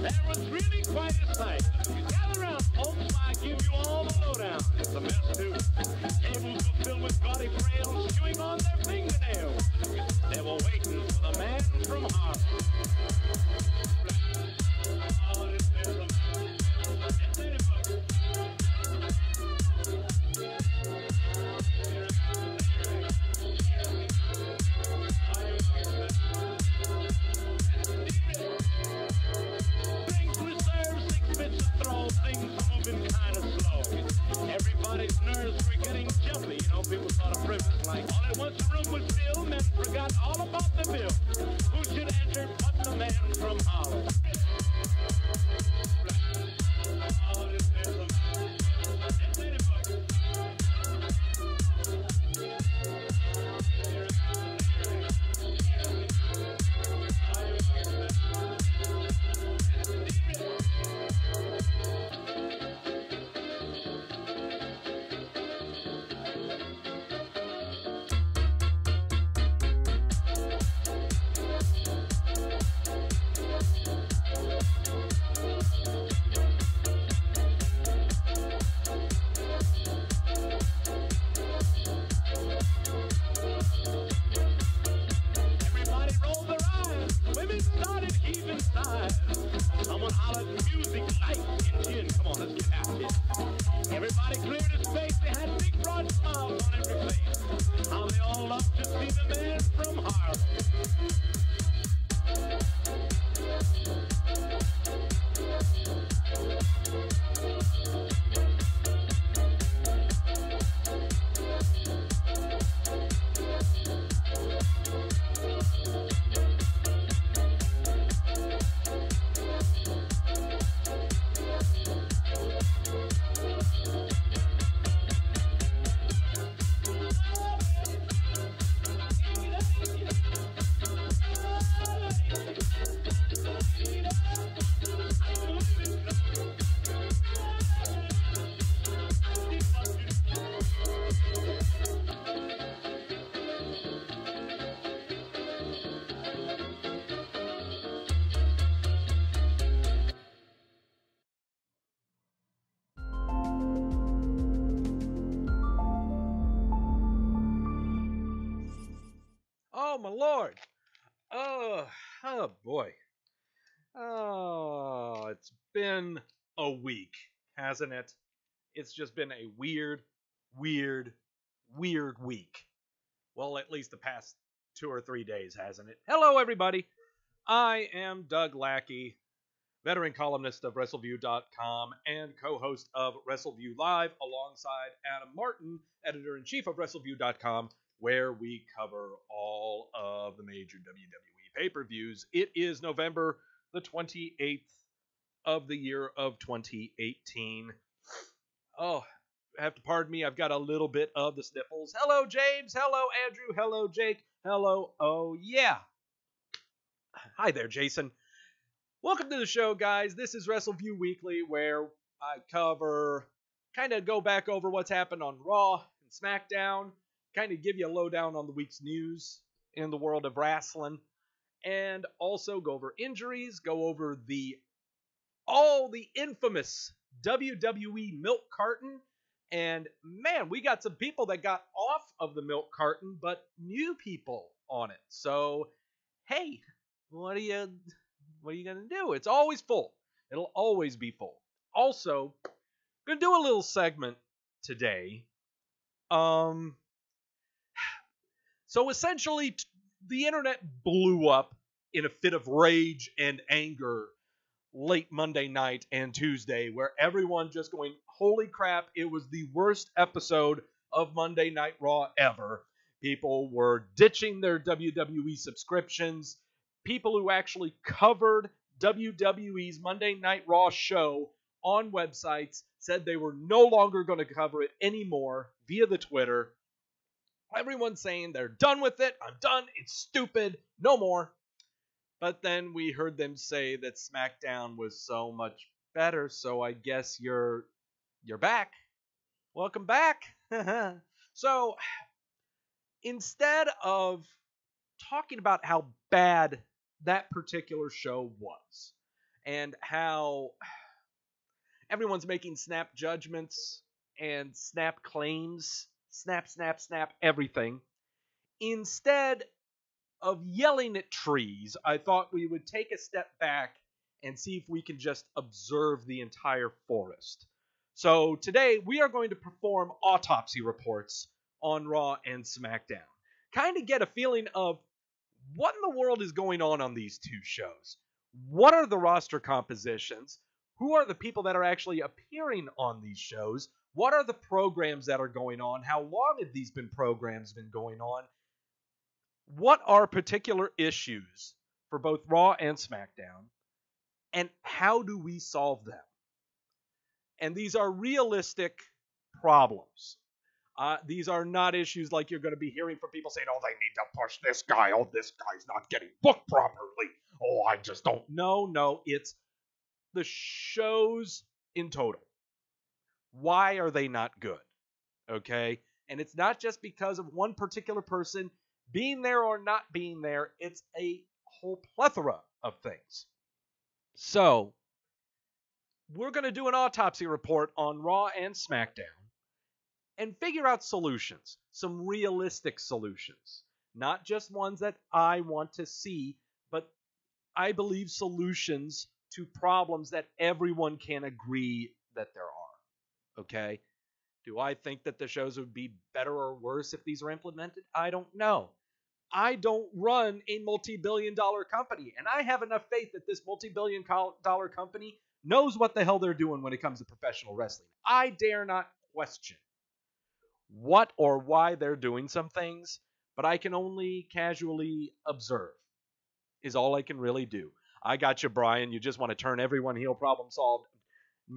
That was really quite a sight. Gather around, folks, I give you all the lowdown. It's a mess, too. Tables were filled with gaudy frails chewing on their fingernails. They were waiting for the man from Harlem. Things are moving kind of slow. Everybody's nerves were getting jumpy. You know, people sort of frivolous, like all at once the room was filled, men forgot all about the bill. Who should enter but the man from Harlem? Someone hollered music, lights, and gin. Come on, let's get happy. Everybody cleared his face. They had big broad smiles on every face. How they all loved to see the man from Harlem. Oh, my Lord. Oh, boy. Oh, it's been a week, hasn't it? It's just been a weird week. Well, at least the past 2 or 3 days, hasn't it? Hello, everybody. I am Doug Lackey, veteran columnist of Wrestleview.com and co-host of Wrestleview Live, alongside Adam Martin, editor-in-chief of Wrestleview.com, where we cover all of the major WWE pay-per-views. It is November the 28th of the year of 2018. Oh, have to pardon me, I've got a little bit of the sniffles. Hello, James. Hello, Andrew. Hello, Jake. Hello, oh yeah. Hi there, Jason. Welcome to the show, guys. This is Wrestleview Weekly, where I kind of go back over what's happened on Raw and SmackDown, kind of give you a lowdown on the week's news in the world of wrestling, and also go over injuries, go over all the infamous WWE milk carton. And man, we got some people that got off of the milk carton, but new people on it. So, hey, what are you gonna do? It's always full. It'll always be full. Also, gonna do a little segment today. So essentially, the internet blew up in a fit of rage and anger late Monday night and Tuesday, where everyone just going, holy crap, it was the worst episode of Monday Night Raw ever. People were ditching their WWE subscriptions. People who actually covered WWE's Monday Night Raw show on websites said they were no longer going to cover it anymore via the Twitter. Everyone's saying they're done with it. I'm done. It's stupid. No more. But then we heard them say that SmackDown was so much better, so I guess you're back. Welcome back. So, instead of talking about how bad that particular show was and how everyone's making snap judgments and snap claims, snap, everything. Instead of yelling at trees, I thought we would take a step back and see if we can just observe the entire forest. So today we are going to perform autopsy reports on Raw and SmackDown. Kind of get a feeling of what in the world is going on these two shows. What are the roster compositions? Who are the people that are actually appearing on these shows? What are the programs that are going on? How long have these programs been going on? What are particular issues for both Raw and SmackDown? And how do we solve them? And these are realistic problems. These are not issues like you're going to be hearing from people saying, oh, they need to push this guy. Oh, this guy's not getting booked properly. Oh, I just don't. No, it's the shows in total. Why are they not good? Okay? And it's not just because of one particular person being there or not being there. It's a whole plethora of things. So, we're going to do an autopsy report on Raw and SmackDown and figure out solutions, some realistic solutions, not just ones that I want to see, but I believe solutions to problems that everyone can agree that there are. Okay? Do I think that the shows would be better or worse if these are implemented? I don't know. I don't run a multi-billion-dollar company, and I have enough faith that this multi-billion-dollar company knows what the hell they're doing when it comes to professional wrestling. I dare not question what or why they're doing some things, but I can only casually observe is all I can really do. I got you, Brian. You just want to turn everyone heel, problem solved.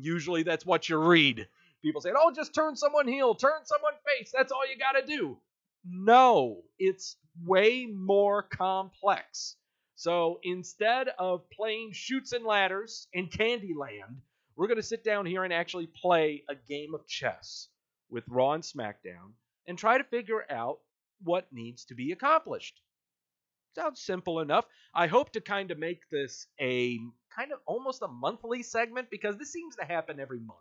Usually that's what you read. People say, oh, just turn someone heel, turn someone face. That's all you got to do. No, it's way more complex. So instead of playing Chutes and Ladders in Candyland, we're going to sit down here and actually play a game of chess with Raw and SmackDown and try to figure out what needs to be accomplished. Sounds simple enough. I hope to kind of make this a kind of almost a monthly segment because this seems to happen every month.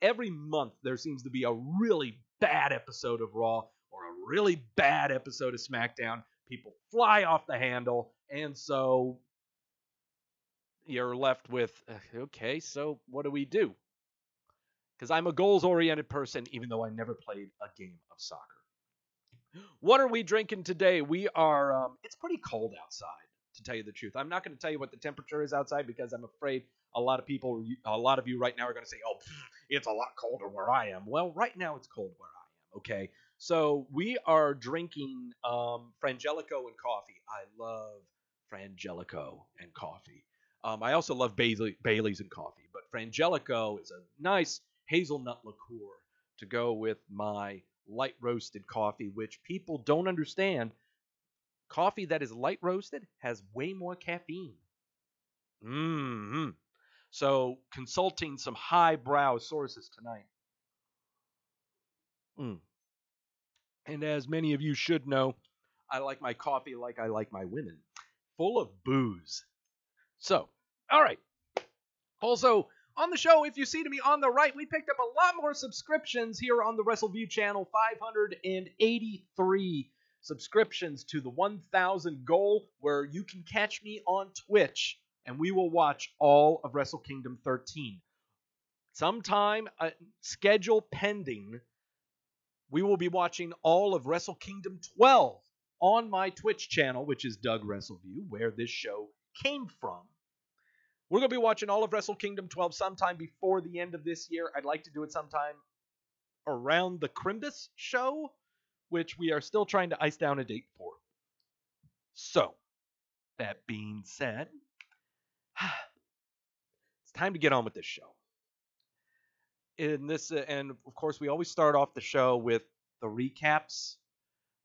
Every month there seems to be a really bad episode of Raw or a really bad episode of SmackDown. People fly off the handle, and so you're left with, okay, so what do we do? Because I'm a goals-oriented person, even though I never played a game of soccer. What are we drinking today? We are, it's pretty cold outside, to tell you the truth. I'm not going to tell you what the temperature is outside because I'm afraid a lot of you right now are going to say, oh, it's a lot colder where I am. Well, right now it's cold where I am, okay? So we are drinking Frangelico and coffee. I love Frangelico and coffee. I also love Bailey's and coffee, but Frangelico is a nice hazelnut liqueur to go with my light roasted coffee, which people don't understand. Coffee that is light roasted has way more caffeine. So consulting some highbrow sources tonight. And as many of you should know, I like my coffee like I like my women, full of booze. So, all right. Also, on the show, if you see to me on the right, we picked up a lot more subscriptions here on the Wrestleview channel. 583 subscriptions to the 1,000 goal, where you can catch me on Twitch, and we will watch all of Wrestle Kingdom 13. Sometime, schedule pending, we will be watching all of Wrestle Kingdom 12 on my Twitch channel, which is Doug Wrestleview, where this show came from. We're going to be watching all of Wrestle Kingdom 12 sometime before the end of this year. I'd like to do it sometime around the Crimbus show, which we are still trying to ice down a date for. So, that being said, it's time to get on with this show. And of course, we always start off the show with the recaps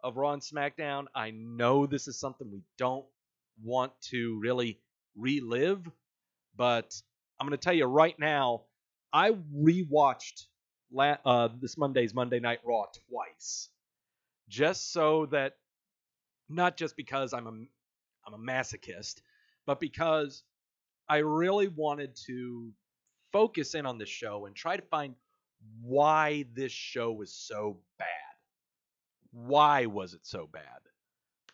of Raw and SmackDown. I know this is something we don't want to really relive, but I'm going to tell you right now, I rewatched this Monday's Monday Night Raw twice, just so that, not just because I'm a masochist, but because I really wanted to focus in on this show and try to find why this show was so bad. Why was it so bad?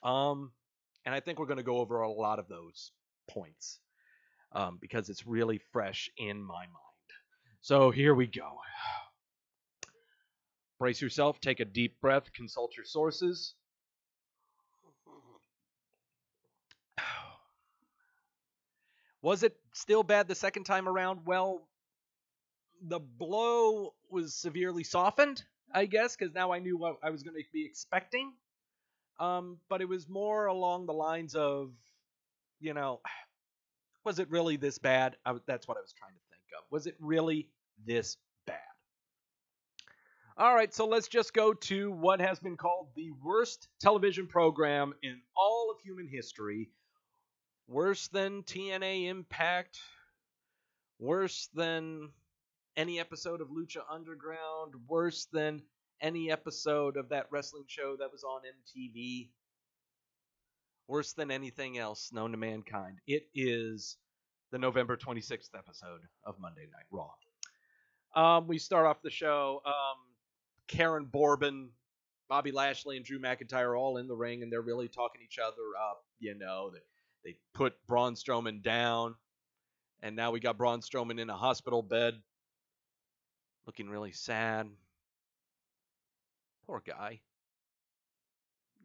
And I think we're going to go over a lot of those points because it's really fresh in my mind. So here we go. Brace yourself, take a deep breath, consult your sources. Was it still bad the second time around? Well, the blow was severely softened, I guess, because now I knew what I was going to be expecting. But it was more along the lines of, you know, was it really this bad? That's what I was trying to think of. Was it really this bad? All right, so let's just go to what has been called the worst television program in all of human history. Worse than TNA Impact. Worse than any episode of Lucha Underground. Worse than any episode of that wrestling show that was on MTV. Worse than anything else known to mankind. It is the November 26th episode of Monday Night Raw. We start off the show. Karen Bourbon, Bobby Lashley, and Drew McIntyre are all in the ring, and they're really talking each other up. You know, they put Braun Strowman down, and now we got Braun Strowman in a hospital bed, looking really sad. Poor guy.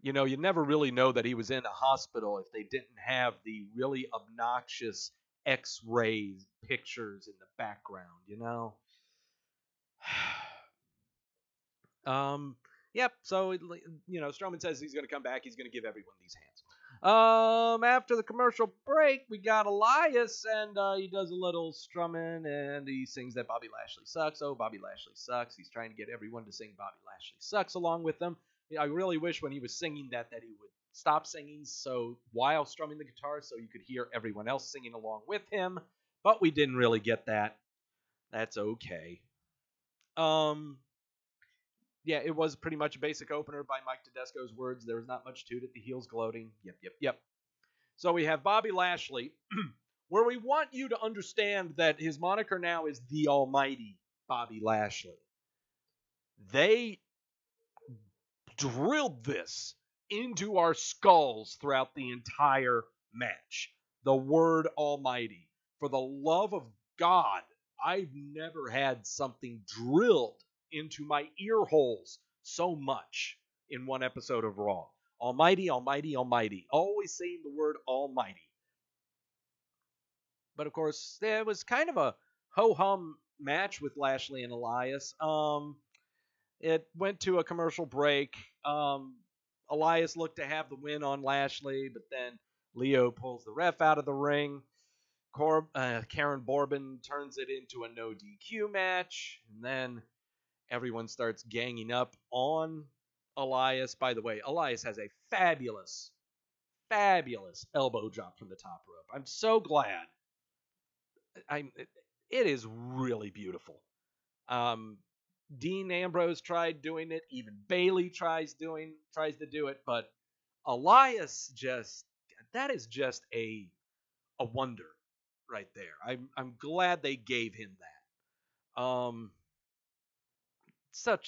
You know, you never really know that he was in a hospital if they didn't have the really obnoxious X-ray pictures in the background, you know? Yep, so, you know, Strowman says he's going to come back. He's going to give everyone these hands. After the commercial break, we got Elias, and he does a little strumming, and he sings that Bobby Lashley sucks. Oh, Bobby Lashley sucks. He's trying to get everyone to sing Bobby Lashley sucks along with him. I really wish when he was singing that he would stop singing so while strumming the guitar so you could hear everyone else singing along with him, but we didn't really get that. That's okay. Yeah, it was pretty much a basic opener by Mike Tedesco's words. There was not much to it. The heels gloating. Yep. So we have Bobby Lashley, where we want you to understand that his moniker now is the Almighty Bobby Lashley. They drilled this into our skulls throughout the entire match. The word Almighty. For the love of God, I've never had something drilled into my ear holes so much in one episode of Raw. Almighty, Almighty, Almighty. Always saying the word Almighty. But of course, there was kind of a ho-hum match with Lashley and Elias. It went to a commercial break. Elias looked to have the win on Lashley, but then Leo pulls the ref out of the ring. Karen Bourbon turns it into a no DQ match, and then everyone starts ganging up on Elias. By the way, Elias has a fabulous elbow drop from the top rope. I'm so glad. It is really beautiful. Dean Ambrose tried doing it. Even Bayley tries to do it, but Elias that is just a wonder right there. I'm glad they gave him that.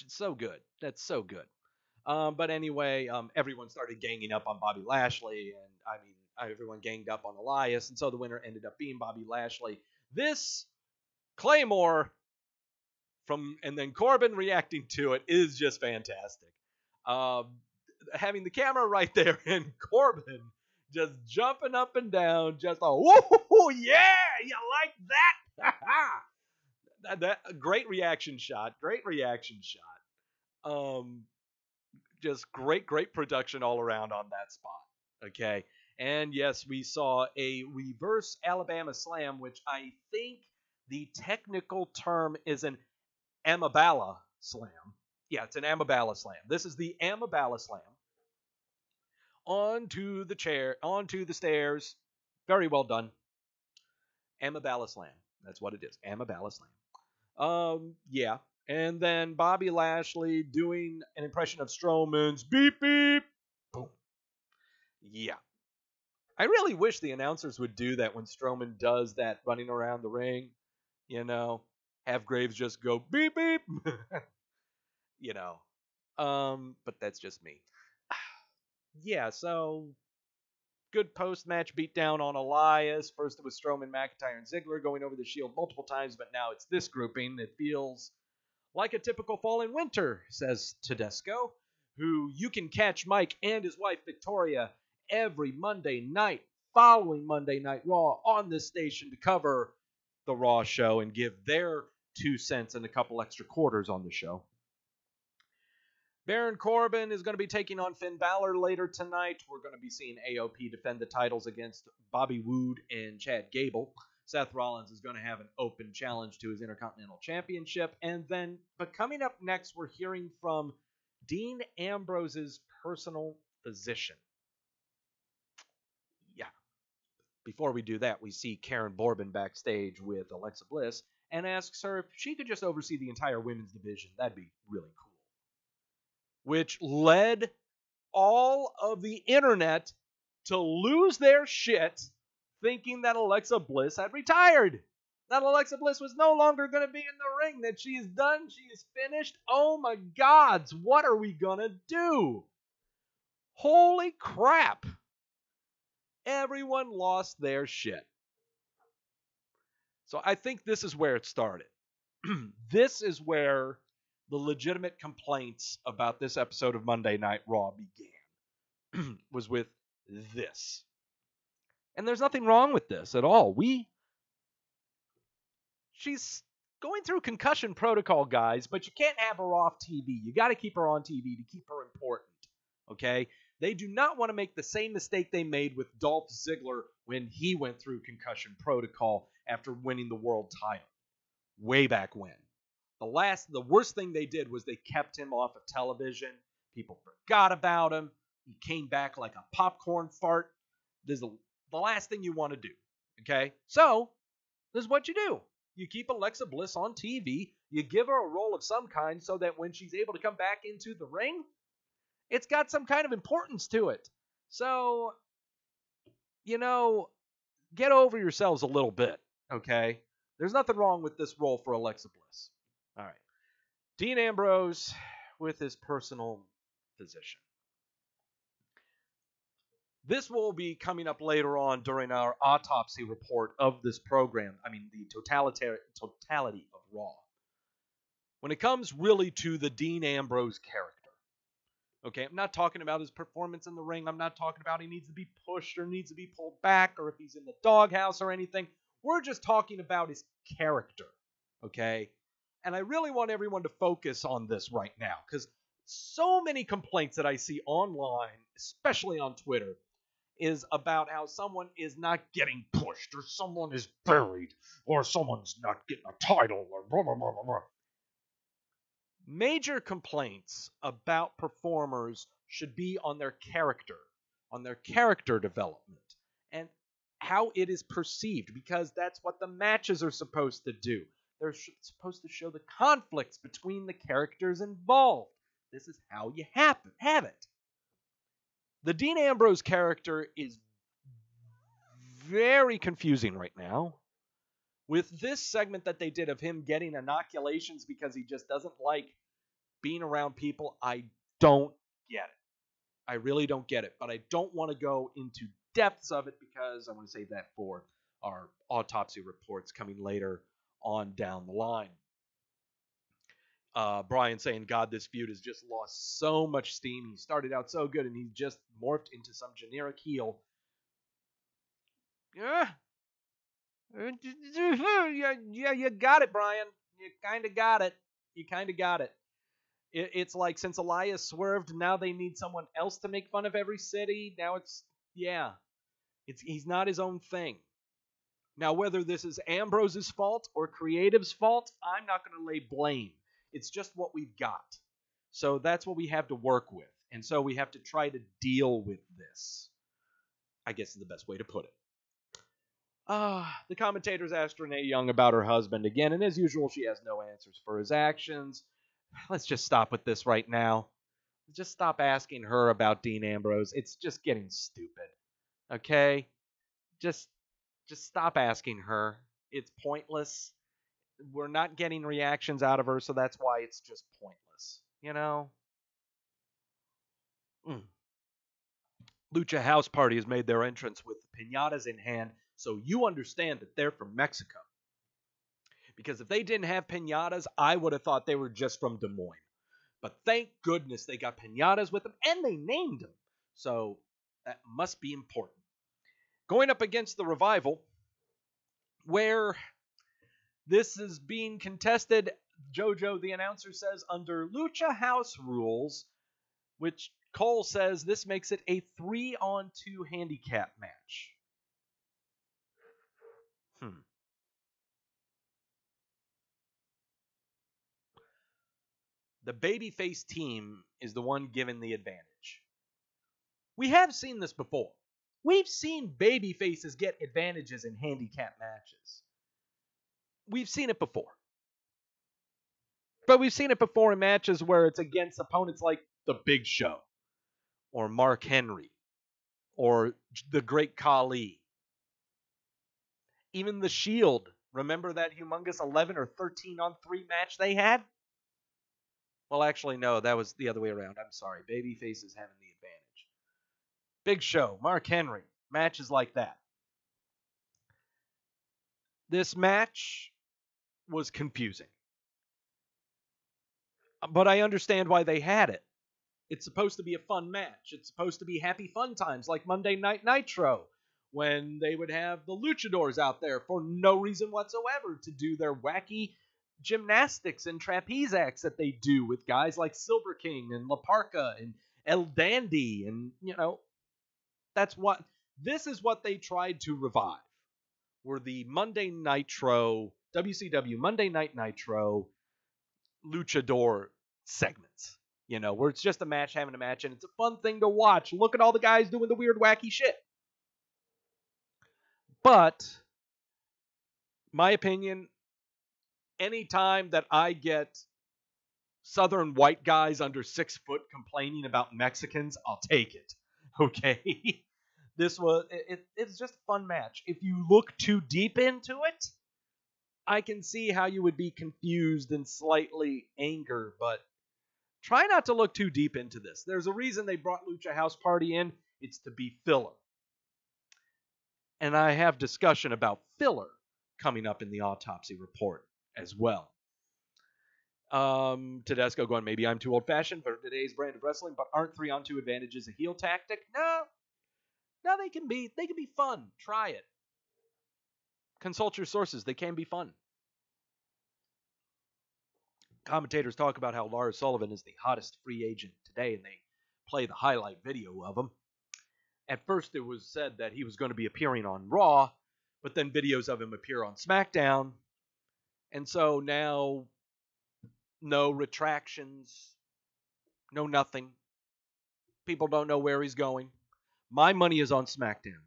So good. That's so good. But anyway, everyone started ganging up on Bobby Lashley, and everyone ganged up on Elias, and so the winner ended up being Bobby Lashley. This Claymore and then Corbin reacting to it is just fantastic. Having the camera right there and Corbin just jumping up and down, just whoa, yeah, you like that? That great reaction shot. Just great production all around on that spot. Okay. And yes, we saw a reverse Alabama slam, which I think the technical term is an Amabala slam. Yeah, it's an Amabala slam. This is the Amabala slam. Onto the stairs. Very well done. Amabala slam. That's what it is. Amabala slam. Yeah. And then Bobby Lashley doing an impression of Strowman's beep beep. Boom. Yeah. I really wish the announcers would do that when Strowman does that running around the ring. You know, have Graves just go beep beep. you know, but that's just me. Yeah, so good post-match beatdown on Elias. First it was Strowman, McIntyre, and Ziggler going over the Shield multiple times, but now it's this grouping. It feels like a typical fall in winter, says Tedesco, who you can catch Mike and his wife Victoria every Monday night following Monday Night Raw on this station to cover the Raw show and give their 2 cents and a couple extra quarters on the show. Baron Corbin is going to be taking on Finn Balor later tonight. We're going to be seeing AOP defend the titles against Bobby Roode and Chad Gable. Seth Rollins is going to have an open challenge to his Intercontinental Championship. But coming up next, we're hearing from Dean Ambrose's personal physician. Yeah. Before we do that, we see Karen Borbin backstage with Alexa Bliss and asks her if she could just oversee the entire women's division. That'd be really cool. Which led all of the internet to lose their shit thinking that Alexa Bliss had retired. That Alexa Bliss was no longer going to be in the ring, that she is done, she is finished. Oh my gods, what are we going to do? Holy crap. Everyone lost their shit. So I think this is where it started. This is where the legitimate complaints about this episode of Monday Night Raw began. Was with this. And there's nothing wrong with this at all. She's going through concussion protocol, guys, but you can't have her off TV. You got to keep her on TV to keep her important. Okay? They do not want to make the same mistake they made with Dolph Ziggler when he went through concussion protocol after winning the world title. Way back when. The worst thing they did was they kept him off of television. People forgot about him. He came back like a popcorn fart. This is the last thing you want to do. Okay? So, this is what you do. You keep Alexa Bliss on TV. You give her a role of some kind so that when she's able to come back into the ring, it's got some kind of importance to it. So, get over yourselves a little bit. Okay? There's nothing wrong with this role for Alexa Bliss. All right. Dean Ambrose with his personal physician. This will be coming up later on during our autopsy report of this program. I mean, the totality of Raw. When it comes really to the Dean Ambrose character. Okay, I'm not talking about his performance in the ring. I'm not talking about he needs to be pushed or needs to be pulled back or if he's in the doghouse or anything. We're just talking about his character. Okay? And I really want everyone to focus on this right now because so many complaints that I see online, especially on Twitter, is about how someone is not getting pushed or someone is buried or someone's not getting a title or blah, blah, blah, blah, blah. Major complaints about performers should be on their character development, and how it is perceived because that's what the matches are supposed to do. They're supposed to show the conflicts between the characters involved. This is how you have it. The Dean Ambrose character is very confusing right now. With this segment that they did of him getting inoculations because he just doesn't like being around people, I don't get it. I really don't get it. But I don't want to go into depths of it because I want to save that for our autopsy reports coming later on down the line. Brian saying, God, this feud has just lost so much steam. He started out so good and he just morphed into some generic heel. Yeah, you got it, Brian. You kind of got it. It's like since Elias swerved, now they need someone else to make fun of every city. Now he's not his own thing. Now, whether this is Ambrose's fault or Creative's fault, I'm not going to lay blame. It's just what we've got. So that's what we have to work with. And so we have to try to deal with this, I guess is the best way to put it. The commentators asked Renee Young about her husband again, and as usual, she has no answers for his actions. Let's just stop with this right now. Just stop asking her about Dean Ambrose. It's just getting stupid. Okay? Just stop asking her. It's pointless. We're not getting reactions out of her, so that's why it's just pointless. You know? Mm. Lucha House Party has made their entrance with piñatas in hand, so you understand that they're from Mexico. Because if they didn't have piñatas, I would have thought they were just from Des Moines. But thank goodness they got piñatas with them, and they named them. So that must be important. Going up against the Revival, where this is being contested, JoJo, the announcer, says under Lucha House rules, which Cole says this makes it a 3-on-2 handicap match. The babyface team is the one given the advantage. We have seen this before. We've seen babyfaces get advantages in handicap matches. We've seen it before. But we've seen it before in matches where it's against opponents like The Big Show, or Mark Henry, or the Great Khali. Even The Shield. Remember that humongous 11 or 13-on-3 match they had? Well, actually, no, that was the other way around. I'm sorry. Babyface is having the advantage. Big Show, Mark Henry, matches like that. This match was confusing. But I understand why they had it. It's supposed to be a fun match. It's supposed to be happy fun times like Monday Night Nitro, when they would have the luchadors out there for no reason whatsoever to do their wacky gymnastics and trapeze acts that they do with guys like Silver King and La Parka and El Dandy. And, this is what they tried to revive, were the Monday Nitro, WCW Monday Night Nitro luchador segments. Where it's just a match having a match, and it's a fun thing to watch. Look at all the guys doing the weird, wacky shit. But, my opinion, anytime that I get Southern white guys under 6 foot complaining about Mexicans, I'll take it. Okay? It's just a fun match. If you look too deep into it, I can see how you would be confused and slightly angry, but try not to look too deep into this. There's a reason they brought Lucha House Party in. It's to be filler. And I have discussion about filler coming up in the autopsy report as well. Tedesco going, maybe I'm too old-fashioned for today's brand of wrestling, but aren't 3-on-2 advantages a heel tactic? No, they can be fun. Try it. Consult your sources. They can be fun. Commentators talk about how Lars Sullivan is the hottest free agent today, and they play the highlight video of him. At first, it was said that he was going to be appearing on Raw, but then videos of him appear on SmackDown. And so now, no retractions, no nothing. People don't know where he's going. My money is on SmackDown.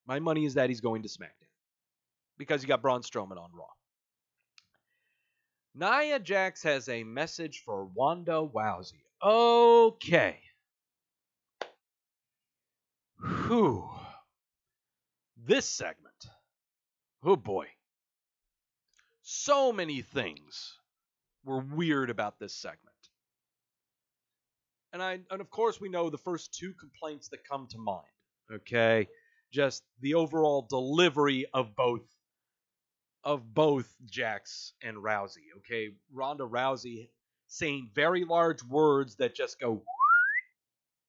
My money is that he's going to SmackDown, because you got Braun Strowman on Raw. Nia Jax has a message for Wanda Rousey. Okay. Whew. This segment. Oh boy. So many things were weird about this segment. And of course we know the first 2 complaints that come to mind. Okay? Just the overall delivery of both Jax and Rousey. Okay? Ronda Rousey saying very large words that just go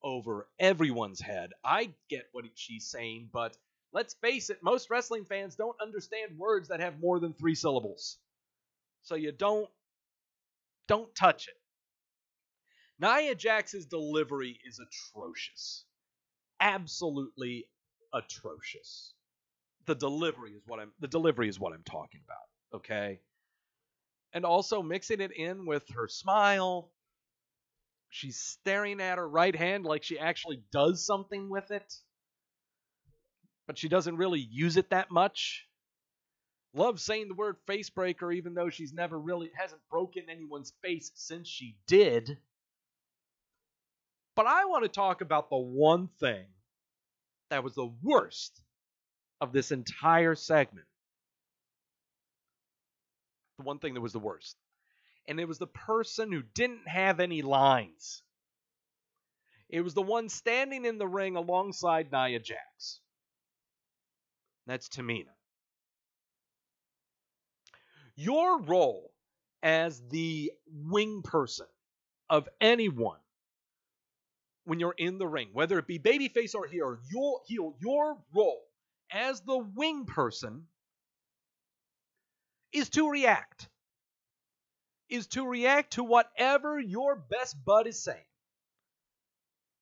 over everyone's head. I get what she's saying, but let's face it, most wrestling fans don't understand words that have more than 3 syllables. So you don't touch it. Nia Jax's delivery is atrocious. Absolutely atrocious. The delivery is what I'm talking about, okay? And also mixing it in with her smile. She's staring at her right hand like she actually does something with it, but she doesn't really use it that much. Love saying the word face breaker, even though she's hasn't broken anyone's face since she did. But I want to talk about the one thing that was the worst of this entire segment. The one thing that was the worst. And it was the person who didn't have any lines. It was the one standing in the ring alongside Nia Jax. That's Tamina. Your role as the wing person of anyone when you're in the ring, whether it be babyface or heel, your role as the wing person is to react. Is to react to whatever your best bud is saying.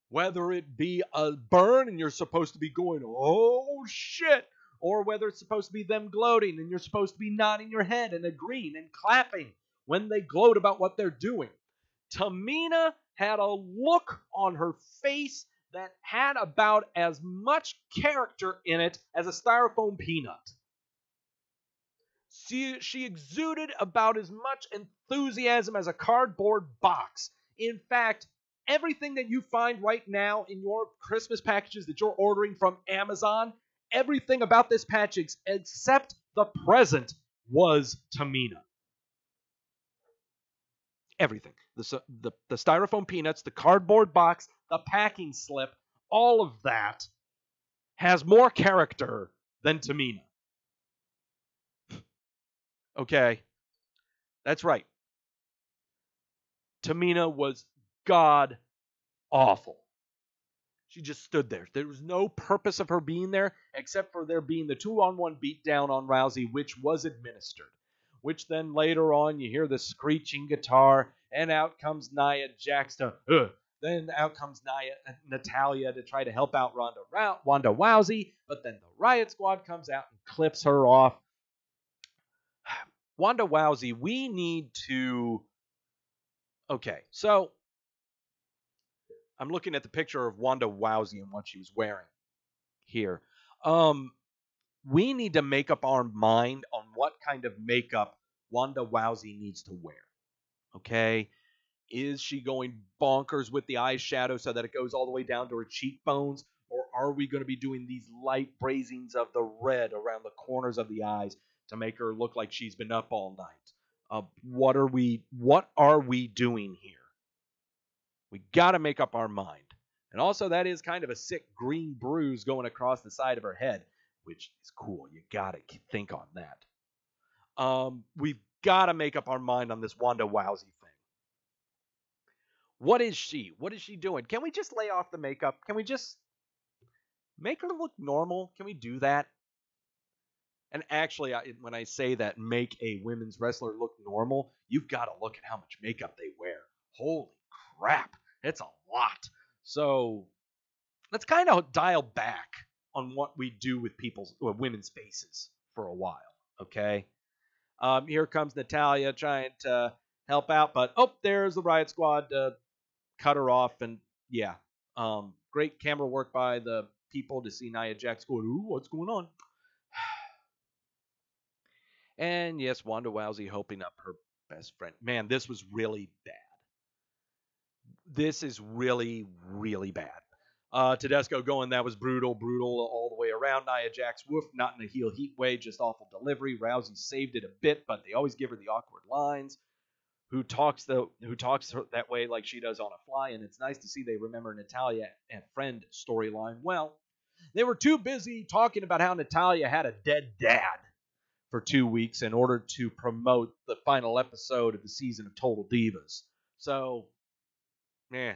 Whether it be a burn and you're supposed to be going, oh shit, or whether it's supposed to be them gloating and you're supposed to be nodding your head and agreeing and clapping when they gloat about what they're doing. Tamina had a look on her face that had about as much character in it as a styrofoam peanut. She exuded about as much enthusiasm as a cardboard box. In fact, everything that you find right now in your Christmas packages that you're ordering from Amazon, everything about this package except the present was Tamina. Everything. The styrofoam peanuts, the cardboard box, the packing slip, all of that has more character than Tamina. Okay? That's right. Tamina was god awful. She just stood there. There was no purpose of her being there except for there being the 2-on-1 beatdown on Rousey, which was administered. Which then later on you hear the screeching guitar, and out comes Nia Jax to, then out comes Natalya to try to help out Ronda Rousey, but then the Riot Squad comes out and clips her off. Ronda Rousey, we need to... Okay, so I'm looking at the picture of Ronda Rousey and what she was wearing here. We need to make up our mind on what kind of makeup Ronda Rousey needs to wear. Okay? Is she going bonkers with the eyeshadow so that it goes all the way down to her cheekbones? Or are we going to be doing these light brazings of the red around the corners of the eyes to make her look like she's been up all night? What are we doing here? We got to make up our mind. And also, that is kind of a sick green bruise going across the side of her head, which is cool. You got to think on that. We've got to make up our mind on this Ronda Rousey thing. What is she? What is she doing? Can we just lay off the makeup? Can we just make her look normal? Can we do that? And actually, when I say that, make a women's wrestler look normal, you've got to look at how much makeup they wear. Holy crap. It's a lot. So let's kind of dial back on what we do with women's faces for a while, okay? Here comes Natalya trying to help out, but there's the Riot Squad to cut her off, and yeah, great camera work by the people to see Nia Jax going, ooh, what's going on? And yes, Ronda Rousey hoping up her best friend. Man, this was really bad. This is really, really bad. Tedesco going, that was brutal all the way around. Nia Jax, woof, not in a heel heat way, just awful delivery. Rousey saved it a bit, but they always give her the awkward lines. Who talks that way like she does on a fly, and it's nice to see they remember Natalya and friend storyline. Well, they were too busy talking about how Natalya had a dead dad for 2 weeks in order to promote the final episode of the season of Total Divas. So, yeah,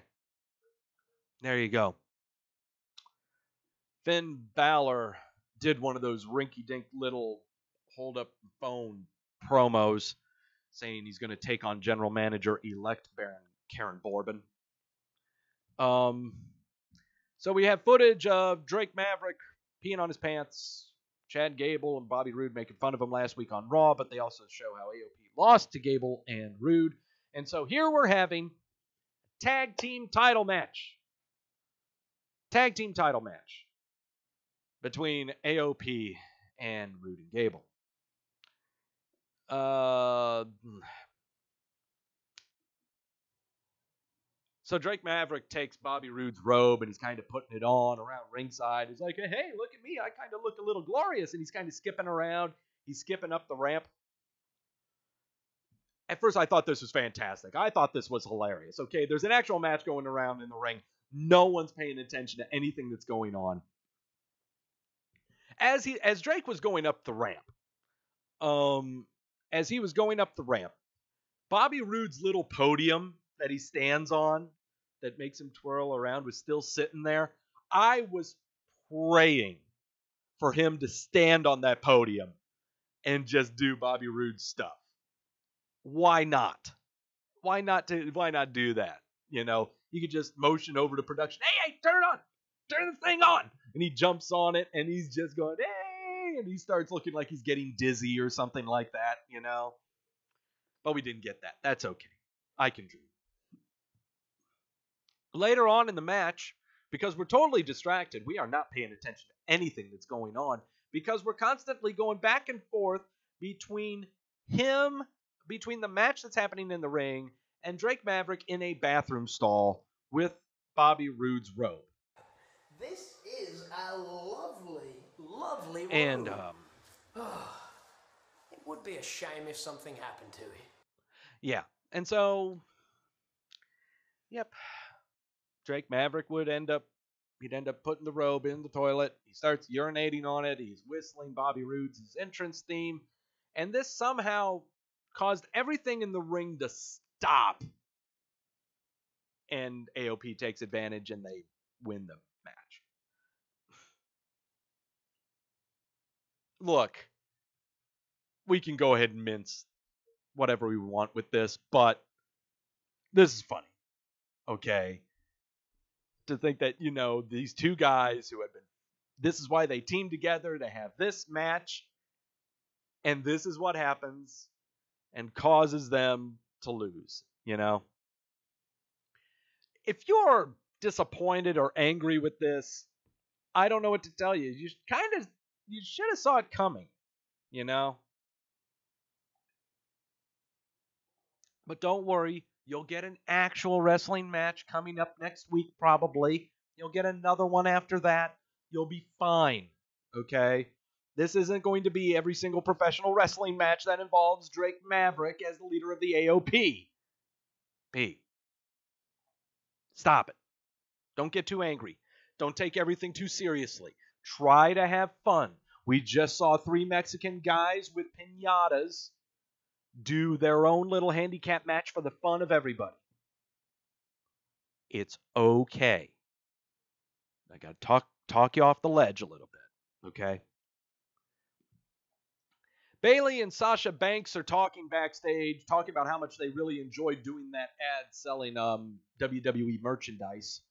there you go. Finn Balor did one of those rinky-dink little hold-up-phone promos saying he's going to take on General Manager-elect Karen Borbin. So we have footage of Drake Maverick peeing on his pants, Chad Gable and Bobby Roode making fun of him last week on Raw, but they also show how AOP lost to Gable and Roode. And so here we're having a tag team title match. Tag team title match between AOP and Roode and Gable. So Drake Maverick takes Bobby Roode's robe and he's kind of putting it on around ringside. He's like, hey, look at me. I kind of look a little glorious. And he's kind of skipping around. He's skipping up the ramp. At first, I thought this was fantastic. I thought this was hilarious. Okay, there's an actual match going around in the ring. No one's paying attention to anything that's going on. As Drake was going up the ramp, Bobby Roode's little podium that he stands on that makes him twirl around was still sitting there. I was praying for him to stand on that podium and just do Bobby Roode's stuff. Why not? Why not do that? You know, you could just motion over to production. Hey, turn it on. Turn the thing on. And he jumps on it and he's just going, hey, and he starts looking like he's getting dizzy or something like that, you know. But we didn't get that. That's okay. I can dream. Later on in the match, because we're totally distracted, we are not paying attention to anything that's going on because we're constantly going back and forth between the match that's happening in the ring and Drake Maverick in a bathroom stall with Bobby Roode's robe. This is a lovely, lovely robe. And, it would be a shame if something happened to it. Yeah. And so, yep. Drake Maverick would end up putting the robe in the toilet. He starts urinating on it. He's whistling Bobby Roode's entrance theme. And this somehow caused everything in the ring to stop. And AOP takes advantage and they win the match. Look, we can go ahead and mince whatever we want with this, but this is funny. Okay? To think that, you know, these two guys who have been, this is why they teamed together to have this match, and this is what happens and causes them to lose, you know? If you're disappointed or angry with this, I don't know what to tell you. You should have saw it coming, you know? But don't worry, you'll get an actual wrestling match coming up next week probably. You'll get another one after that. You'll be fine, okay? This isn't going to be every single professional wrestling match that involves Drake Maverick as the leader of the AOP. Stop it. Don't get too angry. Don't take everything too seriously. Try to have fun. We just saw 3 Mexican guys with piñatas do their own little handicap match for the fun of everybody. It's okay. I got to talk you off the ledge a little bit, okay? Bayley and Sasha Banks are talking backstage, talking about how much they really enjoyed doing that ad selling WWE merchandise.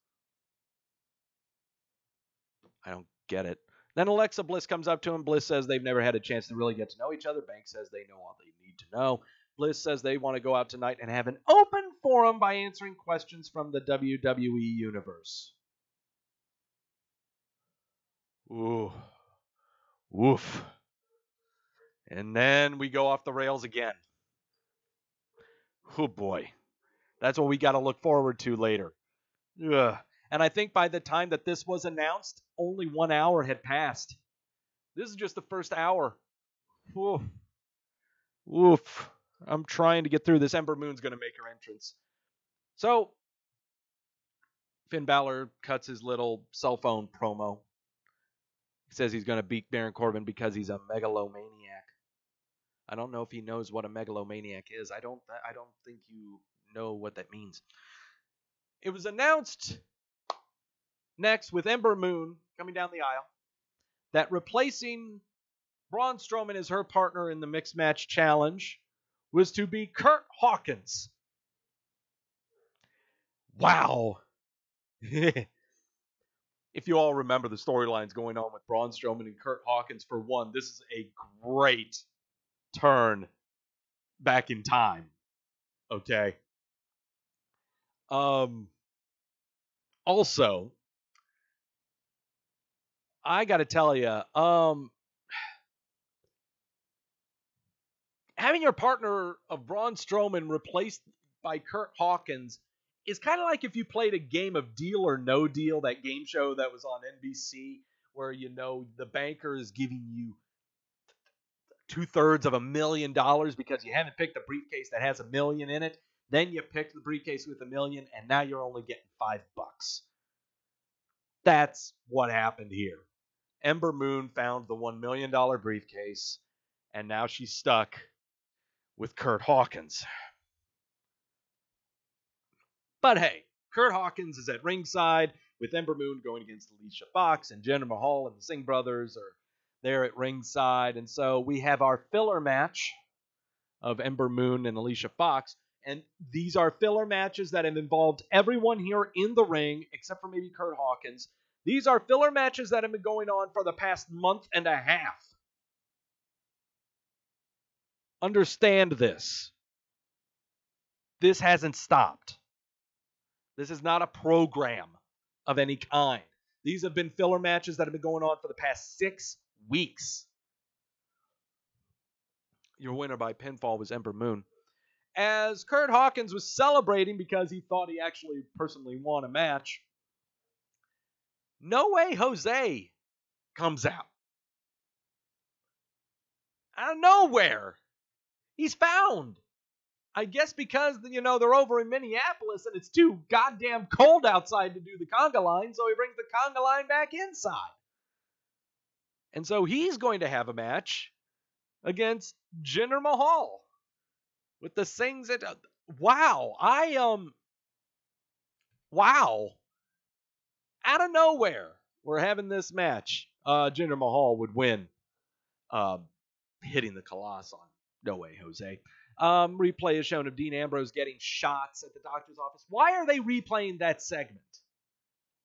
I don't get it. Then Alexa Bliss comes up to him. Bliss says they've never had a chance to really get to know each other. Banks says they know all they need to know. Bliss says they want to go out tonight and have an open forum by answering questions from the WWE Universe. Ooh. Woof. And then we go off the rails again. Oh boy. That's what we got to look forward to later. Ugh. And I think by the time that this was announced, only 1 hour had passed. This is just the first hour. Oof. Oof. I'm trying to get through this. Ember Moon's going to make her entrance. So, Finn Balor cuts his little cell phone promo. He says he's going to beat Baron Corbin because he's a megalomaniac. I don't know if he knows what a megalomaniac is. I don't think you know what that means. It was announced next with Ember Moon coming down the aisle that replacing Braun Strowman as her partner in the Mixed Match Challenge was to be Kurt Hawkins. Wow. If you all remember the storylines going on with Braun Strowman and Kurt Hawkins, for one, this is a great turn back in time. Okay. Also, I got to tell you, having your partner of Braun Strowman replaced by Kurt Hawkins It's kind of like if you played a game of Deal or No Deal, that game show that was on NBC, where, the banker is giving you 2/3 of $1 million because you haven't picked the briefcase that has $1 million in it. Then you pick the briefcase with $1 million, and now you're only getting $5. That's what happened here. Ember Moon found the $1 million briefcase, and now she's stuck with Kurt Hawkins. But hey, Kurt Hawkins is at ringside with Ember Moon going against Alicia Fox, and Jinder Mahal and the Singh brothers are there at ringside. And so we have our filler match of Ember Moon and Alicia Fox. And these are filler matches that have involved everyone here in the ring, except for maybe Kurt Hawkins. These are filler matches that have been going on for the past month and a half. Understand this. This hasn't stopped. This is not a program of any kind. These have been filler matches that have been going on for the past 6 weeks. Your winner by pinfall was Ember Moon. As Kurt Hawkins was celebrating because he thought he actually personally won a match, No Way Jose comes out. Out of nowhere. He's found. I guess because, they're over in Minneapolis and it's too goddamn cold outside to do the conga line, so he brings the conga line back inside. And so he's going to have a match against Jinder Mahal with the Singhs that... Wow. Wow. Out of nowhere, we're having this match. Jinder Mahal would win, hitting the Colossus on No Way Jose. Replay is shown of Dean Ambrose getting shots at the doctor's office. Why are they replaying that segment?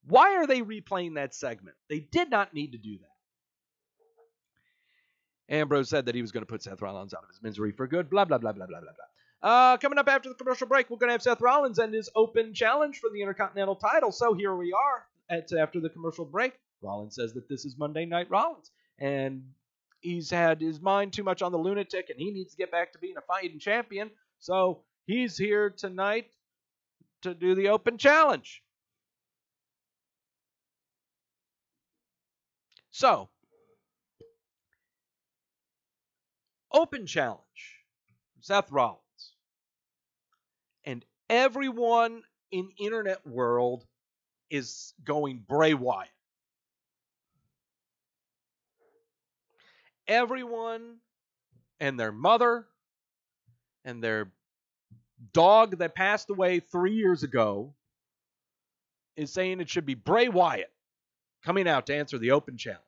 Why are they replaying that segment? They did not need to do that. Ambrose said that he was going to put Seth Rollins out of his misery for good. Blah, blah, blah, blah, blah, blah, blah. Coming up after the commercial break, we're going to have Seth Rollins and his open challenge for the Intercontinental title. So here we are. After the commercial break, Rollins says that this is Monday Night Rollins. And he's had his mind too much on the lunatic, and he needs to get back to being a fighting champion. So he's here tonight to do the open challenge. So, open challenge. Seth Rollins. And everyone in internet world is going Bray Wyatt. Everyone and their mother and their dog that passed away 3 years ago is saying it should be Bray Wyatt coming out to answer the open challenge.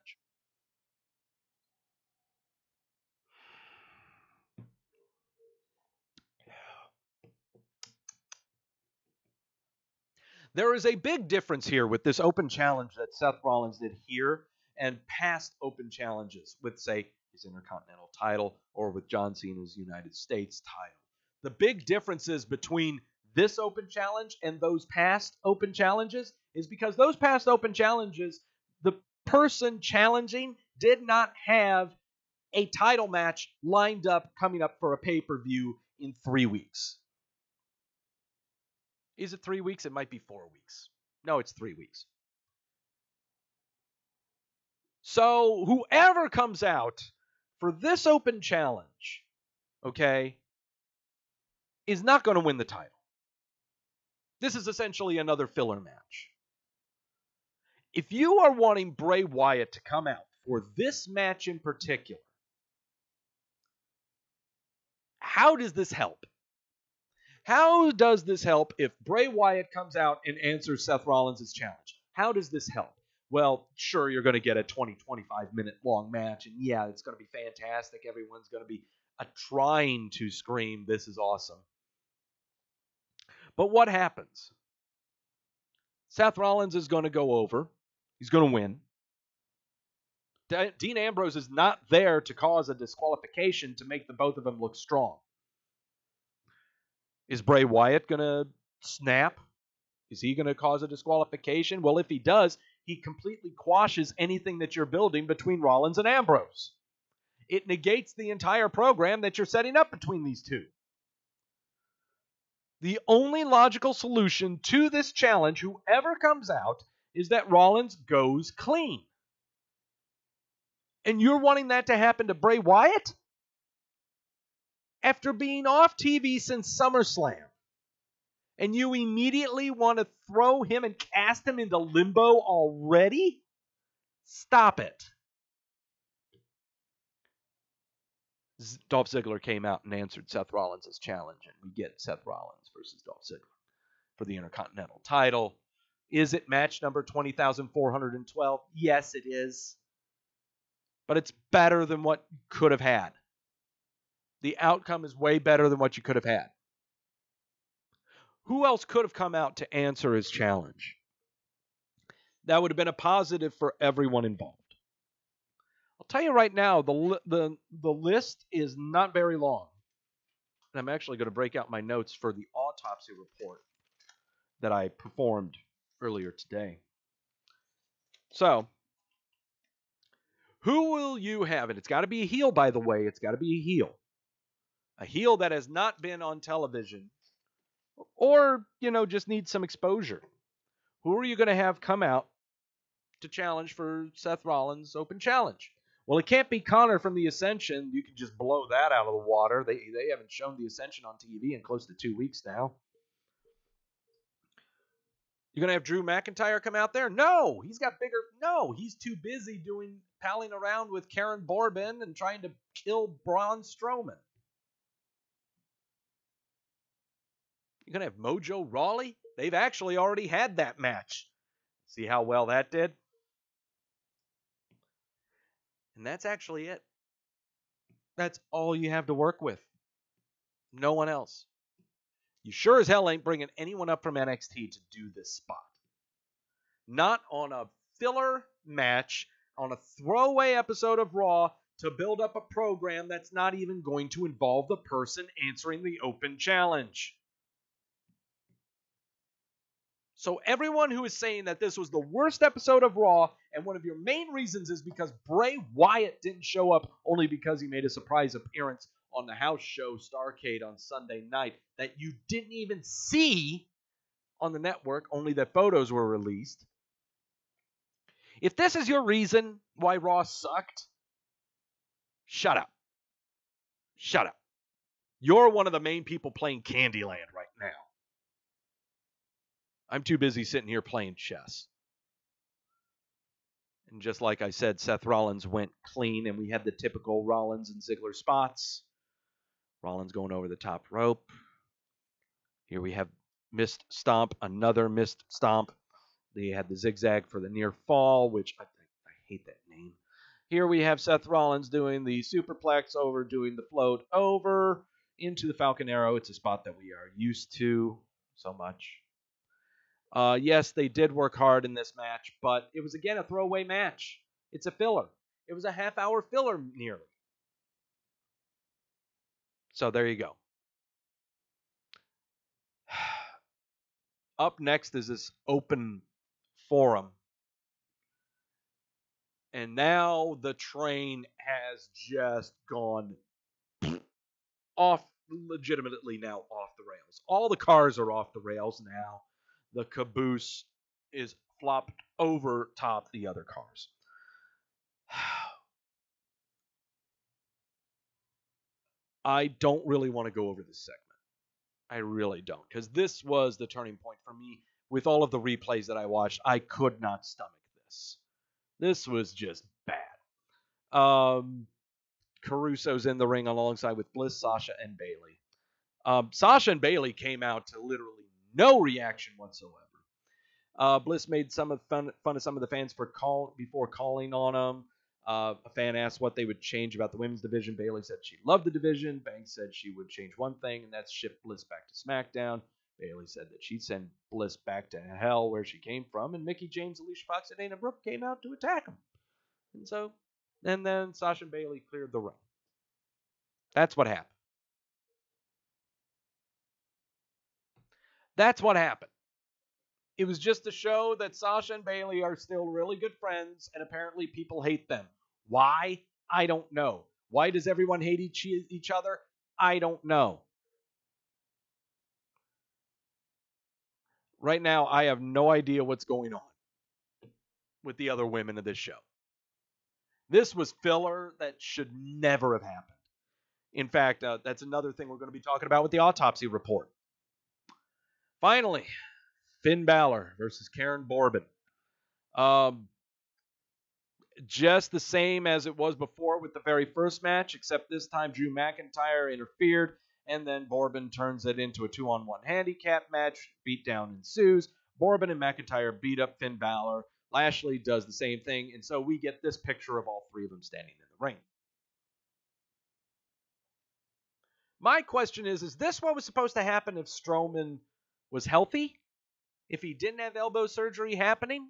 There is a big difference here with this open challenge that Seth Rollins did here and past open challenges with, say, his Intercontinental title or with John Cena's United States title. The big differences between this open challenge and those past open challenges is because those past open challenges, the person challenging did not have a title match lined up coming up for a pay-per-view in 3 weeks. Is it 3 weeks? It might be 4 weeks. No, it's 3 weeks. So whoever comes out for this open challenge, okay, is not going to win the title. This is essentially another filler match. If you are wanting Bray Wyatt to come out for this match in particular, how does this help? How does this help if Bray Wyatt comes out and answers Seth Rollins' challenge? How does this help? Well, sure, you're going to get a 20, 25-minute long match, and yeah, it's going to be fantastic. Everyone's going to be trying to scream, "This is awesome." But what happens? Seth Rollins is going to go over. He's going to win. Dean Ambrose is not there to cause a disqualification to make the both of them look strong. Is Bray Wyatt going to snap? Is he going to cause a disqualification? Well, if he does, he completely quashes anything that you're building between Rollins and Ambrose. It negates the entire program that you're setting up between these two. The only logical solution to this challenge, whoever comes out, is that Rollins goes clean. And you're wanting that to happen to Bray Wyatt? After being off TV since SummerSlam, and you immediately want to throw him and cast him into limbo already? Stop it. Dolph Ziggler came out and answered Seth Rollins' challenge, and we get Seth Rollins versus Dolph Ziggler for the Intercontinental title. Is it match number 20,412? Yes, it is. But it's better than what you could have had. The outcome is way better than what you could have had. Who else could have come out to answer his challenge? That would have been a positive for everyone involved. I'll tell you right now, the list is not very long. And I'm actually going to break out my notes for the autopsy report that I performed earlier today. So, who will you have? And it's got to be a heel, by the way. It's got to be a heel. A heel that has not been on television or, just needs some exposure. Who are you going to have come out to challenge for Seth Rollins' Open Challenge? Well, it can't be Connor from the Ascension. You can just blow that out of the water. They haven't shown the Ascension on TV in close to 2 weeks now. You're going to have Drew McIntyre come out there? No, he's got bigger. No, he's too busy palling around with Karen Borbin and trying to kill Braun Strowman. You're going to have Mojo Rawley? They've actually already had that match. See how well that did? And that's actually it. That's all you have to work with. No one else. You sure as hell ain't bringing anyone up from NXT to do this spot. Not on a filler match, on a throwaway episode of Raw to build up a program that's not even going to involve the person answering the Open Challenge. So everyone who is saying that this was the worst episode of Raw, and one of your main reasons is because Bray Wyatt didn't show up only because he made a surprise appearance on the house show Starrcade on Sunday night that you didn't even see on the network, only that photos were released. If this is your reason why Raw sucked, shut up. Shut up. You're one of the main people playing Candyland right now. I'm too busy sitting here playing chess. And just like I said, Seth Rollins went clean, and we had the typical Rollins and Ziggler spots. Rollins going over the top rope. Here we have missed stomp, another missed stomp. They had the zigzag for the near fall, which I hate that name. Here we have Seth Rollins doing the superplex over, doing the float over into the Falcon Arrow. It's a spot that we are used to so much. Yes, they did work hard in this match, but it was, again, a throwaway match. It's a filler. It was a half-hour filler, nearly. So there you go. Up next is this open forum. And now the train has just gone off, legitimately now off the rails. All the cars are off the rails now. The caboose is flopped over top the other cars. I don't really want to go over this segment. I really don't, because this was the turning point for me. With all of the replays that I watched, I could not stomach this. This was just bad. Caruso's in the ring alongside with Bliss, Sasha, and Bayley. Sasha and Bayley came out to literally no reaction whatsoever. Bliss made fun of some of the fans before calling on them. A fan asked what they would change about the women's division. Bayley said she loved the division. Banks said she would change one thing, and that's ship Bliss back to SmackDown. Bayley said that she'd send Bliss back to hell where she came from, and Mickie James, Alicia Fox, and Dana Brooke came out to attack him. And then Sasha and Bayley cleared the ring. That's what happened. That's what happened. It was just to show that Sasha and Bayley are still really good friends, and apparently people hate them. Why? I don't know. Why does everyone hate each other? I don't know. Right now, I have no idea what's going on with the other women of this show. This was filler that should never have happened. In fact, that's another thing we're going to be talking about with the autopsy report. Finally, Finn Balor versus Karen Bourbon. Just the same as it was before with the very first match, except this time Drew McIntyre interfered, and then Bourbon turns it into a 2-on-1 handicap match. Beatdown ensues. Bourbon and McIntyre beat up Finn Balor. Lashley does the same thing, and so we get this picture of all three of them standing in the ring. My question is this what was supposed to happen if Strowman was healthy? If he didn't have elbow surgery happening?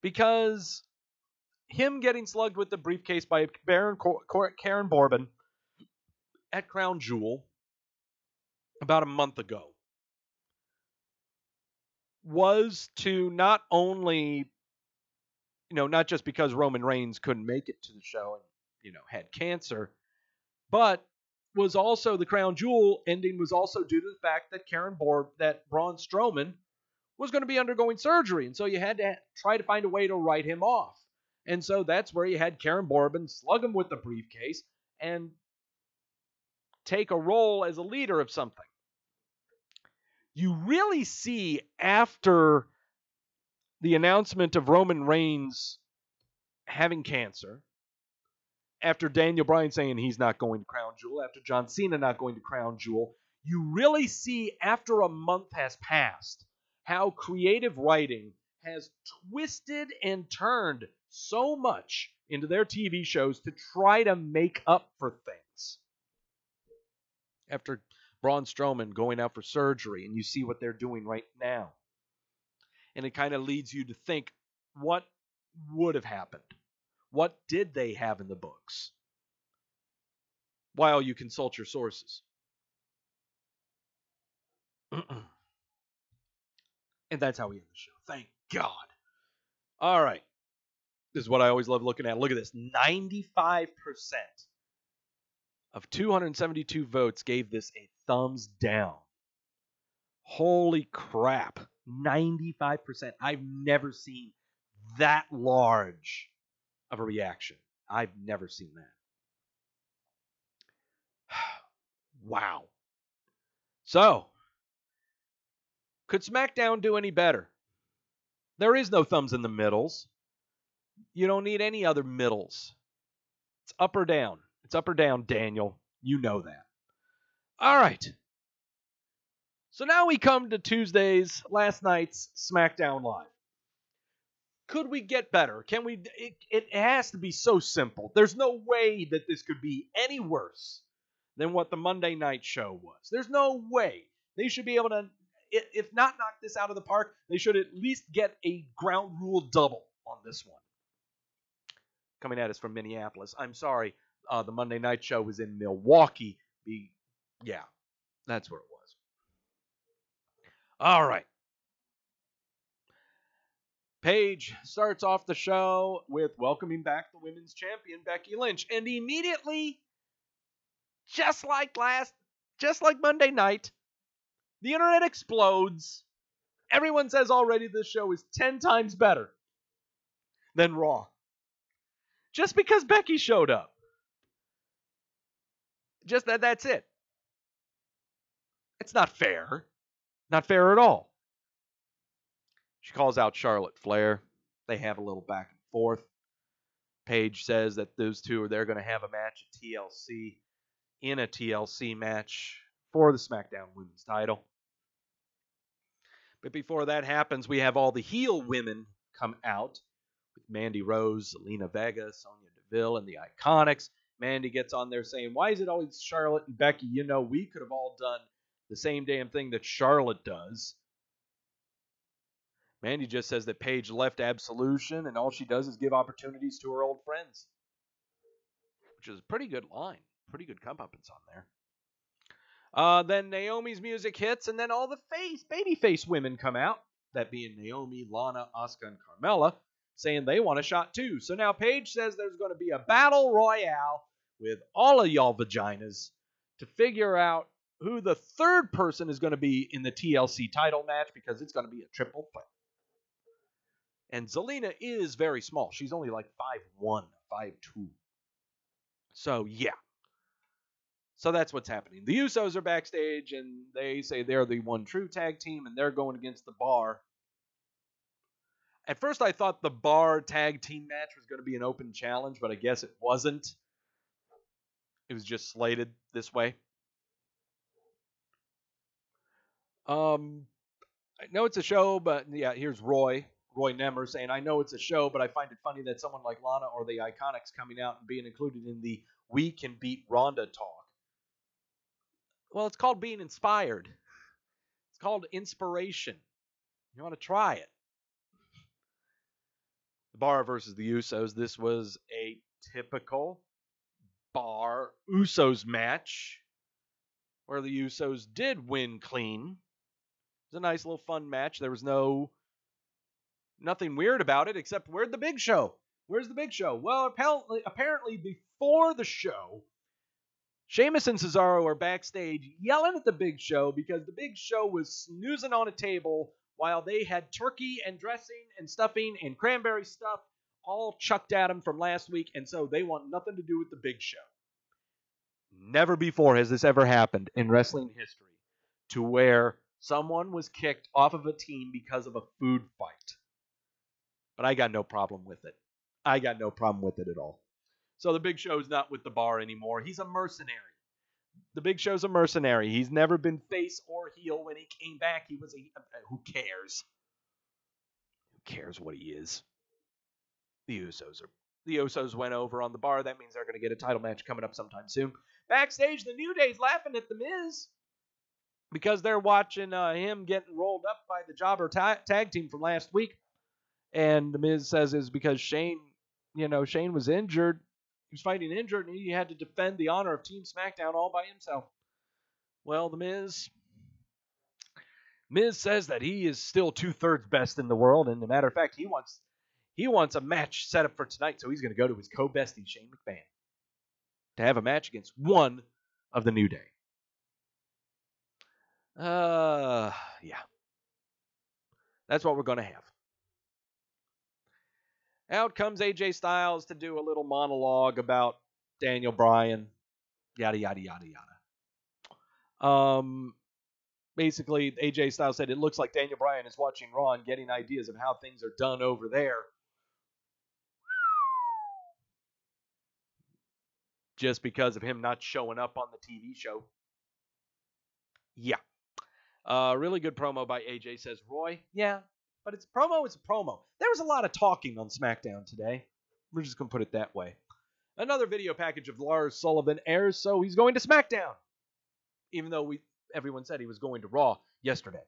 Because him getting slugged with the briefcase by Karen Bourbon at Crown Jewel about a month ago was to not only, not just because Roman Reigns couldn't make it to the show and, had cancer, but was also the Crown Jewel ending was also due to the fact that Braun Strowman was going to be undergoing surgery. And so you had to try to find a way to write him off. And so that's where you had Karen Bourbon slug him with the briefcase and take a role as a leader of something. You really see after the announcement of Roman Reigns having cancer, after Daniel Bryan saying he's not going to Crown Jewel, after John Cena not going to Crown Jewel, you really see after a month has passed how creative writing has twisted and turned so much into their TV shows to try to make up for things. After Braun Strowman going out for surgery, and you see what they're doing right now. And it kind of leads you to think, what would have happened? What did they have in the books? While you consult your sources. And that's how we end the show. Thank God. All right. This is what I always love looking at. Look at this. 95% of 272 votes gave this a thumbs down. Holy crap. 95%. I've never seen that large of a reaction. I've never seen that. Wow. So, could SmackDown do any better? There is no thumbs in the middles. You don't need any other middles. It's up or down. It's up or down, Daniel. You know that. All right. So now we come to last night's SmackDown Live. Could we get better? Can we? It has to be so simple. There's no way that this could be any worse than what the Monday night show was. There's no way. They should be able to, if not knock this out of the park, they should at least get a ground rule double on this one. Coming at us from Minneapolis. I'm sorry, the Monday night show was in Milwaukee. Yeah, that's where it was. All right. Paige starts off the show with welcoming back the women's champion, Becky Lynch. And immediately, just like Monday night, the internet explodes. Everyone says already this show is 10 times better than Raw. Just because Becky showed up. Just that's it. It's not fair. Not fair at all. She calls out Charlotte Flair. They have a little back and forth. Paige says that those two they're going to have a match at TLC, in a TLC match for the SmackDown Women's title. But before that happens, we have all the heel women come out with Mandy Rose, Zelina Vega, Sonya Deville, and the Iconics. Mandy gets on there saying, why is it always Charlotte and Becky? We could have all done the same damn thing that Charlotte does. Mandy just says that Paige left Absolution, and all she does is give opportunities to her old friends. Which is a pretty good line. Pretty good comeuppance on there. Then Naomi's music hits, and then all the babyface women come out. That being Naomi, Lana, Asuka, and Carmella, saying they want a shot too. So now Paige says there's going to be a battle royale with all of y'all vaginas to figure out who the third person is going to be in the TLC title match because it's going to be a triple threat. And Zelina is very small. She's only like 5'1", 5'2". So, yeah. So that's what's happening. The Usos are backstage, and they say they're the one true tag team, and they're going against the Bar. At first, I thought the Bar tag team match was going to be an open challenge, but I guess it wasn't. It was just slated this way. I know it's a show, but yeah, here's Roy Nemmer saying, I know it's a show, but I find it funny that someone like Lana or the Iconics coming out and being included in the We Can Beat Ronda talk. Well, it's called being inspired. It's called inspiration. You want to try it. The Bar versus the Usos. This was a typical Bar Usos match where the Usos did win clean. It was a nice little fun match. There was nothing weird about it except where's the Big Show? Where's the Big Show? Well, apparently before the show, Sheamus and Cesaro are backstage yelling at the Big Show because the Big Show was snoozing on a table while they had turkey and dressing and stuffing and cranberry stuff all chucked at him from last week, and so they want nothing to do with the Big Show. Never before has this ever happened in wrestling history to where someone was kicked off of a team because of a food fight. But I got no problem with it. I got no problem with it at all. So the Big Show's not with the Bar anymore. He's a mercenary. The Big Show's a mercenary. He's never been face or heel. When he came back, he was who cares? Who cares what he is? The Usos went over on the Bar. That means they're going to get a title match coming up sometime soon. Backstage, the New Day's laughing at The Miz because they're watching him getting rolled up by the Jobber tag team from last week. And The Miz says it's because Shane was injured. He was fighting injured, and he had to defend the honor of Team SmackDown all by himself. Well, The Miz says that he is still 2/3 best in the world, and as a matter of fact, he wants a match set up for tonight, so he's going to go to his co-bestie, Shane McMahon, to have a match against one of the New Day. Yeah. That's what we're going to have. Out comes AJ Styles to do a little monologue about Daniel Bryan, yada, yada, yada, yada. Basically, AJ Styles said it looks like Daniel Bryan is watching Raw and getting ideas of how things are done over there. Just because of him not showing up on the TV show. Yeah. Really good promo by AJ, says Roy. Yeah, but it's a promo. There was a lot of talking on SmackDown today. We're just going to put it that way. Another video package of Lars Sullivan airs, so he's going to SmackDown. Even though everyone said he was going to Raw yesterday.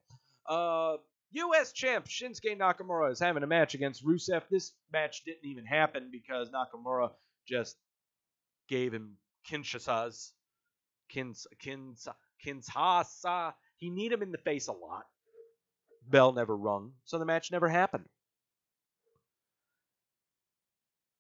U.S. champ Shinsuke Nakamura is having a match against Rusev. This match didn't even happen because Nakamura just gave him Kinshasa. He kneed him in the face a lot. Bell never rung, so the match never happened.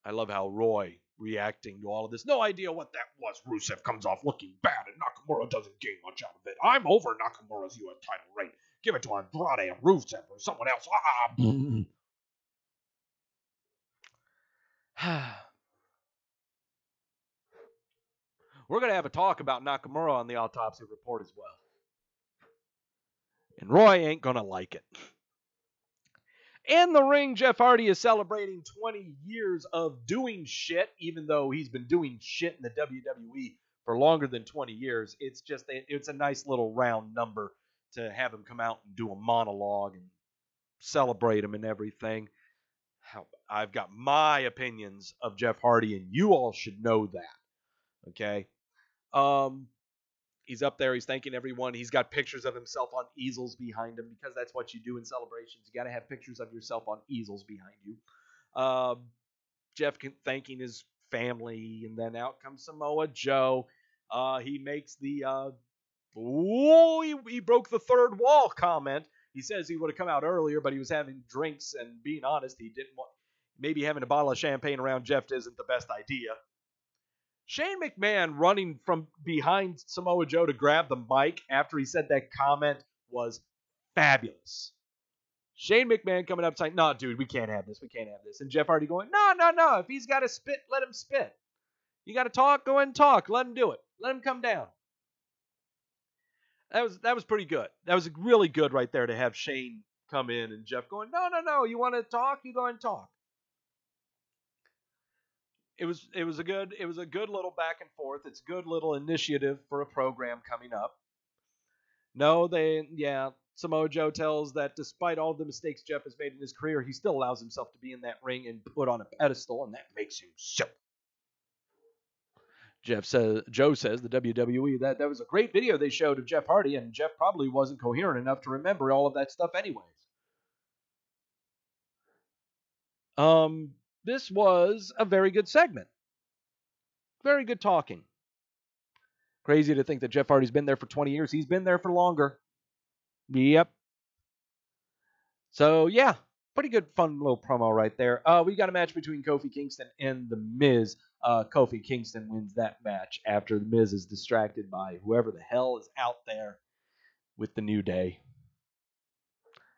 I love how Roy reacting to all of this. No idea what that was. Rusev comes off looking bad, and Nakamura doesn't gain much out of it. I'm over Nakamura's U.S. title reign. Give it to Andrade or Rusev or someone else. We're going to have a talk about Nakamura on the autopsy report as well. And Roy ain't going to like it. In the ring, Jeff Hardy is celebrating 20 years of doing shit, even though he's been doing shit in the WWE for longer than 20 years. It's a nice little round number to have him come out and do a monologue and celebrate him and everything. I've got my opinions of Jeff Hardy, and you all should know that. Okay? He's up there. He's thanking everyone. He's got pictures of himself on easels behind him because that's what you do in celebrations. You got to have pictures of yourself on easels behind you. Jeff thanking his family, and then out comes Samoa Joe. He makes the he broke the third wall comment. He says he would have come out earlier, but he was having drinks, and being honest, he didn't want. Maybe having a bottle of champagne around Jeff isn't the best idea. Shane McMahon running from behind Samoa Joe to grab the mic after he said that comment was fabulous. Shane McMahon coming up saying, "No, dude, we can't have this. We can't have this." And Jeff Hardy going, "No. If he's got to spit, let him spit. You got to talk, go ahead and talk. Let him do it. Let him come down." That was pretty good. That was really good right there to have Shane come in and Jeff going, "No. You want to talk? You go ahead and talk." It was a good little back and forth. It's a good little initiative for a program coming up. Samoa Joe tells that despite all the mistakes Jeff has made in his career, he still allows himself to be in that ring and put on a pedestal, and that makes him so. Joe says the WWE that was a great video they showed of Jeff Hardy, and Jeff probably wasn't coherent enough to remember all of that stuff anyways. This was a very good segment. Very good talking. Crazy to think that Jeff Hardy's been there for 20 years. He's been there for longer. Yep. So, yeah, pretty good, fun little promo right there. We got a match between Kofi Kingston and The Miz. Kofi Kingston wins that match after The Miz is distracted by whoever the hell is out there with the New Day.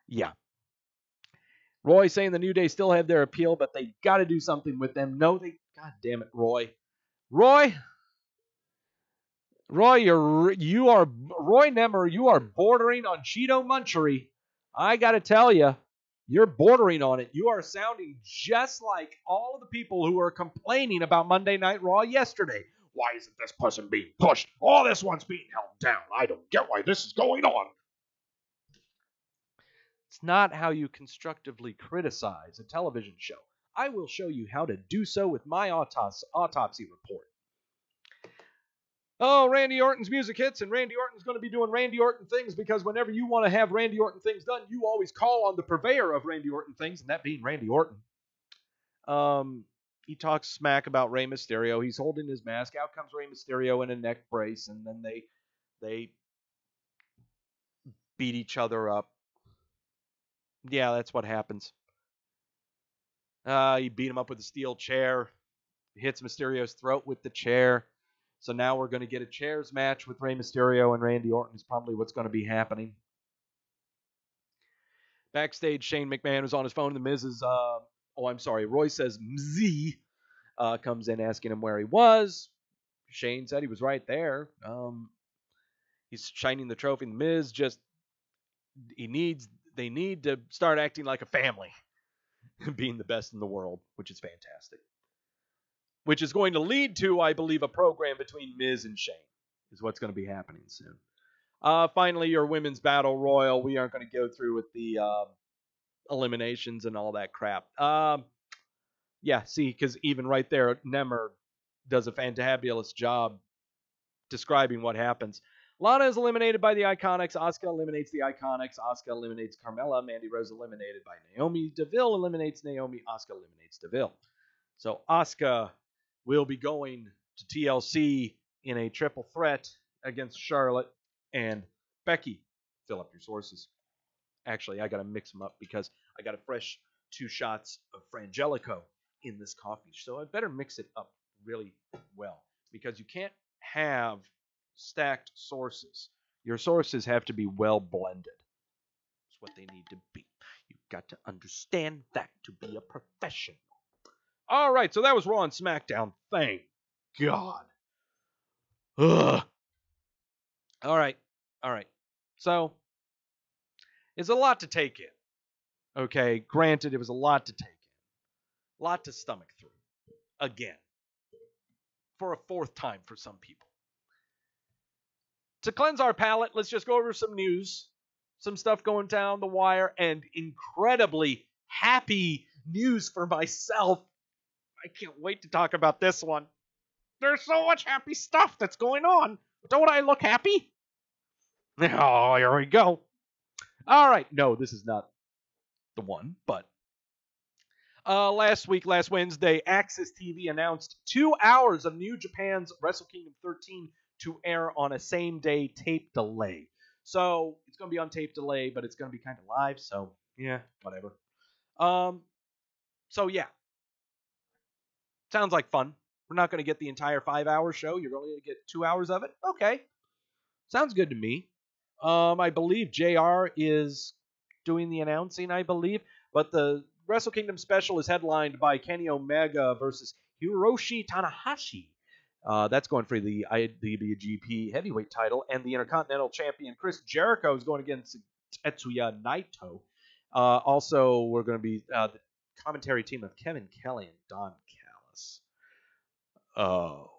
Yeah. Roy saying the New Day still have their appeal, but they got to do something with them. No, they... God damn it, Roy. Roy, Roy Nemmer, you are bordering on Cheeto Munchery. I got to tell you, you're bordering on it. You are sounding just like all of the people who were complaining about Monday Night Raw yesterday. Why isn't this person being pushed? Oh, this one's being held down. I don't get why this is going on. It's not how you constructively criticize a television show. I will show you how to do so with my autopsy report. Oh, Randy Orton's music hits, and Randy Orton's going to be doing Randy Orton things because whenever you want to have Randy Orton things done, you always call on the purveyor of Randy Orton things, and that being Randy Orton. He talks smack about Rey Mysterio. He's holding his mask. Out comes Rey Mysterio in a neck brace, and then they beat each other up. Yeah, that's what happens. He beat him up with a steel chair. Hits Mysterio's throat with the chair. So now we're going to get a chairs match with Rey Mysterio and Randy Orton is probably what's going to be happening. Backstage, Shane McMahon was on his phone. The Miz is, Roy says Mz comes in asking him where he was. Shane said he was right there. He's shining the trophy. The Miz they need to start acting like a family. Being the best in the world, which is fantastic. Which is going to lead to, I believe, a program between Miz and Shane, is what's going to be happening soon. Finally, your women's battle royal. We aren't going to go through with the eliminations and all that crap. Because even right there, Nemmer does a fantabulous job describing what happens. Lana is eliminated by the Iconics. Asuka eliminates the Iconics. Asuka eliminates Carmella. Mandy Rose eliminated by Naomi. Deville eliminates Naomi. Asuka eliminates Deville. So Asuka will be going to TLC in a triple threat against Charlotte and Becky. Fill up your sources. Actually, I got to mix them up because I got a fresh 2 shots of Frangelico in this coffee. So I better mix it up really well because you can't have stacked sources. Your sources have to be well blended. That's what they need to be. You've got to understand that to be a professional. All right, so that was Raw and SmackDown. Thank God. Ugh. All right. So, it's a lot to take in. Okay, granted, it was a lot to take in. A lot to stomach through. Again. For a 4th time for some people. To cleanse our palate, let's just go over some news. Some stuff going down the wire, and incredibly happy news for myself. I can't wait to talk about this one. There's so much happy stuff that's going on. Don't I look happy? Oh, here we go. All right. No, this is not the one, but last Wednesday, Access TV announced 2 hours of New Japan's Wrestle Kingdom 13 to air on a same-day tape delay. So, it's going to be on tape delay, but it's going to be kind of live, so, yeah, whatever. So, yeah. Sounds like fun. We're not going to get the entire 5-hour show. You're only going to get 2 hours of it. Okay. Sounds good to me. I believe JR is doing the announcing, I believe. But the Wrestle Kingdom special is headlined by Kenny Omega versus Hiroshi Tanahashi. That's going for the IWGP Heavyweight title. And the Intercontinental Champion Chris Jericho is going against Tetsuya Naito. Also, we're going to be the commentary team of Kevin Kelly and Don Callis. Oh.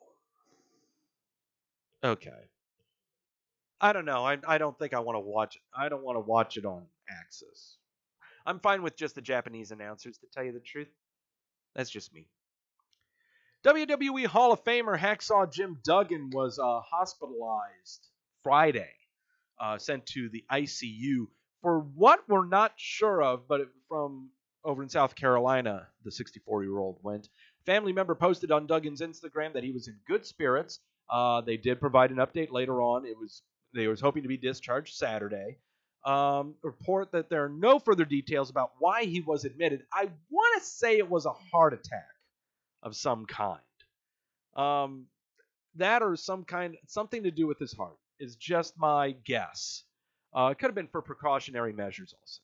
Okay. I don't know. I don't think I want to watch it. I don't want to watch it on Access. I'm fine with just the Japanese announcers, to tell you the truth. That's just me. WWE Hall of Famer Hacksaw Jim Duggan was hospitalized Friday, sent to the ICU for what we're not sure of, but from over in South Carolina, the 64-year-old went. Family member posted on Duggan's Instagram that he was in good spirits. They did provide an update later on. They was hoping to be discharged Saturday. Report that there are no further details about why he was admitted. I want to say it was a heart attack of some kind. That or something to do with his heart is just my guess. It could have been for precautionary measures also.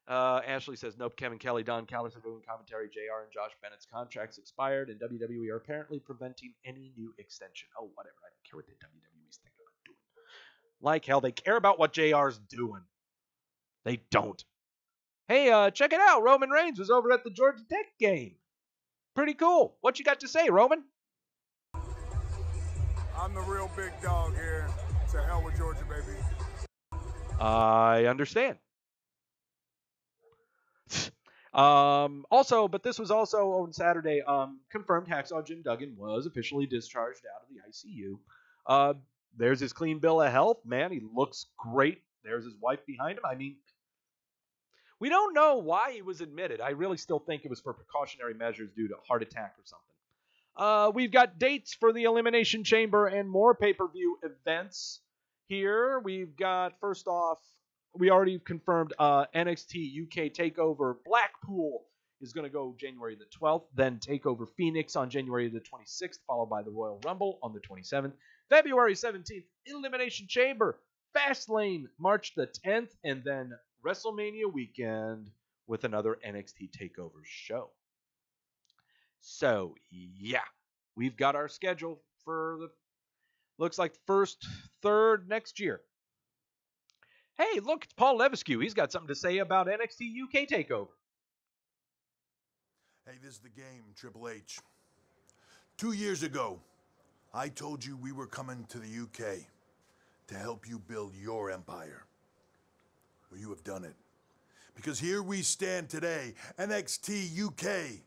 Ashley says, nope, Kevin Kelly, Don Callis are doing commentary. JR and Josh Bennett's contracts expired, and WWE are apparently preventing any new extension. Oh, whatever. I don't care what the WWE's thinking about doing. Like hell, they care about what JR's doing. They don't. Hey, check it out. Roman Reigns was over at the Georgia Tech game. Pretty cool. What you got to say, Roman? I'm the real big dog here. To hell with Georgia, baby. I understand. But this was also on Saturday. Confirmed Hacksaw Jim Duggan was officially discharged out of the ICU. There's his clean bill of health. Man, he looks great. There's his wife behind him. I mean, we don't know why he was admitted. I really still think it was for precautionary measures due to heart attack or something. We've got dates for the Elimination Chamber and more pay-per-view events here. We've got, first off, we already confirmed NXT UK TakeOver Blackpool is going to go January the 12th. Then TakeOver Phoenix on January the 26th, followed by the Royal Rumble on the 27th. February 17th, Elimination Chamber. Fastlane, March the 10th. And then WrestleMania weekend with another NXT TakeOver show. So, yeah, we've got our schedule for looks like the first third next year. Hey, look, it's Paul Levesque. He's got something to say about NXT UK TakeOver. Hey, this is the game, Triple H. 2 years ago, I told you we were coming to the UK to help you build your empire. Well, you have done it. Because here we stand today, NXT UK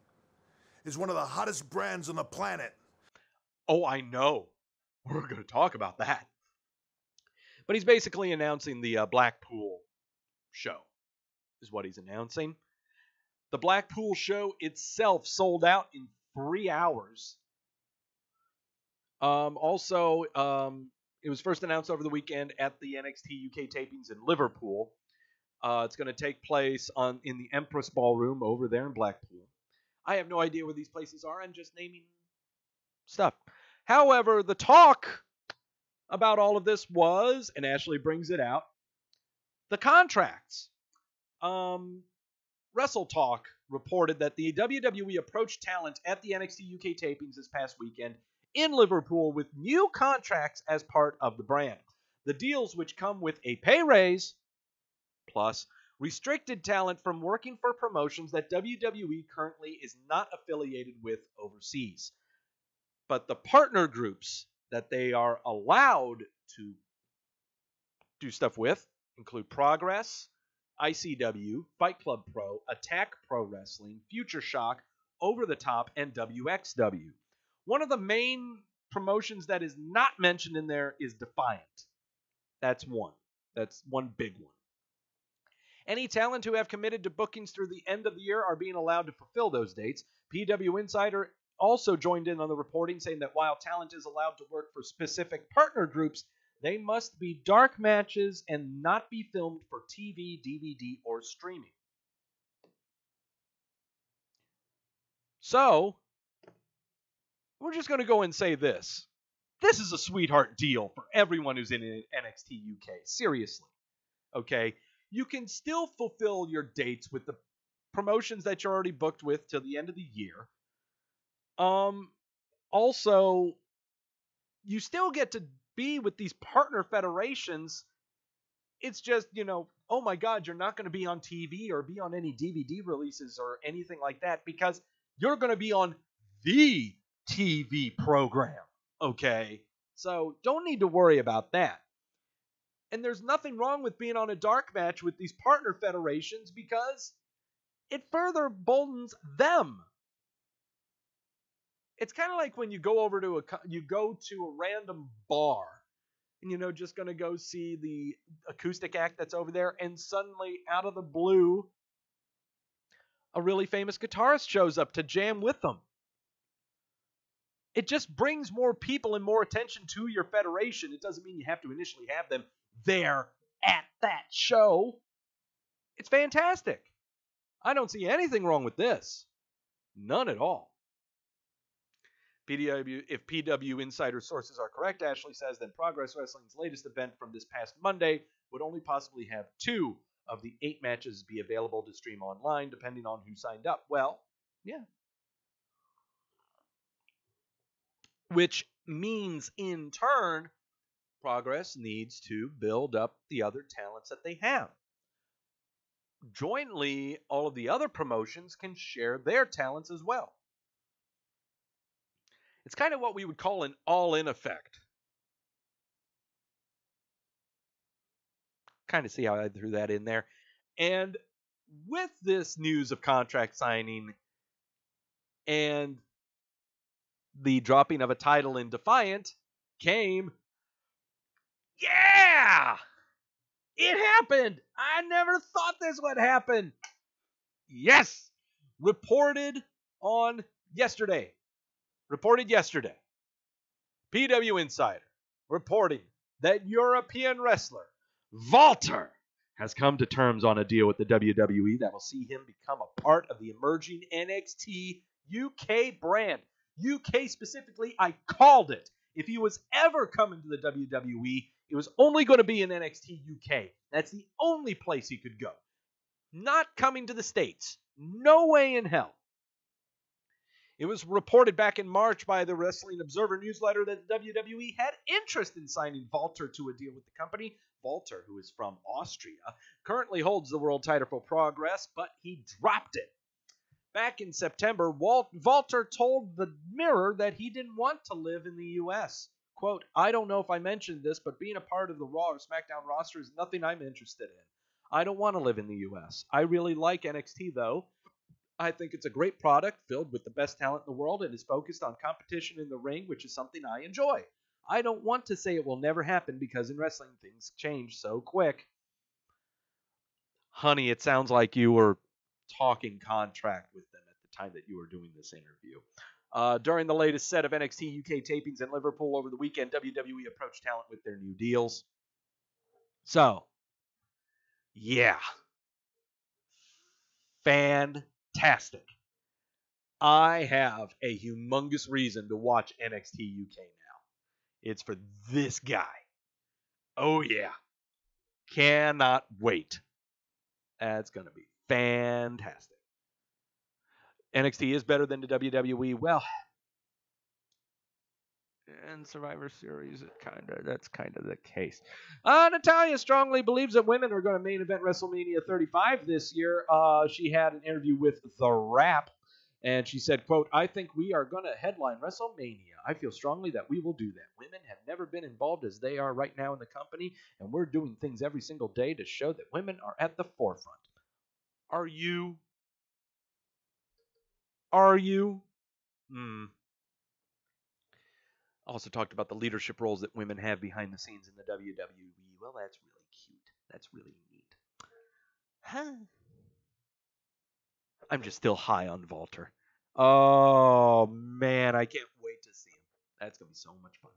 is one of the hottest brands on the planet. Oh, I know. We're going to talk about that. But he's basically announcing the Blackpool show, is what he's announcing. The Blackpool show itself sold out in 3 hours. It was first announced over the weekend at the NXT UK tapings in Liverpool. It's going to take place in the Empress Ballroom over there in Blackpool. I have no idea where these places are. I'm just naming stuff. However, the talk about all of this was, and Ashley brings it out, the contracts. Wrestle Talk reported that the WWE approached talent at the NXT UK tapings this past weekend in Liverpool with new contracts as part of the brand. The deals, which come with a pay raise, plus restricted talent from working for promotions that WWE currently is not affiliated with overseas. But the partner groups that they are allowed to do stuff with include Progress, ICW, Fight Club Pro, Attack Pro Wrestling, Future Shock, Over the Top, and WXW. One of the main promotions that is not mentioned in there is Defiant. That's one. That's one big one. Any talent who have committed to bookings through the end of the year are being allowed to fulfill those dates. PW Insider also joined in on the reporting, saying that while talent is allowed to work for specific partner groups, they must be dark matches and not be filmed for TV, DVD, or streaming. So, we're just going to go and say this. This is a sweetheart deal for everyone who's in NXT UK. Seriously. Okay? You can still fulfill your dates with the promotions that you're already booked with till the end of the year. Also, you still get to be with these partner federations. It's just, oh my God, you're not going to be on TV or be on any DVD releases or anything like that because you're going to be on the TV program. Okay? So don't need to worry about that. And there's nothing wrong with being on a dark match with these partner federations because it further emboldens them. It's kind of like when you go over to a random bar and just going to go see the acoustic act that's over there, and suddenly out of the blue a really famous guitarist shows up to jam with them. It just brings more people and more attention to your federation. It doesn't mean you have to initially have them there at that show. It's fantastic. I don't see anything wrong with this. None at all. If PW Insider sources are correct, Ashley says, then Progress Wrestling's latest event from this past Monday would only possibly have 2 of the 8 matches be available to stream online, depending on who signed up. Well, yeah. Which means, in turn, Progress needs to build up the other talents that they have. Jointly, all of the other promotions can share their talents as well. It's kind of what we would call an all-in effect. Kind of see how I threw that in there. And with this news of contract signing and the dropping of a title in Defiant came, yeah! It happened! I never thought this would happen! Yes! Reported yesterday. PW Insider reporting that European wrestler Walter has come to terms on a deal with the WWE that will see him become a part of the emerging NXT UK brand. UK specifically, I called it. If he was ever coming to the WWE, it was only going to be in NXT UK. That's the only place he could go. Not coming to the States. No way in hell. It was reported back in March by the Wrestling Observer newsletter that WWE had interest in signing Walter to a deal with the company. Walter, who is from Austria, currently holds the world title for Progress, but he dropped it. Back in September, Walter told the Mirror that he didn't want to live in the U.S. Quote, I don't know if I mentioned this, but being a part of the Raw or SmackDown roster is nothing I'm interested in. I don't want to live in the U.S. I really like NXT, though. I think it's a great product filled with the best talent in the world and is focused on competition in the ring, which is something I enjoy. I don't want to say it will never happen because in wrestling things change so quick. Honey, it sounds like you were talking contract with them at the time that you were doing this interview. During the latest set of NXT UK tapings in Liverpool over the weekend, WWE approached talent with their new deals. So, yeah. Fantastic. I have a humongous reason to watch NXT UK now. It's for this guy. Oh, yeah. Cannot wait. That's going to be fantastic. NXT is better than the WWE. Well, and Survivor Series, that's kind of the case. Natalya strongly believes that women are going to main event WrestleMania 35 this year. She had an interview with The Wrap, and she said, quote, I think we are going to headline WrestleMania. I feel strongly that we will do that. Women have never been involved as they are right now in the company, and we're doing things every single day to show that women are at the forefront. Are you? Also talked about the leadership roles that women have behind the scenes in the WWE. Well, that's really cute. That's really neat. Huh? I'm just still high on Walter. Oh, man, I can't wait to see him. That's going to be so much fun.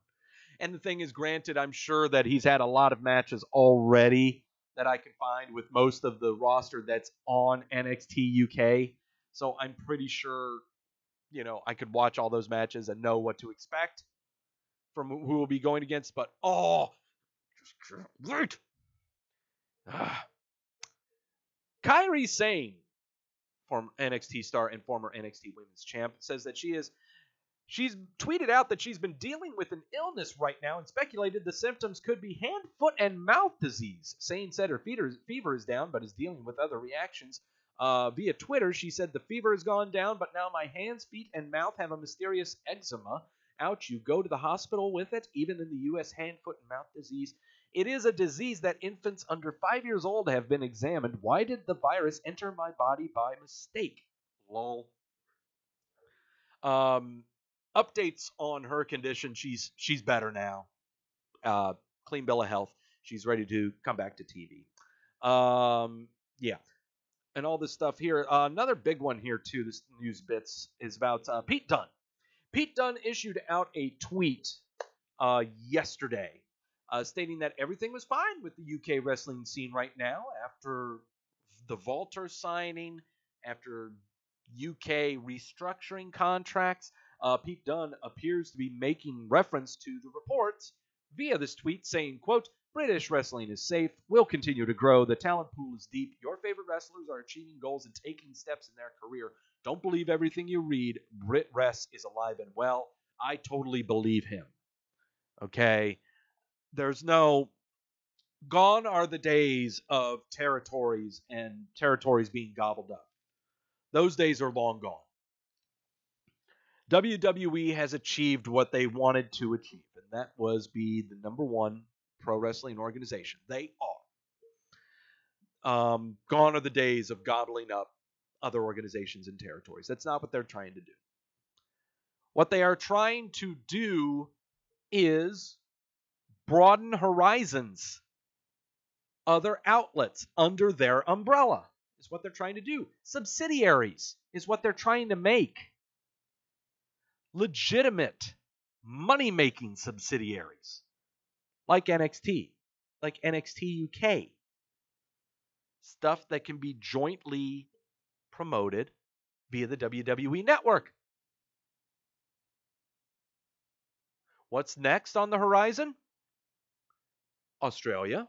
And the thing is, granted, I'm sure that he's had a lot of matches already that I can find with most of the roster that's on NXT UK. So I'm pretty sure I could watch all those matches and know what to expect from who will be going against, but just can't wait. Kairi Sane, former NXT star and former NXT Women's Champ, says that she's tweeted out that she's been dealing with an illness right now and speculated the symptoms could be hand, foot, and mouth disease. Sane said her fever is down, but is dealing with other reactions. Via Twitter, she said the fever has gone down, but now my hands, feet, and mouth have a mysterious eczema. Ouch, you go to the hospital with it, even in the U.S. hand, foot, and mouth disease. It is a disease that infants under 5 years old have been examined. Why did the virus enter my body by mistake? Lol. Updates on her condition. She's better now. Clean bill of health. She's ready to come back to TV. Yeah. And all this stuff here. Another big one here, too, this news bits, is about Pete Dunne. Pete Dunne issued out a tweet yesterday stating that everything was fine with the UK wrestling scene right now after the Walter signing, after UK restructuring contracts. Pete Dunne appears to be making reference to the reports via this tweet saying, quote, British wrestling is safe, will continue to grow, the talent pool is deep, your favorite wrestlers are achieving goals and taking steps in their career. Don't believe everything you read. Brit Rest is alive and well. I totally believe him. Okay? Gone are the days of territories and territories being gobbled up. Those days are long gone. WWE has achieved what they wanted to achieve, and that was be the number one pro wrestling organization. They are. Gone are the days of gobbling up other organizations and territories. That's not what they're trying to do. What they are trying to do is broaden horizons. Other outlets under their umbrella is what they're trying to do. Subsidiaries is what they're trying to make. Legitimate, money-making subsidiaries. Like NXT. Like NXT UK. Stuff that can be jointly promoted via the WWE Network. What's next on the horizon? Australia.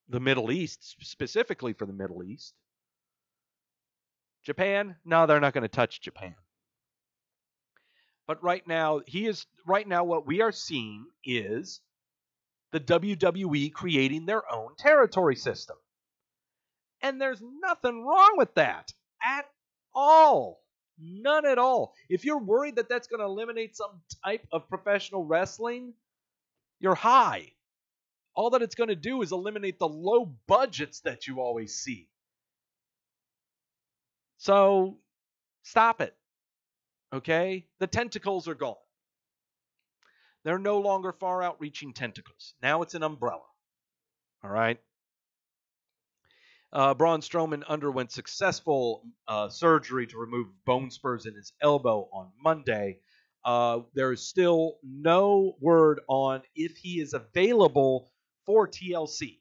The Middle East, specifically for the Middle East. Japan? No, they're not going to touch Japan. But right now, what we are seeing is the WWE creating their own territory system. And there's nothing wrong with that at all. None at all. If you're worried that that's going to eliminate some type of professional wrestling, you're high. All that it's going to do is eliminate the low budgets that you always see. So, stop it. Okay? The tentacles are gone. They're no longer far out-reaching tentacles. Now it's an umbrella. All right? Braun Strowman underwent successful surgery to remove bone spurs in his elbow on Monday. There is still no word on if he is available for TLC.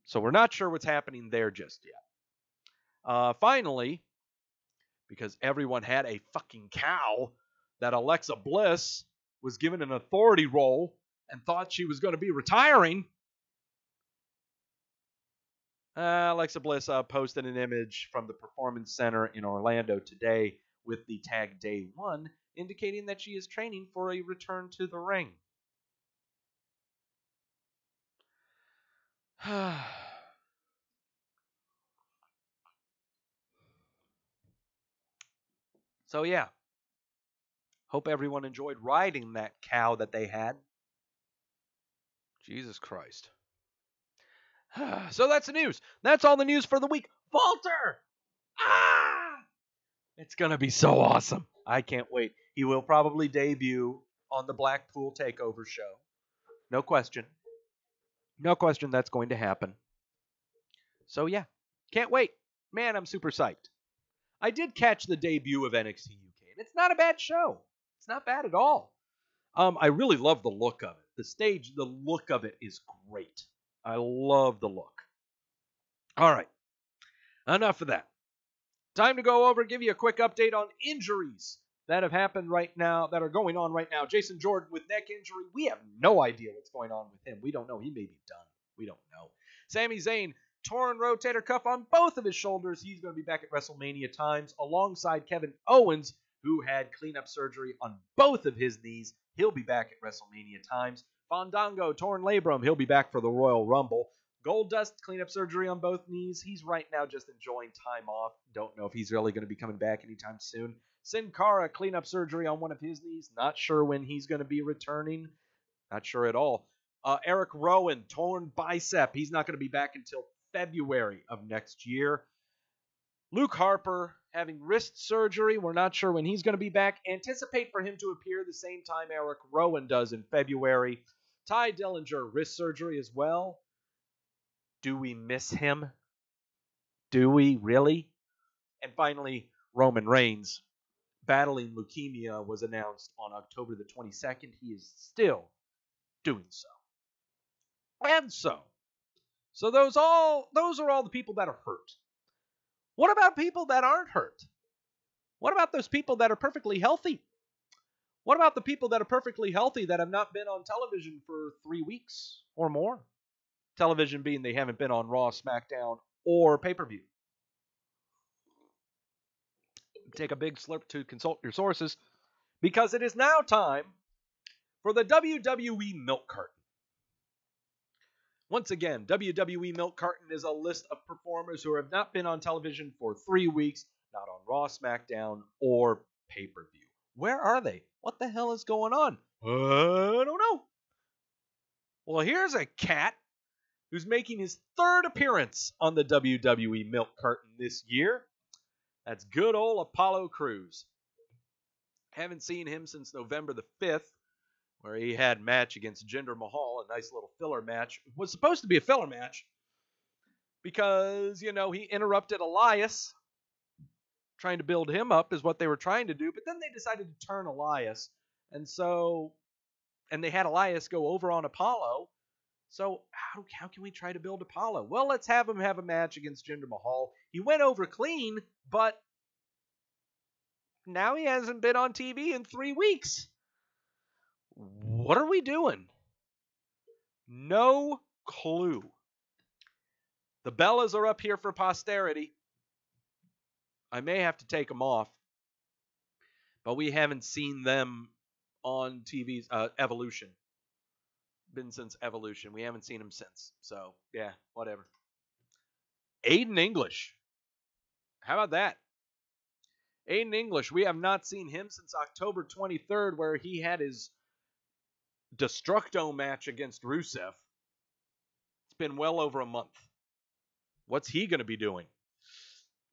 So we're not sure what's happening there just yet. Finally, because everyone had a fucking cow that Alexa Bliss was given an authority role and thought she was going to be retiring, Alexa Bliss posted an image from the Performance Center in Orlando today with the tag Day 1, indicating that she is training for a return to the ring. So yeah, hope everyone enjoyed riding that cow that they had. Jesus Christ. So that's the news. That's all the news for the week. Walter! It's going to be so awesome. I can't wait. He will probably debut on the Blackpool Takeover show. No question. No question that's going to happen. So yeah, can't wait. Man, I'm super psyched. I did catch the debut of NXT UK, and it's not a bad show. It's not bad at all. I really love the look of it. The look of it is great. I love the look. All right. Enough of that. Time to go over, give you a quick update on injuries that have happened right now, that are going on right now. Jason Jordan with neck injury. We have no idea what's going on with him. We don't know. He may be done. We don't know. Sami Zayn, torn rotator cuff on both of his shoulders. He's going to be back at WrestleMania times alongside Kevin Owens, who had cleanup surgery on both of his knees. He'll be back at WrestleMania times. Fandango, torn labrum. He'll be back for the Royal Rumble. Goldust, cleanup surgery on both knees. He's right now just enjoying time off. Don't know if he's really going to be coming back anytime soon. Sin Cara, cleanup surgery on one of his knees. Not sure when he's going to be returning. Not sure at all. Eric Rowan, torn bicep. He's not going to be back until February of next year. Luke Harper having wrist surgery. We're not sure when he's going to be back. Anticipate for him to appear the same time Eric Rowan does in February. Ty Dillinger, wrist surgery as well. Do we miss him? Do we really? And finally, Roman Reigns, battling leukemia, was announced on October the 22nd. He is still doing so. And so those are all the people that are hurt. What about people that aren't hurt? What about those people that are perfectly healthy? What about the people that are perfectly healthy that have not been on television for 3 weeks or more? Television being they haven't been on Raw, SmackDown, or pay-per-view. Take a big slurp to consult your sources, because it is now time for the WWE Milk Carton. Once again, WWE Milk Carton is a list of performers who have not been on television for 3 weeks, not on Raw, SmackDown, or pay-per-view. Where are they? What the hell is going on? I don't know. Well, here's a cat who's making his third appearance on the WWE Milk Carton this year. That's good old Apollo Crews. Haven't seen him since November the 5th, where he had a match against Jinder Mahal, a nice little filler match. It was supposed to be a filler match because, he interrupted Elias. Trying to build him up is what they were trying to do, but then they decided to turn Elias. And they had Elias go over on Apollo. So how can we try to build Apollo? Well, let's have him have a match against Jinder Mahal. He went over clean, but now he hasn't been on TV in 3 weeks. What are we doing? No clue. The Bellas are up here for posterity. I may have to take them off, but we haven't seen them on TV's Evolution. Been since Evolution. We haven't seen him since. So, yeah, whatever. Aiden English. How about that? Aiden English. We have not seen him since October 23rd, where he had his Destructo match against Rusev. It's been well over a month. What's he going to be doing?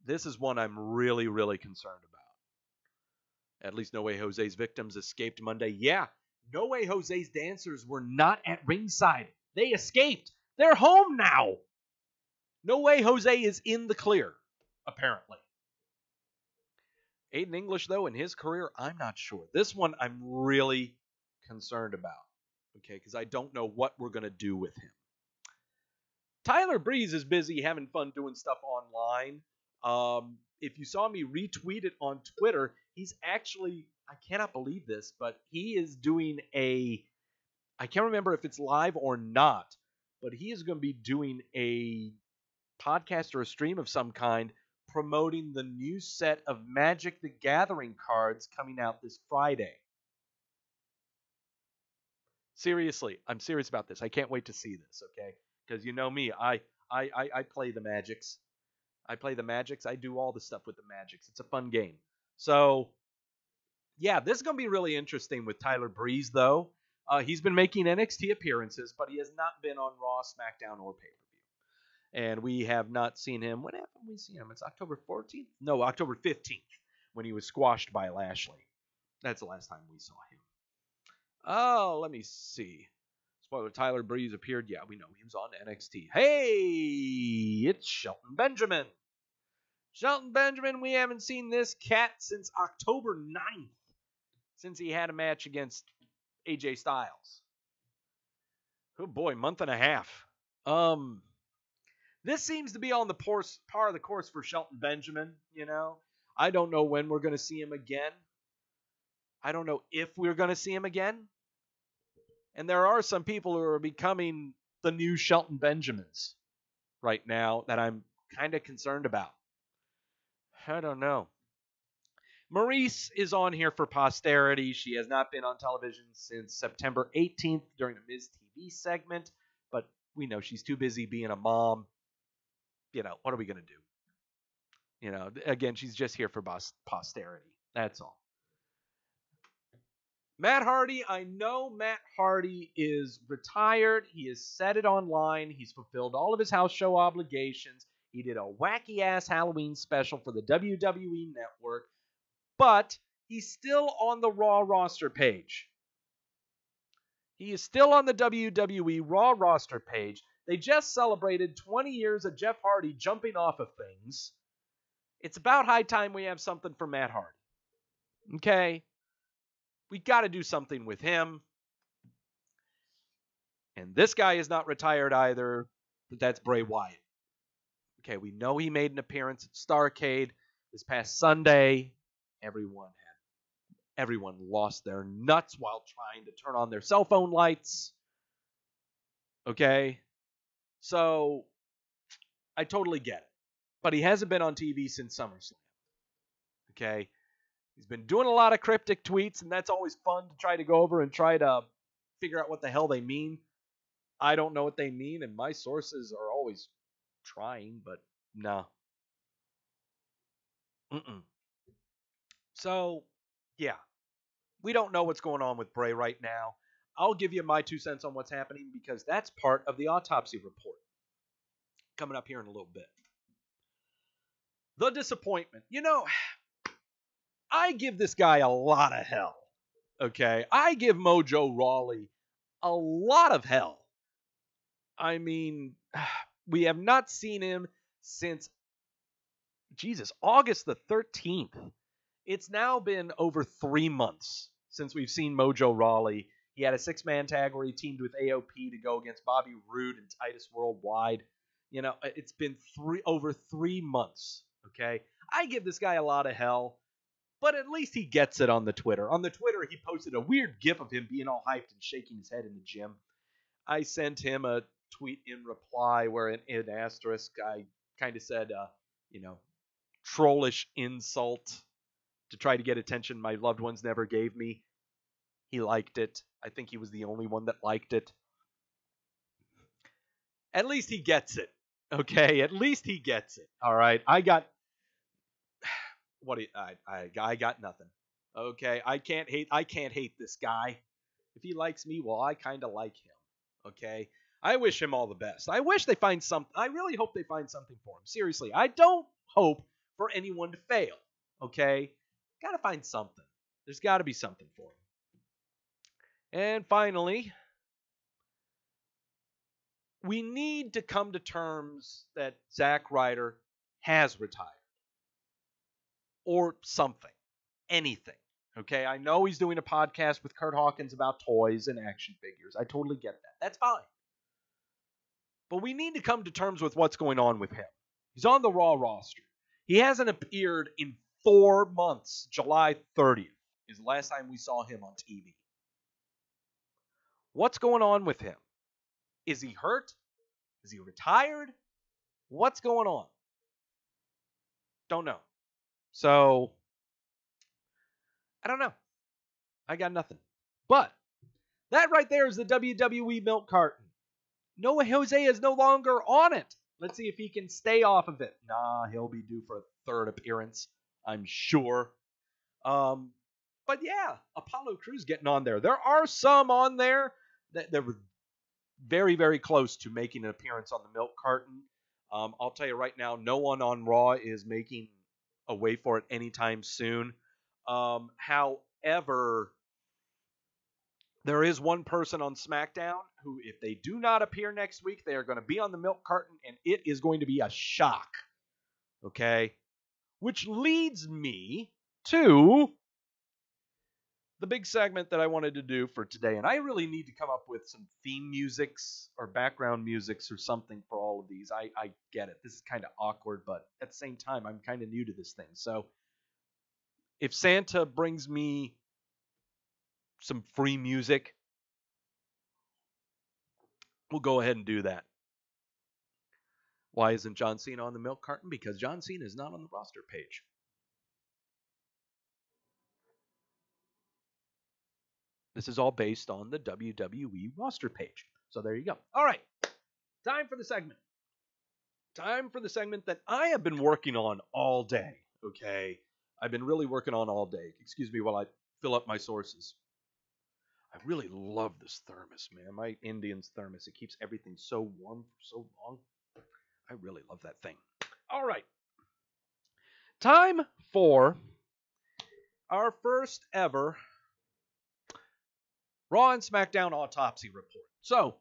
This is one I'm really, really concerned about. At least No Way Jose's victims escaped Monday. Yeah, No Way Jose's dancers were not at ringside. They escaped. They're home now. No Way Jose is in the clear, apparently. Aiden English, though, in his career, I'm not sure. This one I'm really concerned about, okay, because I don't know what we're going to do with him. Tyler Breeze is busy having fun doing stuff online. If you saw me retweet it on Twitter, he's actually, I cannot believe this, but he is doing I can't remember if it's live or not, but he is going to be doing a podcast or a stream of some kind promoting the new set of Magic the Gathering cards coming out this Friday. Seriously, I'm serious about this. I can't wait to see this, okay? Because you know me, I play the Magics. I play the Magics. I do all the stuff with the Magics. It's a fun game. So, yeah, this is going to be really interesting with Tyler Breeze, though. He's been making NXT appearances, but he has not been on Raw, SmackDown, or pay-per-view. And we have not seen him. When have we seen him? It's October 14th? No, October 15th, when he was squashed by Lashley. That's the last time we saw him. Oh, let me see. Spoiler, Tyler Breeze appeared. Yeah, we know he was on NXT. Hey, it's Shelton Benjamin. Shelton Benjamin, we haven't seen this cat since October 9th. Since he had a match against AJ Styles. Oh boy, month and a half. This seems to be on the par of the course for Shelton Benjamin, I don't know when we're going to see him again. I don't know if we're going to see him again. And there are some people who are becoming the new Shelton Benjamins right now that I'm kind of concerned about. I don't know. Maurice is on here for posterity. She has not been on television since September 18th during a Ms. TV segment, but we know she's too busy being a mom. What are we going to do? Again, she's just here for posterity. That's all. Matt Hardy, I know Matt Hardy is retired. He has said it online. He's fulfilled all of his house show obligations. He did a wacky-ass Halloween special for the WWE Network, but he's still on the Raw roster page. He is still on the WWE Raw roster page. They just celebrated 20 years of Jeff Hardy jumping off of things. It's about high time we have something for Matt Hardy. Okay? We got to do something with him. And this guy is not retired either, but that's Bray Wyatt. Okay, we know he made an appearance at Starrcade this past Sunday. Everyone lost their nuts while trying to turn on their cell phone lights. Okay? So, I totally get it. But he hasn't been on TV since SummerSlam. Okay? He's been doing a lot of cryptic tweets, and that's always fun to try to go over and try to figure out what the hell they mean. I don't know what they mean, and my sources are always trying, but no. So, yeah. We don't know what's going on with Bray right now. I'll give you my 2 cents on what's happening because that's part of the autopsy report. Coming up here in a little bit. The disappointment. I give this guy a lot of hell. Okay? I give Mojo Rawley a lot of hell. I mean, we have not seen him since, August the 13th. It's now been over 3 months since we've seen Mojo Rawley. He had a 6-man tag where he teamed with AOP to go against Bobby Roode and Titus Worldwide. It's been over 3 months, okay? I give this guy a lot of hell, but at least he gets it on the Twitter. On the Twitter, he posted a weird gif of him being all hyped and shaking his head in the gym. I sent him a tweet in reply where in asterisk I kind of said, trollish insult to try to get attention my loved ones never gave me. He liked it. I think he was the only one that liked it. At least he gets it. Okay, at least he gets it. All right, I got nothing. Okay, I can't hate this guy. If he likes me, well, I kind of like him. Okay, I wish him all the best. I wish they find something. I really hope they find something for him. Seriously, I don't hope for anyone to fail. Okay, gotta find something. There's got to be something for him. And finally, we need to come to terms that Zack Ryder has retired. Or something. Anything. Okay, I know he's doing a podcast with Kurt Hawkins about toys and action figures. I totally get that. That's fine. But we need to come to terms with what's going on with him. He's on the Raw roster. He hasn't appeared in 4 months. July 30th is the last time we saw him on TV. What's going on with him? Is he hurt? Is he retired? What's going on? Don't know. So, I don't know. I got nothing. But, that right there is the WWE milk carton. Noah Jose is no longer on it. Let's see if he can stay off of it. Nah, he'll be due for a 3rd appearance, I'm sure. But yeah, Apollo Crews getting on there. There are some on there that were very, very close to making an appearance on the milk carton. I'll tell you right now, no one on Raw is making a way for it anytime soon. However, there is one person on SmackDown who, if they do not appear next week, they are going to be on the milk carton, and it is going to be a shock. Okay? Which leads me to the big segment that I wanted to do for today. And I really need to come up with some theme musics or background musics or something for all of these. I get it. This is kind of awkward, but at the same time, I'm kind of new to this thing. So if Santa brings me some free music, we'll go ahead and do that. Why isn't John Cena on the milk carton? Because John Cena is not on the roster page. This is all based on the WWE roster page. So there you go. All right. Time for the segment. Time for the segment that I have been working on all day. Okay. I've been really working on all day. Excuse me while I fill up my sources. I really love this thermos, man. My Indian's thermos. It keeps everything so warm for so long. I really love that thing. All right. Time for our first ever Raw and SmackDown autopsy report. So,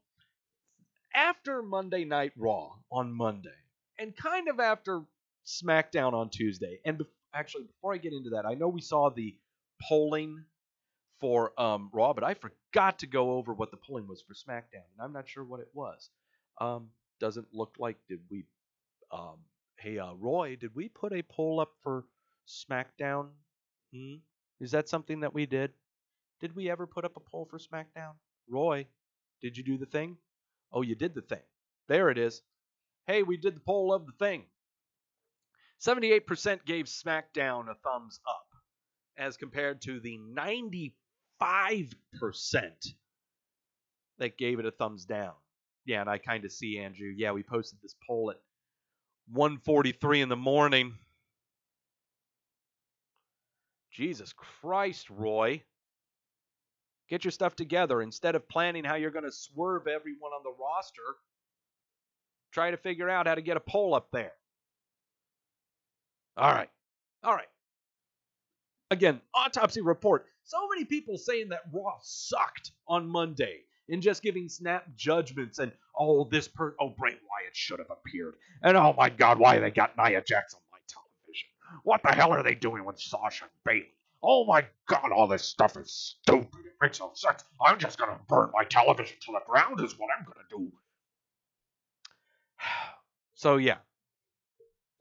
after Monday Night Raw on Monday, and kind of after SmackDown on Tuesday, and actually, before I get into that, I know we saw the polling for Raw, but I forgot to go over what the polling was for SmackDown, and I'm not sure what it was. Doesn't look like, did we, hey, Roy, did we put a poll up for SmackDown? Is that something that we did? Did we ever put up a poll for SmackDown? Roy, did you do the thing? Oh, you did the thing. There it is. Hey, we did the poll of the thing. 78% gave SmackDown a thumbs up as compared to the 95% that gave it a thumbs down. Yeah, and I kind of see, Andrew. Yeah, we posted this poll at 1:43 in the morning. Jesus Christ, Roy. Get your stuff together. Instead of planning how you're going to swerve everyone on the roster, try to figure out how to get a poll up there. All right. Again, autopsy report. So many people saying that Raw sucked on Monday and just giving snap judgments and, Bray Wyatt should have appeared. And oh my God, why they got Nia Jax on my television? What the hell are they doing with Sasha and Bayley? Oh my God, all this stuff is stupid. It makes no sense. I'm just going to burn my television to the ground is what I'm going to do. So yeah,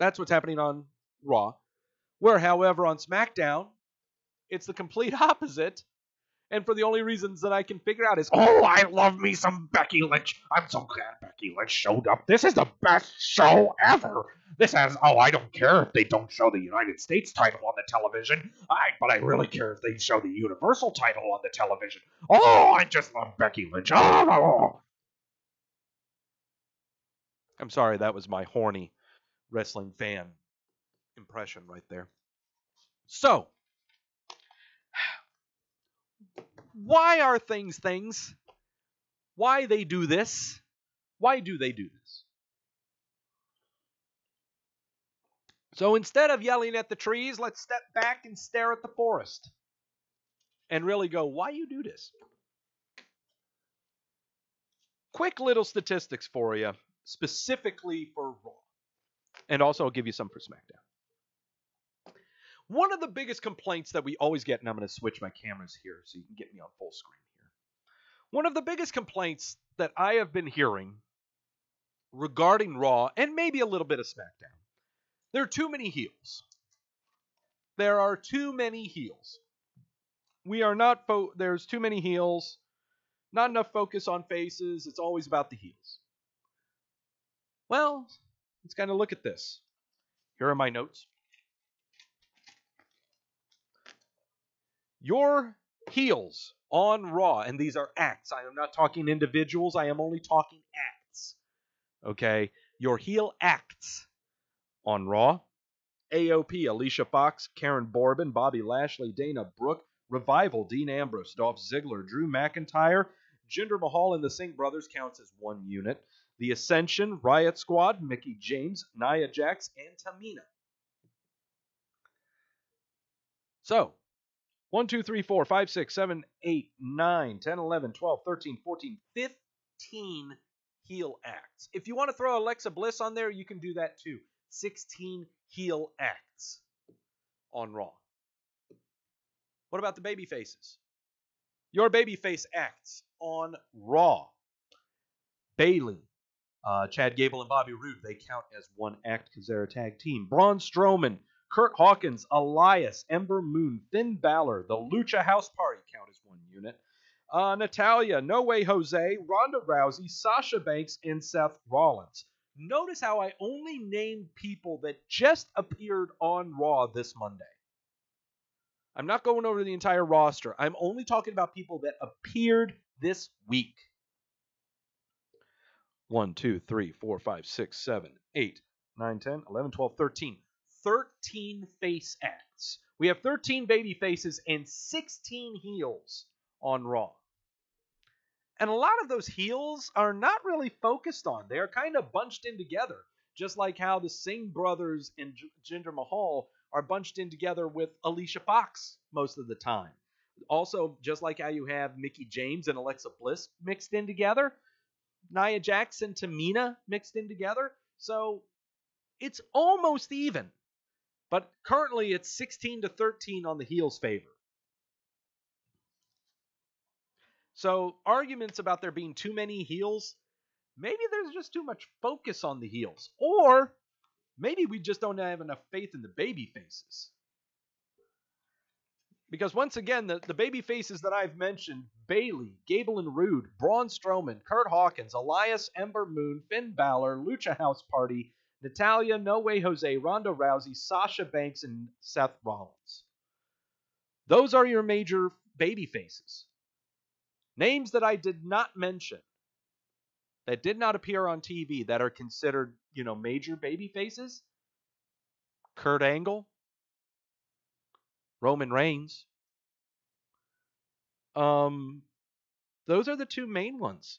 that's what's happening on Raw. Where, however, on SmackDown, it's the complete opposite. And for the only reasons that I can figure out is, I love me some Becky Lynch. I'm so glad Becky Lynch showed up. This is the best show ever. This has, I don't care if they don't show the United States title on the television. But I really care if they show the Universal title on the television. I just love Becky Lynch. I'm sorry, that was my horny wrestling fan impression right there. So, why are things things? Why they do this? Why do they do this? So instead of yelling at the trees, let's step back and stare at the forest. And really go, why you do this? Quick little statistics for you, specifically for Raw. And also I'll give you some for SmackDown. One of the biggest complaints that we always get, and I'm going to switch my cameras here so you can get me on full screen here. One of the biggest complaints that I have been hearing regarding Raw, and maybe a little bit of SmackDown, there are too many heels. There are too many heels. There's too many heels. Not enough focus on faces. It's always about the heels. Well, let's kind of look at this. Here are my notes. Your heels on Raw, and these are acts. I am not talking individuals. I am only talking acts. Okay? Your heel acts on Raw. AOP, Alicia Fox, Karen Bourbon, Bobby Lashley, Dana Brooke, Revival, Dean Ambrose, Dolph Ziggler, Drew McIntyre, Jinder Mahal and the Singh Brothers counts as one unit. The Ascension, Riot Squad, Mickie James, Nia Jax, and Tamina. So, 1, 2, 3, 4, 5, 6, 7, 8, 9, 10, 11, 12, 13, 14, 15 heel acts. If you want to throw Alexa Bliss on there, you can do that too. 16 heel acts on Raw. What about the baby faces? Your babyface acts on Raw. Bayley, Chad Gable and Bobby Roode, they count as one act because they're a tag team. Braun Strowman, Kurt Hawkins, Elias, Ember Moon, Finn Balor, the Lucha House Party count as one unit. Natalya, No Way Jose, Ronda Rousey, Sasha Banks, and Seth Rollins. Notice how I only named people that just appeared on Raw this Monday. I'm not going over the entire roster. I'm only talking about people that appeared this week. 1, 2, 3, 4, 5, 6, 7, 8, 9, 10, 11, 12, 13. 13 face acts. We have 13 baby faces and 16 heels on Raw. And a lot of those heels are not really focused on. They are kind of bunched in together. Just like how the Singh brothers and Jinder Mahal are bunched in together with Alicia Fox most of the time. Also, just like how you have Mickie James and Alexa Bliss mixed in together, Nia Jax and Tamina mixed in together. So it's almost even. But currently it's 16-13 on the heels' favor. So arguments about there being too many heels, maybe there's just too much focus on the heels. Or maybe we just don't have enough faith in the baby faces. Because once again, the baby faces that I've mentioned, Bayley, Gable and Roode, Braun Strowman, Kurt Hawkins, Elias, Ember Moon, Finn Balor, Lucha House Party, Natalya, No Way Jose, Ronda Rousey, Sasha Banks, and Seth Rollins. Those are your major baby faces. Names that I did not mention, that did not appear on TV, that are considered, major baby faces. Kurt Angle, Roman Reigns. Those are the two main ones.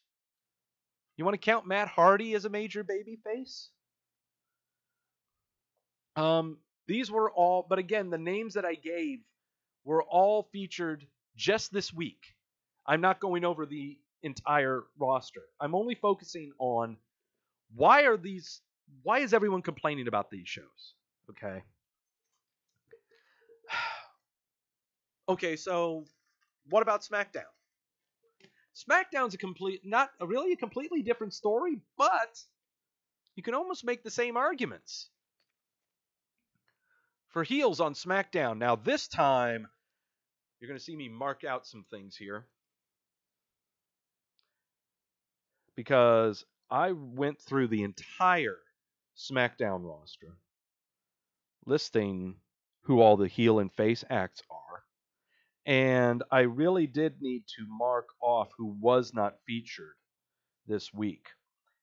You want to count Matt Hardy as a major baby face? These were all, but again, the names that I gave were all featured just this week. I'm not going over the entire roster. I'm only focusing on why is everyone complaining about these shows? Okay. Okay, so what about SmackDown? SmackDown's not really a completely different story, but you can almost make the same arguments for heels on SmackDown. Now, this time, you're going to see me mark out some things here, because I went through the entire SmackDown roster, listing who all the heel and face acts are, and I really did need to mark off who was not featured this week.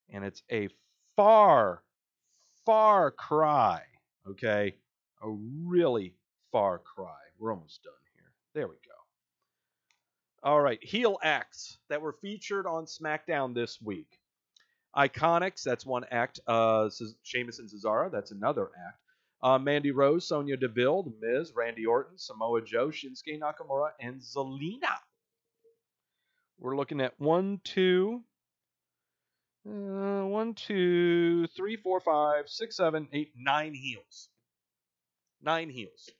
And it's a far cry, okay? A really far cry. We're almost done here. There we go. All right, heel acts that were featured on SmackDown this week. Iconics, that's one act. Sheamus and Cesaro, that's another act. Mandy Rose, Sonya Deville, The Miz, Randy Orton, Samoa Joe, Shinsuke Nakamura, and Zelina. We're looking at 1, 2, 3, 4, 5, 6, 7, 8, 9 heels. 9 heels.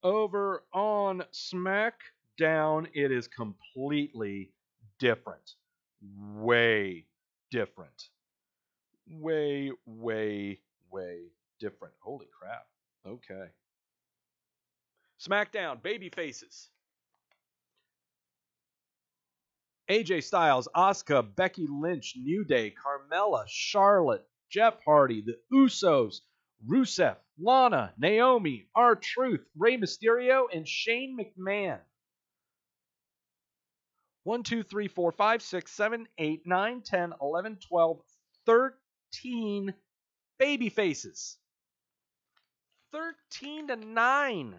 Over on SmackDown, it is completely different. Way different. Way different. Holy crap. Okay. SmackDown, baby faces. AJ Styles, Asuka, Becky Lynch, New Day, Carmella, Charlotte, Jeff Hardy, The Usos, Rusev, Lana, Naomi, R-Truth, Rey Mysterio, and Shane McMahon. 1, 2, 3, 4, 5, 6, 7, 8, 9, 10, 11, 12, 13 baby faces. 13-9.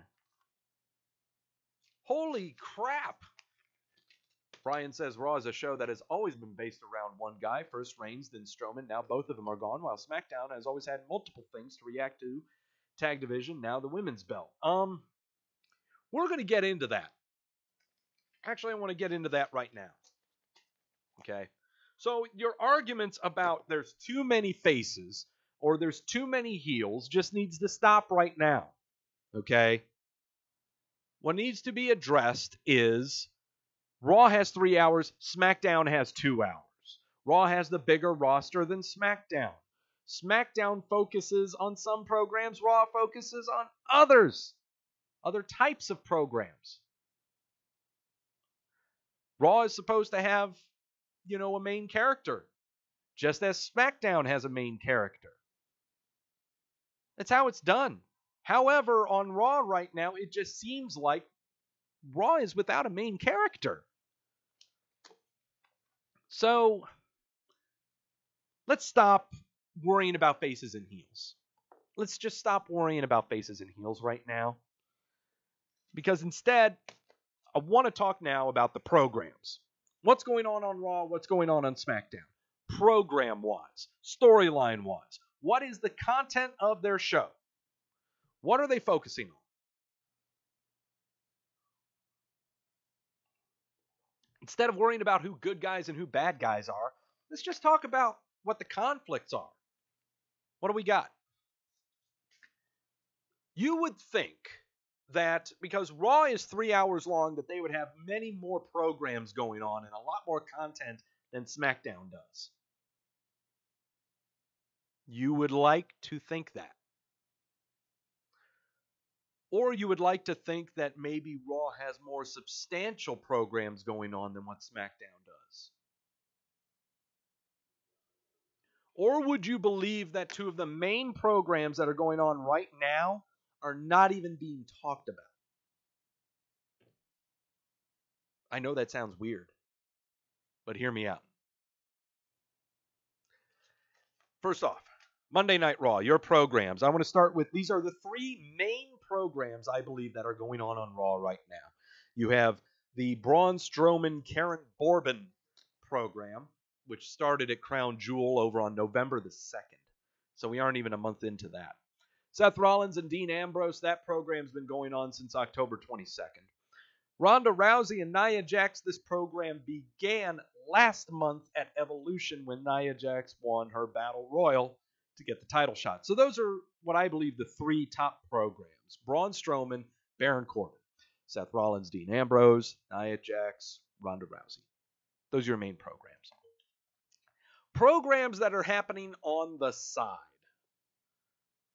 Holy crap. Brian says Raw is a show that has always been based around one guy. First Reigns, then Strowman. Now both of them are gone, while SmackDown has always had multiple things to react to. Tag division, now the women's belt. We're going to get into that. Actually, I want to get into that right now. Okay? So your arguments about there's too many faces or there's too many heels just needs to stop right now. Okay? What needs to be addressed is Raw has 3 hours, SmackDown has 2 hours. Raw has the bigger roster than SmackDown. SmackDown focuses on some programs. Raw focuses on others. Other types of programs. Raw is supposed to have, a main character. Just as SmackDown has a main character. That's how it's done. However, on Raw right now, it just seems like Raw is without a main character. So, let's stop worrying about faces and heels. Let's just stop worrying about faces and heels right now. Because instead, I want to talk now about the programs. What's going on Raw? What's going on SmackDown? Program-wise, storyline-wise. What is the content of their show? What are they focusing on? Instead of worrying about who good guys and who bad guys are, let's just talk about what the conflicts are. What do we got? You would think that because Raw is 3 hours long, that they would have many more programs going on and a lot more content than SmackDown does. You would like to think that. Or you would like to think that maybe Raw has more substantial programs going on than what SmackDown does. Or would you believe that two of the main programs that are going on right now are not even being talked about? I know that sounds weird, but hear me out. First off, Monday Night Raw, your programs. I want to start with, these are the three main programs I believe that are going on Raw right now. You have the Braun Strowman, Karen Corbin program, which started at Crown Jewel over on November the 2nd. So we aren't even a month into that. Seth Rollins and Dean Ambrose, that program's been going on since October 22nd. Ronda Rousey and Nia Jax, this program began last month at Evolution when Nia Jax won her Battle Royal to get the title shot. So those are what I believe the three top programs. Braun Strowman, Baron Corbin. Seth Rollins, Dean Ambrose, Nia Jax, Ronda Rousey. Those are your main programs. Programs that are happening on the side.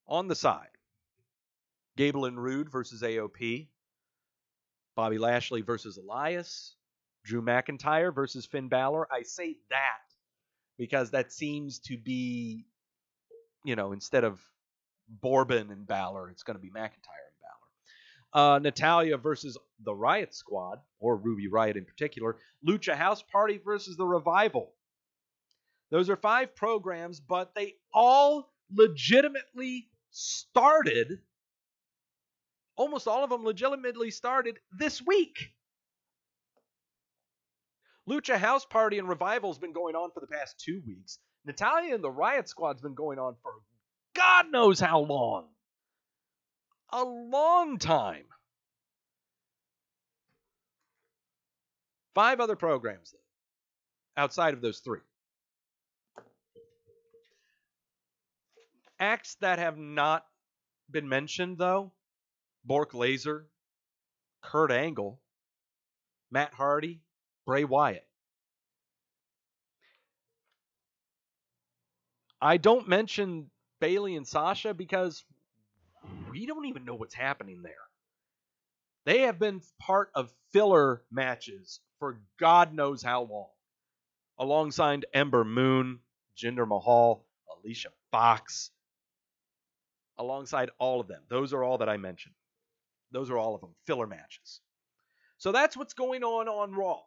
On the side. Gable and Rude versus AOP. Bobby Lashley versus Elias. Drew McIntyre versus Finn Balor. I say that because that seems to be, instead of Bourbon and Balor, it's going to be McIntyre and Balor. Natalya versus the Riot Squad, or Ruby Riot in particular. Lucha House Party versus the Revival. Those are 5 programs, but they all legitimately started, almost all of them legitimately started this week. Lucha House Party and Revival has been going on for the past 2 weeks. Natalya and the Riot Squad's been going on for God knows how long. A long time. 5 other programs, though, outside of those 3. Acts that have not been mentioned, though, Bork Laser, Kurt Angle, Matt Hardy, Bray Wyatt. I don't mention Bayley and Sasha because we don't even know what's happening there. They have been part of filler matches for God knows how long. Alongside Ember Moon, Jinder Mahal, Alicia Fox. Alongside all of them. Those are all that I mentioned. Those are all of them. Filler matches. So that's what's going on Raw.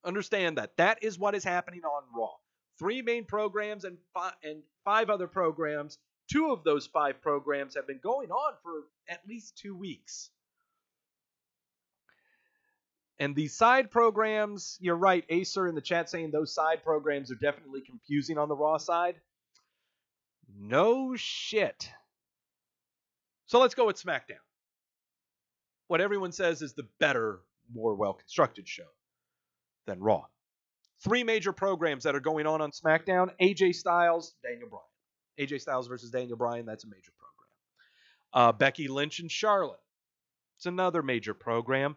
Understand that. That is what is happening on Raw. 3 main programs and 5 other programs. 2 of those 5 programs have been going on for at least 2 weeks. And these side programs, you're right, Acer in the chat saying those side programs are definitely confusing on the Raw side. No shit. So let's go with SmackDown. What everyone says is the better, more well-constructed show than Raw. 3 major programs that are going on SmackDown. AJ Styles, Daniel Bryan. AJ Styles versus Daniel Bryan, that's a major program. Becky Lynch and Charlotte. It's another major program.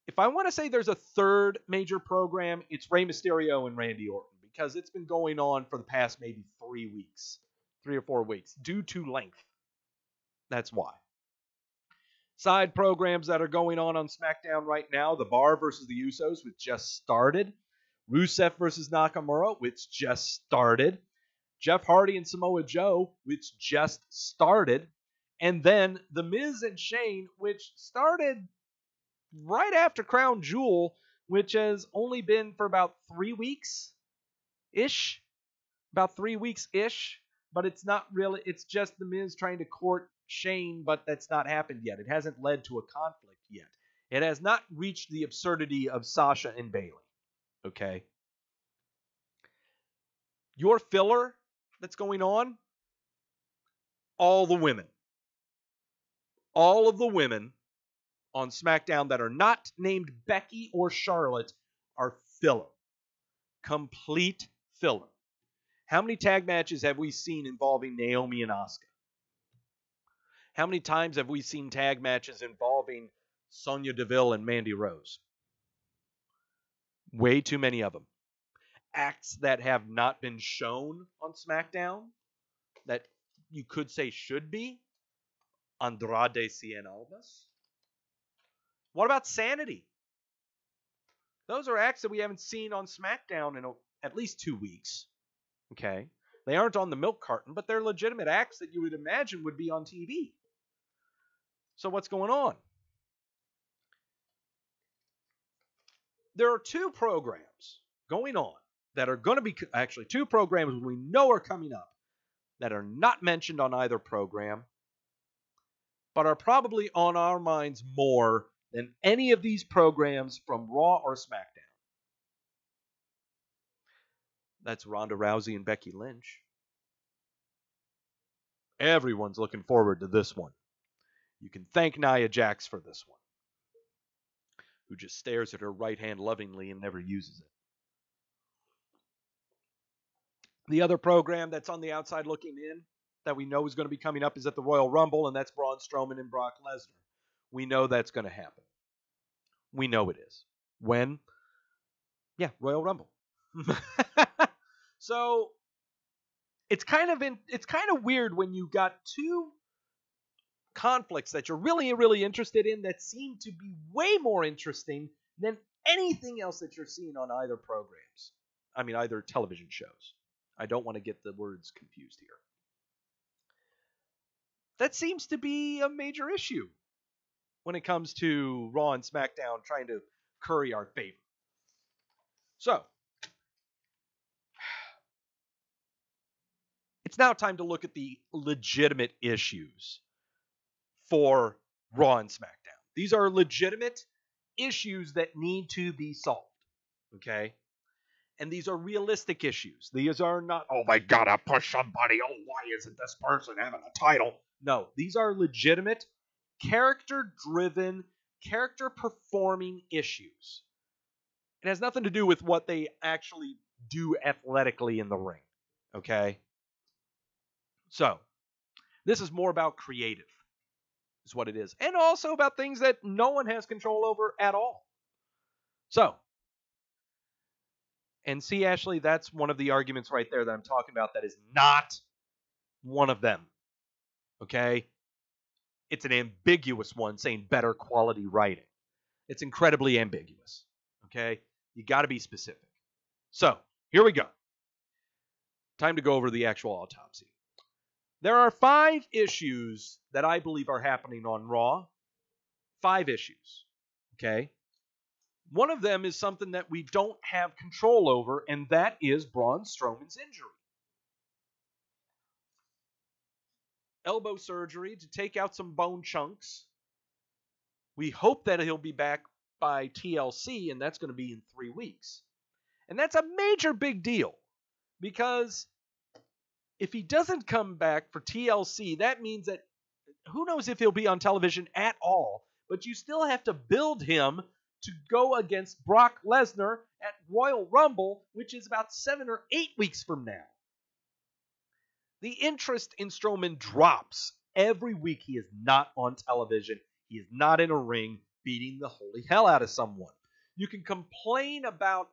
if I want to say there's a third major program, it's Rey Mysterio and Randy Orton, because it's been going on for the past maybe 3 weeks, 3 or 4 weeks, due to length. That's why. Side programs that are going on SmackDown right now, The Bar versus the Usos, which just started. Rusev versus Nakamura, which just started. Jeff Hardy and Samoa Joe, which just started. And then The Miz and Shane, which started right after Crown Jewel, which has only been for about 3 weeks-ish. About 3 weeks-ish. But it's not really, it's just The Miz trying to court Shane, but that's not happened yet. It hasn't led to a conflict yet. It has not reached the absurdity of Sasha and Bayley. Okay? Your filler that's going on, all the women. All of the women on SmackDown that are not named Becky or Charlotte are filler. Complete filler. How many tag matches have we seen involving Naomi and Asuka? How many times have we seen tag matches involving Sonya Deville and Mandy Rose? Way too many of them. Acts that have not been shown on SmackDown that you could say should be. Andrade Cien Almas. What about Sanity? Those are acts that we haven't seen on SmackDown in at least 2 weeks. Okay? They aren't on the milk carton, but they're legitimate acts that you would imagine would be on TV. So what's going on? There are 2 programs going on that are going to be, actually 2 programs we know are coming up that are not mentioned on either program, but are probably on our minds more than any of these programs from Raw or SmackDown. That's Ronda Rousey and Becky Lynch. Everyone's looking forward to this one. You can thank Nia Jax for this one, who just stares at her right hand lovingly and never uses it. The other program that's on the outside looking in that we know is going to be coming up is at the Royal Rumble, and that's Braun Strowman and Brock Lesnar. We know that's going to happen. We know it is. When? Yeah, Royal Rumble. So it's kind of weird when you got 2 conflicts that you're really, really interested in that seem to be way more interesting than anything else that you're seeing on either programs. I mean, either television shows. I don't want to get the words confused here. That seems to be a major issue when it comes to Raw and SmackDown trying to curry our favor. So, it's now time to look at the legitimate issues for Raw and SmackDown. These are legitimate issues that need to be solved. Okay? And these are realistic issues. These are not, oh my God, I push somebody. Oh, why isn't this person having a title? No, these are legitimate, character-driven, character-performing issues. It has nothing to do with what they actually do athletically in the ring. Okay? So, this is more about creative, is what it is. And also about things that no one has control over at all. So, and see, Ashley, that's one of the arguments right there that I'm talking about that is not one of them. Okay? It's an ambiguous one saying better quality writing. It's incredibly ambiguous. Okay? You got to be specific. So, here we go. Time to go over the actual autopsy. There are 5 issues that I believe are happening on Raw. 5 issues. Okay? One of them is something that we don't have control over, and that is Braun Strowman's injury. Elbow surgery to take out some bone chunks. We hope that he'll be back by TLC, and that's going to be in 3 weeks. And that's a major big deal, because if he doesn't come back for TLC, that means that who knows if he'll be on television at all, but you still have to build him to go against Brock Lesnar at Royal Rumble, which is about 7 or 8 weeks from now. The interest in Strowman drops every week he is not on television. He is not in a ring. beating the holy hell out of someone. You can complain about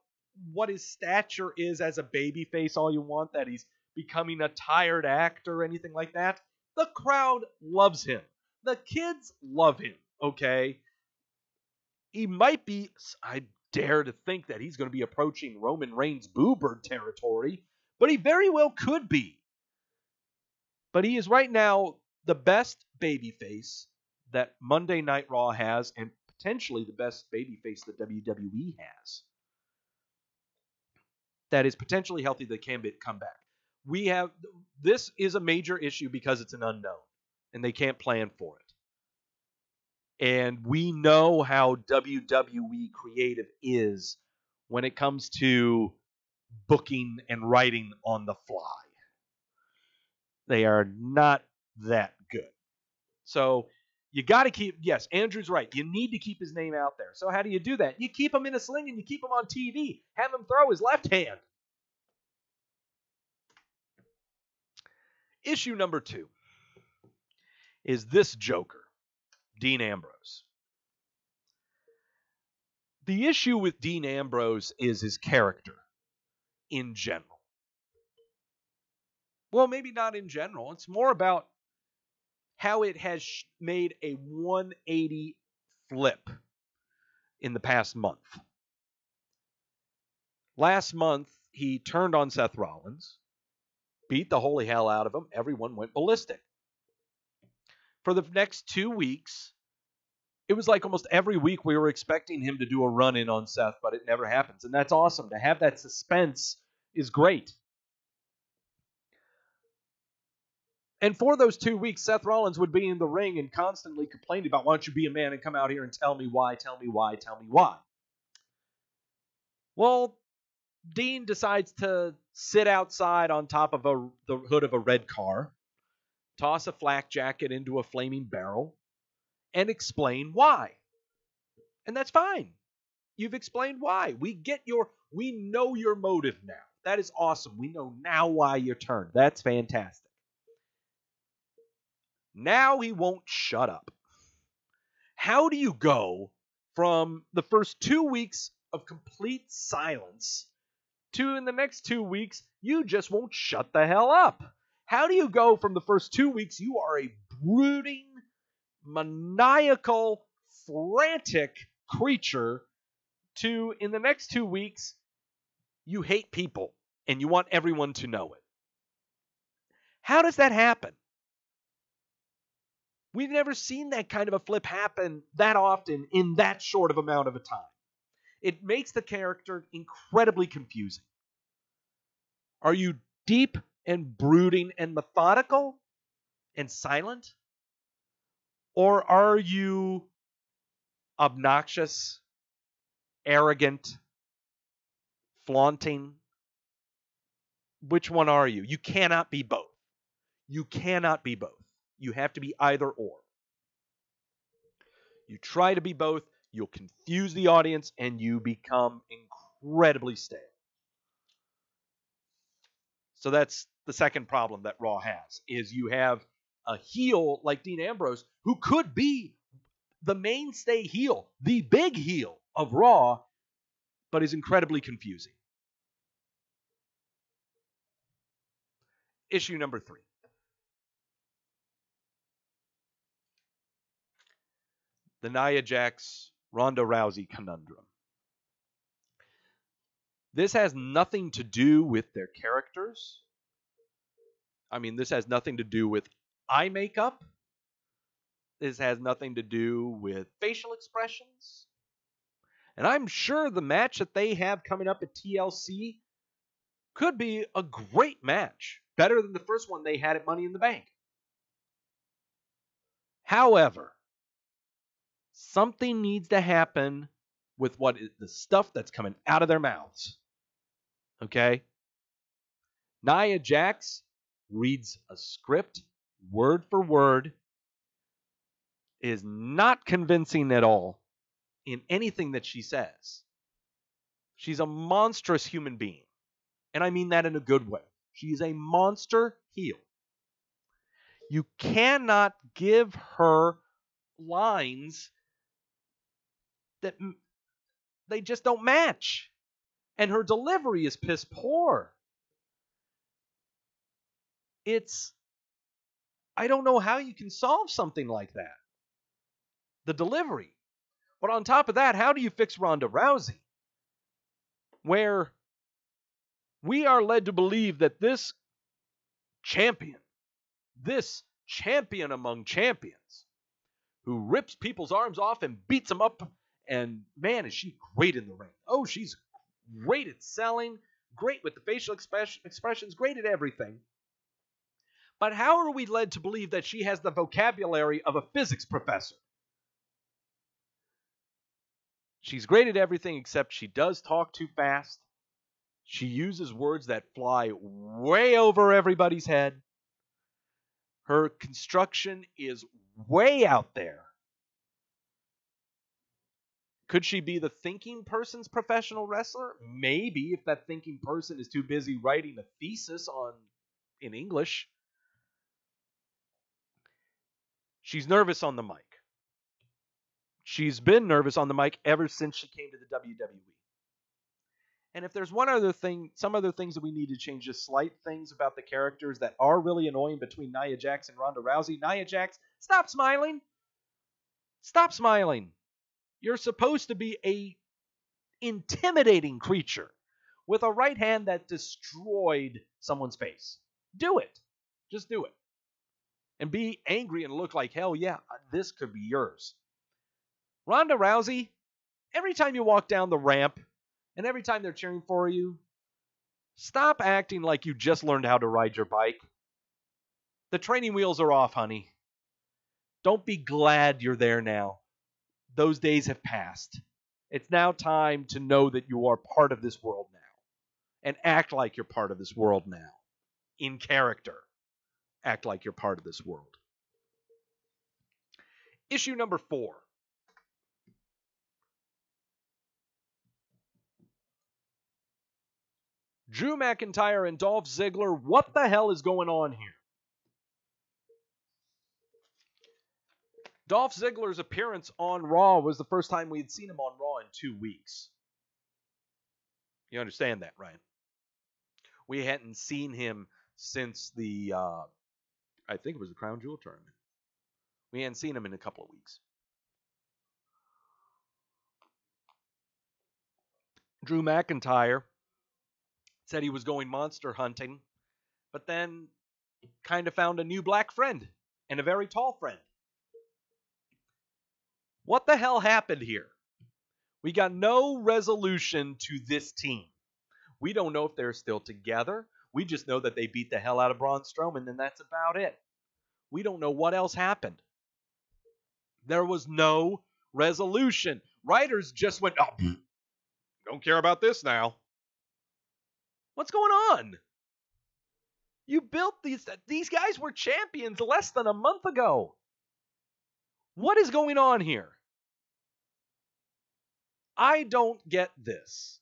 what his stature is as a babyface all you want, that he's becoming a tired act or anything like that. The crowd loves him. The kids love him, okay? He might be, I dare to think that he's going to be approaching Roman Reigns' Boo-Bird territory, but he very well could be. But he is right now the best babyface that Monday Night Raw has, and potentially the best babyface that WWE has. That is potentially healthy, that can come back. This is a major issue because it's an unknown, and they can't plan for it. And we know how WWE creative is when it comes to booking and writing on the fly. They are not that good. So you got to keep, yes, Andrew's right. You need to keep his name out there. So how do you do that? You keep him in a sling and you keep him on TV. Have him throw his left hand. Issue number 2 is this Joker, Dean Ambrose. The issue with Dean Ambrose is his character in general. Well, maybe not in general. It's more about how it has made a 180 flip in the past month. Last month, he turned on Seth Rollins, beat the holy hell out of him. Everyone went ballistic. For the next 2 weeks, it was like almost every week we were expecting him to do a run-in on Seth, but it never happens. And that's awesome. To have that suspense is great. And for those 2 weeks, Seth Rollins would be in the ring and constantly complained about, why don't you be a man and come out here and tell me why, tell me why, tell me why. Well, Dean decides to sit outside on top of the hood of a red car, toss a flak jacket into a flaming barrel, and explain why. And that's fine. You've explained why. We know your motive now. That is awesome. We know now why you turned. That's fantastic. Now he won't shut up. How do you go from the first 2 weeks of complete silence to, in the next 2 weeks, you just won't shut the hell up? How do you go from the first 2 weeks, you are a brooding, maniacal, frantic creature, to, in the next 2 weeks, you hate people and you want everyone to know it? How does that happen? We've never seen that kind of a flip happen that often in that short of amount of a time. It makes the character incredibly confusing. Are you deep and brooding and methodical and silent? Or are you obnoxious, arrogant, flaunting? Which one are you? You cannot be both. You cannot be both. You have to be either or. You try to be both, you'll confuse the audience, and you become incredibly stale. So that's the second problem that Raw has, is you have a heel like Dean Ambrose, who could be the mainstay heel, the big heel of Raw, but is incredibly confusing. Issue number 3. The Nia Jax, Ronda Rousey conundrum. This has nothing to do with their characters. I mean, this has nothing to do with eye makeup. This has nothing to do with facial expressions. And I'm sure the match that they have coming up at TLC could be a great match. Better than the first one they had at Money in the Bank. However, something needs to happen with the stuff that's coming out of their mouths. Okay? Nia Jax reads a script word for word, is not convincing at all in anything that she says. She's a monstrous human being. And I mean that in a good way. She's a monster heel. You cannot give her lines that they just don't match. And her delivery is piss poor. I don't know how you can solve something like that. The delivery. But on top of that, how do you fix Ronda Rousey? Where we are led to believe that this champion among champions, who rips people's arms off and beats them up, and man, is she great in the ring. Oh, she's great at selling, great with the facial expressions, great at everything. But how are we led to believe that she has the vocabulary of a physics professor? She's great at everything except she does talk too fast. She uses words that fly way over everybody's head. Her construction is way out there. Could she be the thinking person's professional wrestler? Maybe, if that thinking person is too busy writing a thesis in English. She's nervous on the mic. She's been nervous on the mic ever since she came to the WWE. And if there's some other things that we need to change, just slight things about the characters that are really annoying between Nia Jax and Ronda Rousey. Nia Jax, stop smiling. Stop smiling. You're supposed to be a intimidating creature with a right hand that destroyed someone's face. Do it. Just do it. And be angry and look like, hell yeah, this could be yours. Ronda Rousey, every time you walk down the ramp and every time they're cheering for you, stop acting like you just learned how to ride your bike. The training wheels are off, honey. Don't be glad you're there now. Those days have passed. It's now time to know that you are part of this world now. And act like you're part of this world now. In character. Act like you're part of this world. Issue number 4. Drew McIntyre and Dolph Ziggler, what the hell is going on here? Dolph Ziggler's appearance on Raw was the first time we had seen him on Raw in 2 weeks. You understand that, right? We hadn't seen him since the, I think it was the Crown Jewel tournament. We hadn't seen him in a couple of weeks. Drew McIntyre said he was going monster hunting, but then kind of found a new black friend and a very tall friend. What the hell happened here? We got no resolution to this team. We don't know if they're still together. We just know that they beat the hell out of Braun Strowman, and that's about it. We don't know what else happened. There was no resolution. Writers just went, oh, don't care about this now. What's going on? You built these guys were champions less than a month ago. What is going on here? I don't get this.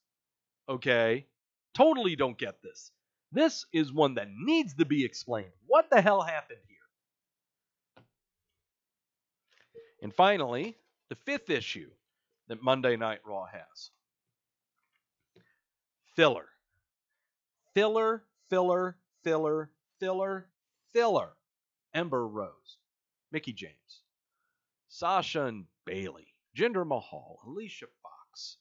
Okay? Totally don't get this. This is one that needs to be explained. What the hell happened here? And finally, the 5th issue that Monday Night Raw has. Filler. Filler, filler, filler, filler, filler. Ember Rose, Mickie James, Sasha and Bayley, Jinder Mahal, Alicia Fox.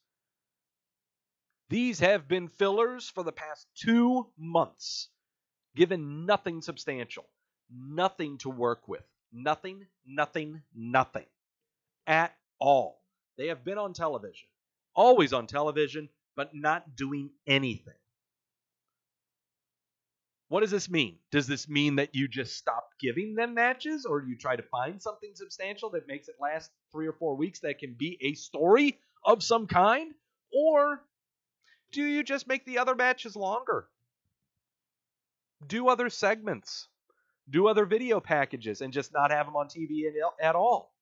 These have been fillers for the past 2 months, given nothing substantial, nothing to work with, nothing at all. They have been on television, always on television, but not doing anything. What does this mean? Does this mean that you just stopped giving them matches, or do you try to find something substantial that makes it last 3 or 4 weeks that can be a story of some kind? Or do you just make the other matches longer? Do other segments. Do other video packages and just not have them on TV at all.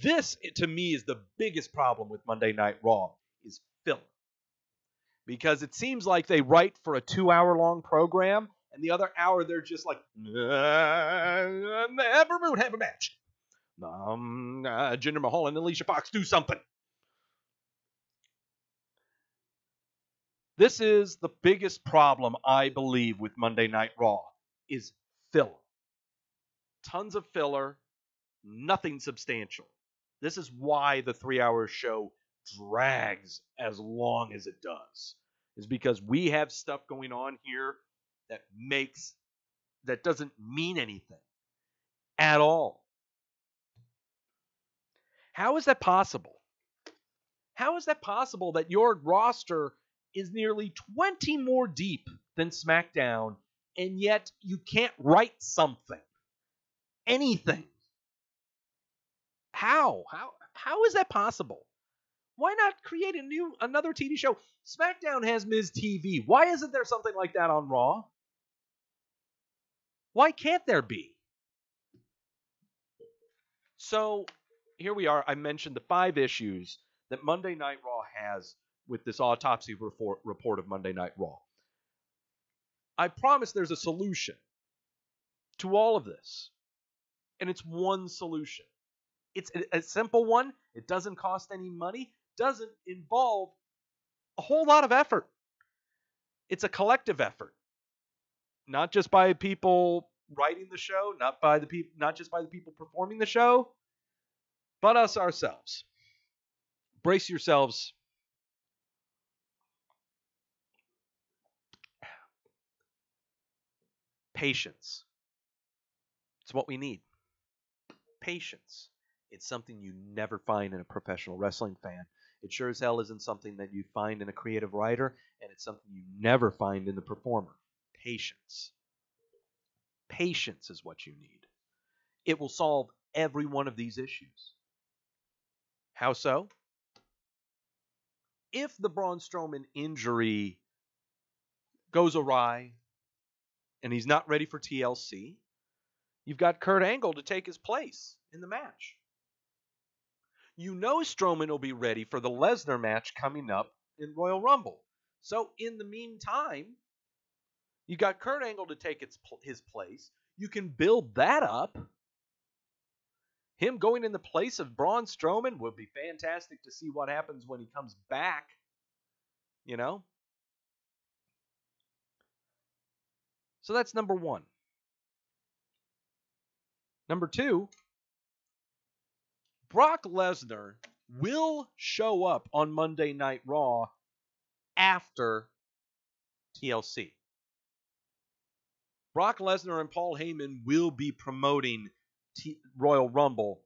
This, to me, is the biggest problem with Monday Night Raw, is filler. Because it seems like they write for a 2-hour-long program, and the other hour they're just like, have a match. Jinder Mahal and Alicia Fox, do something. This is the biggest problem, I believe, with Monday Night Raw, is filler. Tons of filler, nothing substantial. This is why the 3-hour show drags as long as it does. Is because we have stuff going on here that doesn't mean anything at all. How is that possible? How is that possible that your roster is nearly 20 more deep than SmackDown, and yet you can't write something? Anything? How? How is that possible? Why not create another TV show? SmackDown has Miz TV. Why isn't there something like that on Raw? Why can't there be? So, here we are. I mentioned the 5 issues that Monday Night Raw has with this autopsy report of Monday Night Raw. I promise there's a solution to all of this. And it's one solution. It's a simple one. It doesn't cost any money. Doesn't involve a whole lot of effort. It's a collective effort. Not just by people writing the show, not just by the people performing the show, but us ourselves. Brace yourselves. Patience. It's what we need. Patience. It's something you never find in a professional wrestling fan. It sure as hell isn't something that you find in a creative writer, and it's something you never find in the performer. Patience. Patience is what you need. It will solve every one of these issues. How so? If the Braun Strowman injury goes awry and he's not ready for TLC, you've got Kurt Angle to take his place in the match. You know Strowman will be ready for the Lesnar match coming up in Royal Rumble. So in the meantime, you got Kurt Angle to take his place. You can build that up. Him going in the place of Braun Strowman would be fantastic to see what happens when he comes back. You know? So that's number 1. Number 2, Brock Lesnar will show up on Monday Night Raw after TLC. Brock Lesnar and Paul Heyman will be promoting Royal Rumble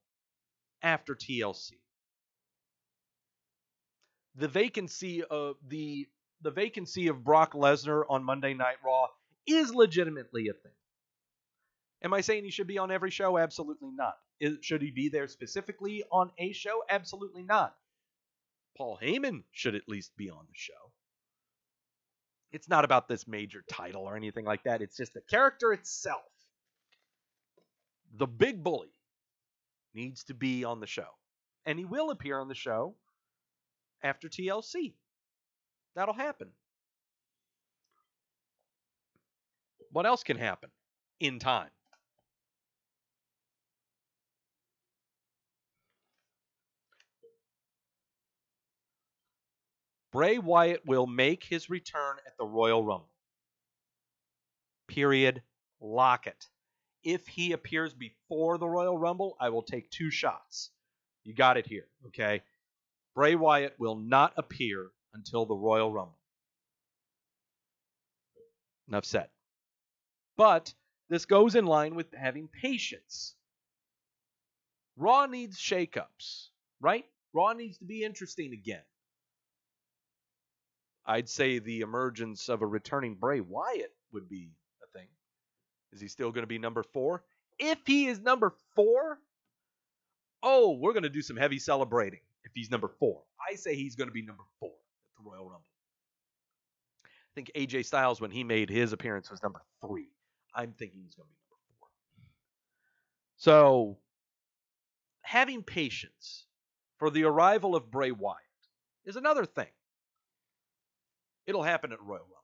after TLC. The vacancy of Brock Lesnar on Monday Night Raw is legitimately a thing. Am I saying he should be on every show? Absolutely not. Should he be there specifically on a show? Absolutely not. Paul Heyman should at least be on the show. It's not about this major title or anything like that. It's just the character itself. The big bully needs to be on the show. And he will appear on the show after TLC. That'll happen. What else can happen in time? Bray Wyatt will make his return at the Royal Rumble. Period. Lock it. If he appears before the Royal Rumble, I will take 2 shots. You got it here, okay? Bray Wyatt will not appear until the Royal Rumble. Enough said. But this goes in line with having patience. Raw needs shakeups, right? Raw needs to be interesting again. I'd say the emergence of a returning Bray Wyatt would be a thing. Is he still going to be number 4? If he is number 4, we're going to do some heavy celebrating if he's number 4. I say he's going to be number 4 at the Royal Rumble. I think AJ Styles, when he made his appearance, was number 3. I'm thinking he's going to be number 4. So, having patience for the arrival of Bray Wyatt is another thing. It'll happen at Royal Rumble.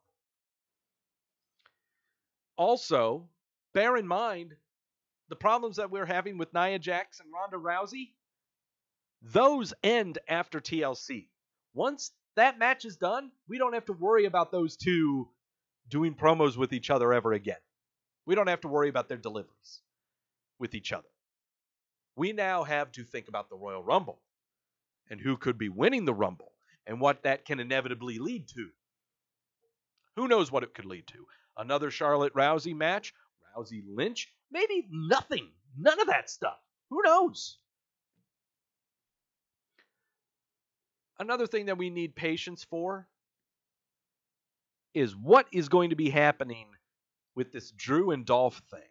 Also, bear in mind, the problems that we're having with Nia Jax and Ronda Rousey, those end after TLC. Once that match is done, we don't have to worry about those two doing promos with each other ever again. We don't have to worry about their deliveries with each other. We now have to think about the Royal Rumble and who could be winning the Rumble and what that can inevitably lead to. Who knows what it could lead to? Another Charlotte Rousey match? Rousey Lynch? Maybe nothing. None of that stuff. Who knows? Another thing that we need patience for is what is going to be happening with this Drew and Dolph thing.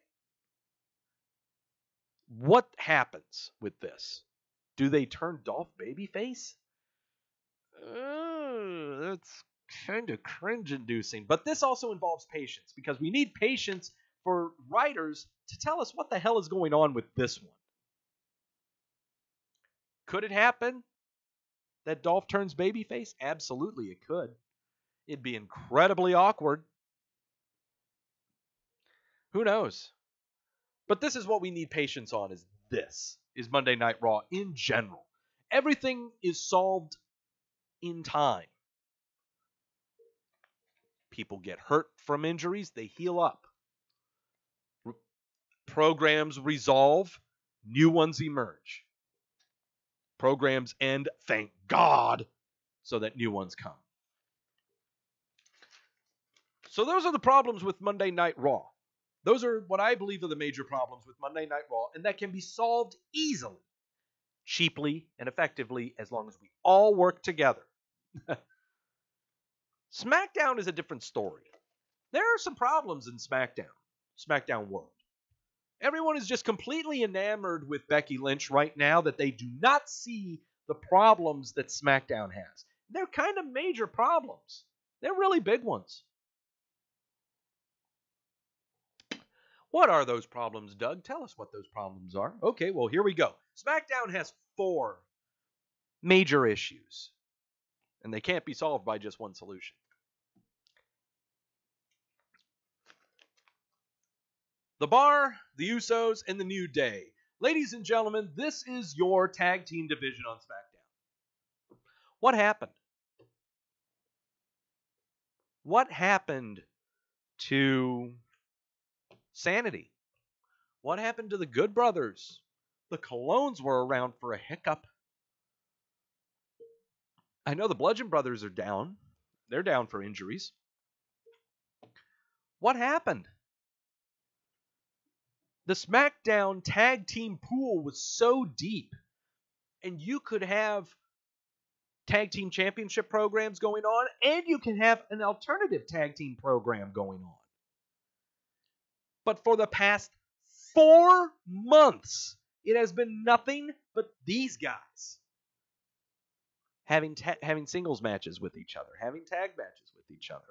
What happens with this? Do they turn Dolph babyface? That's kind of cringe-inducing. But this also involves patience, because we need patience for writers to tell us what the hell is going on with this one. Could it happen that Dolph turns babyface? Absolutely, it could. It'd be incredibly awkward. Who knows? But this is what we need patience on, is Monday Night Raw in general. Everything is solved in time. People get hurt from injuries, they heal up. Programs resolve, new ones emerge. Programs end, thank God, so that new ones come. So those are the problems with Monday Night Raw. Those are what I believe are the major problems with Monday Night Raw, and that can be solved easily, cheaply, and effectively as long as we all work together. SmackDown is a different story. There are some problems in SmackDown world. Everyone is just completely enamored with Becky Lynch right now that they do not see the problems that SmackDown has. They're kind of major problems. They're really big ones. What are those problems, Doug? Tell us what those problems are. Okay, well, here we go. SmackDown has 4 major issues, and they can't be solved by just one solution. The Bar, the Usos, and the New Day. Ladies and gentlemen, this is your tag team division on SmackDown. What happened? What happened to Sanity? What happened to the Good Brothers? The Colognes were around for a hiccup. I know the Bludgeon Brothers are down. They're down for injuries. What happened? The SmackDown tag team pool was so deep, and you could have tag team championship programs going on, and you can have an alternative tag team program going on. But for the past 4 months, it has been nothing but these guys having singles matches with each other, having tag matches with each other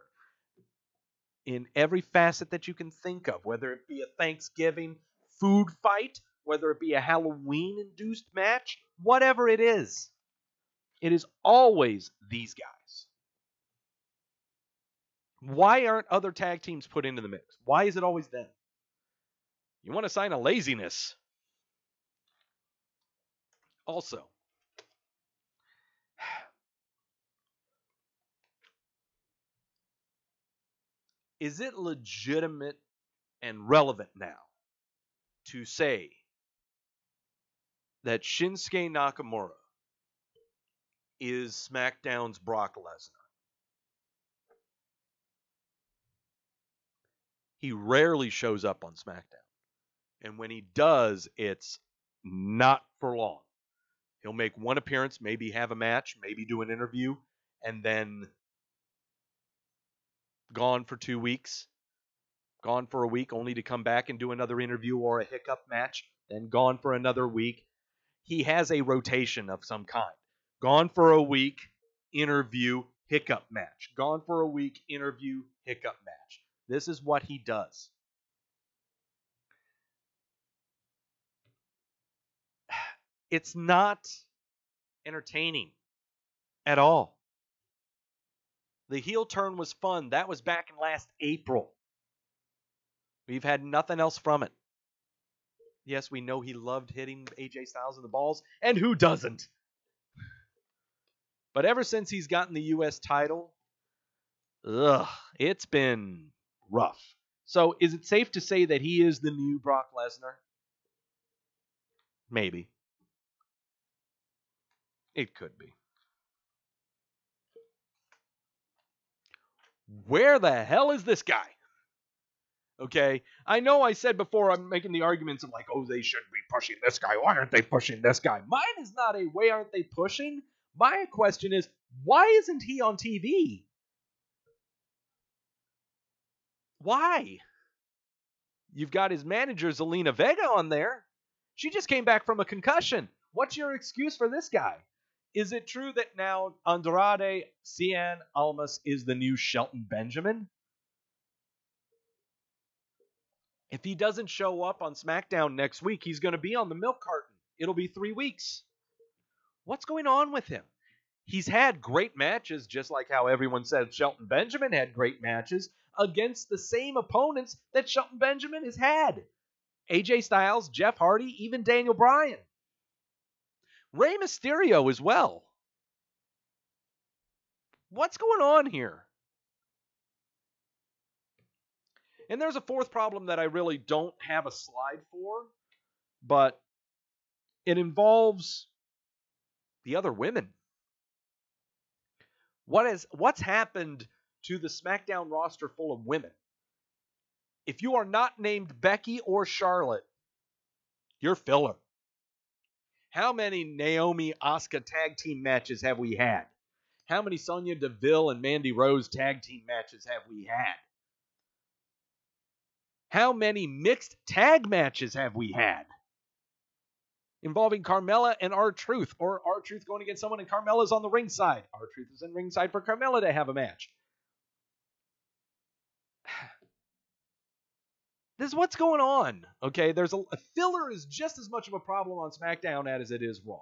in every facet that you can think of, whether it be a Thanksgiving food fight, whether it be a Halloween-induced match, whatever it is always these guys. Why aren't other tag teams put into the mix? Why is it always them? You want a sign of laziness. Also, is it legitimate and relevant now to say that Shinsuke Nakamura is SmackDown's Brock Lesnar? He rarely shows up on SmackDown. And when he does, it's not for long. He'll make one appearance, maybe have a match, maybe do an interview, and then gone for 2 weeks. Gone for a week, only to come back and do another interview or a hiccup match, then gone for another week. He has a rotation of some kind. Gone for a week, interview, hiccup match. Gone for a week, interview, hiccup match. This is what he does. It's not entertaining at all. The heel turn was fun. That was back in last April. We've had nothing else from it. Yes, we know he loved hitting AJ Styles in the balls, and who doesn't? But ever since he's gotten the U.S. title, it's been rough. So is it safe to say that he is the new Brock Lesnar? Maybe. It could be. Where the hell is this guy? Okay, I know I said before I'm making the arguments of like, oh, they shouldn't be pushing this guy. Why aren't they pushing this guy? Mine is not a why aren't they pushing? My question is, why isn't he on TV? Why? You've got his manager, Zelina Vega, on there. She just came back from a concussion. What's your excuse for this guy? Is it true that now Andrade Cien Almas is the new Shelton Benjamin? If he doesn't show up on SmackDown next week, he's going to be on the milk carton. It'll be 3 weeks. What's going on with him? He's had great matches, just like how everyone said Shelton Benjamin had great matches, against the same opponents that Shelton Benjamin has had. AJ Styles, Jeff Hardy, even Daniel Bryan. Rey Mysterio as well. What's going on here? And there's a fourth problem that I really don't have a slide for, but it involves the other women. What's happened to the SmackDown roster full of women? If you are not named Becky or Charlotte, you're filler. How many Naomi Asuka tag team matches have we had? How many Sonya Deville and Mandy Rose tag team matches have we had? How many mixed tag matches have we had? Involving Carmella and R-Truth, or R-Truth going against someone and Carmella's on the ringside. R-Truth is in ringside for Carmella to have a match. This is what's going on, okay? There's a filler is just as much of a problem on SmackDown as it is Raw.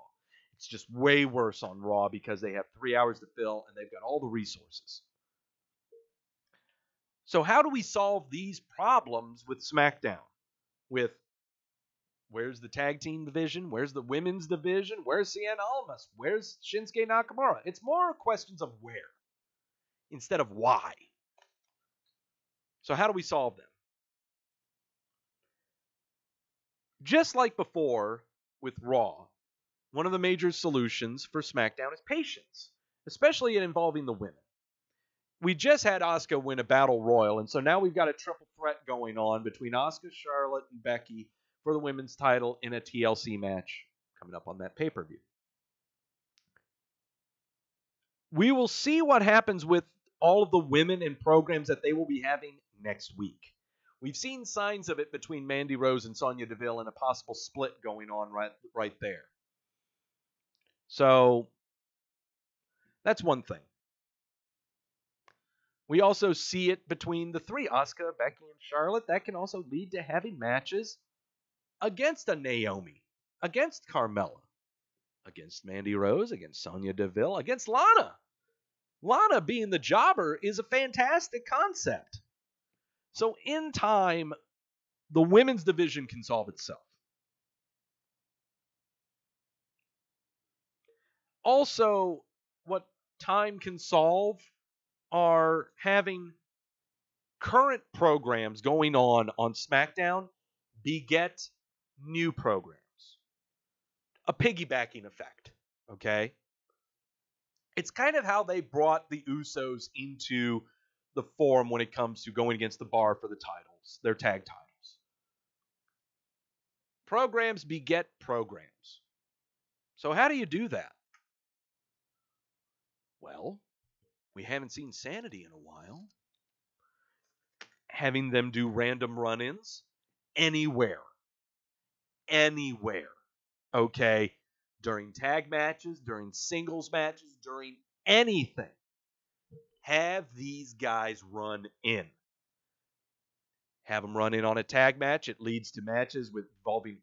It's just way worse on Raw because they have 3 hours to fill and they've got all the resources. So how do we solve these problems with SmackDown? With where's the tag team division? Where's the women's division? Where's Cien Almas? Where's Shinsuke Nakamura? It's more questions of where instead of why. So how do we solve them? Just like before with Raw, one of the major solutions for SmackDown is patience, especially in involving the women. We just had Asuka win a Battle Royal, and so now we've got a triple threat going on between Asuka, Charlotte, and Becky for the women's title in a TLC match coming up on that pay-per-view. We will see what happens with all of the women and programs that they will be having next week. We've seen signs of it between Mandy Rose and Sonya Deville and a possible split going on right there. So that's one thing. We also see it between the three, Asuka, Becky, and Charlotte. That can also lead to having matches against a Naomi, against Carmella, against Mandy Rose, against Sonya Deville, against Lana. Lana being the jobber is a fantastic concept. So in time, the women's division can solve itself. Also, what time can solve are having current programs going on SmackDown beget new programs. A piggybacking effect, okay? It's kind of how they brought the Usos into the forum when it comes to going against the Bar for the titles, their tag titles. Programs beget programs. So how do you do that? Well, we haven't seen Sanity in a while. Having them do random run-ins anywhere. Anywhere. Okay? During tag matches, during singles matches, during anything. Have these guys run in. Have them run in on a tag match. It leads to matches involving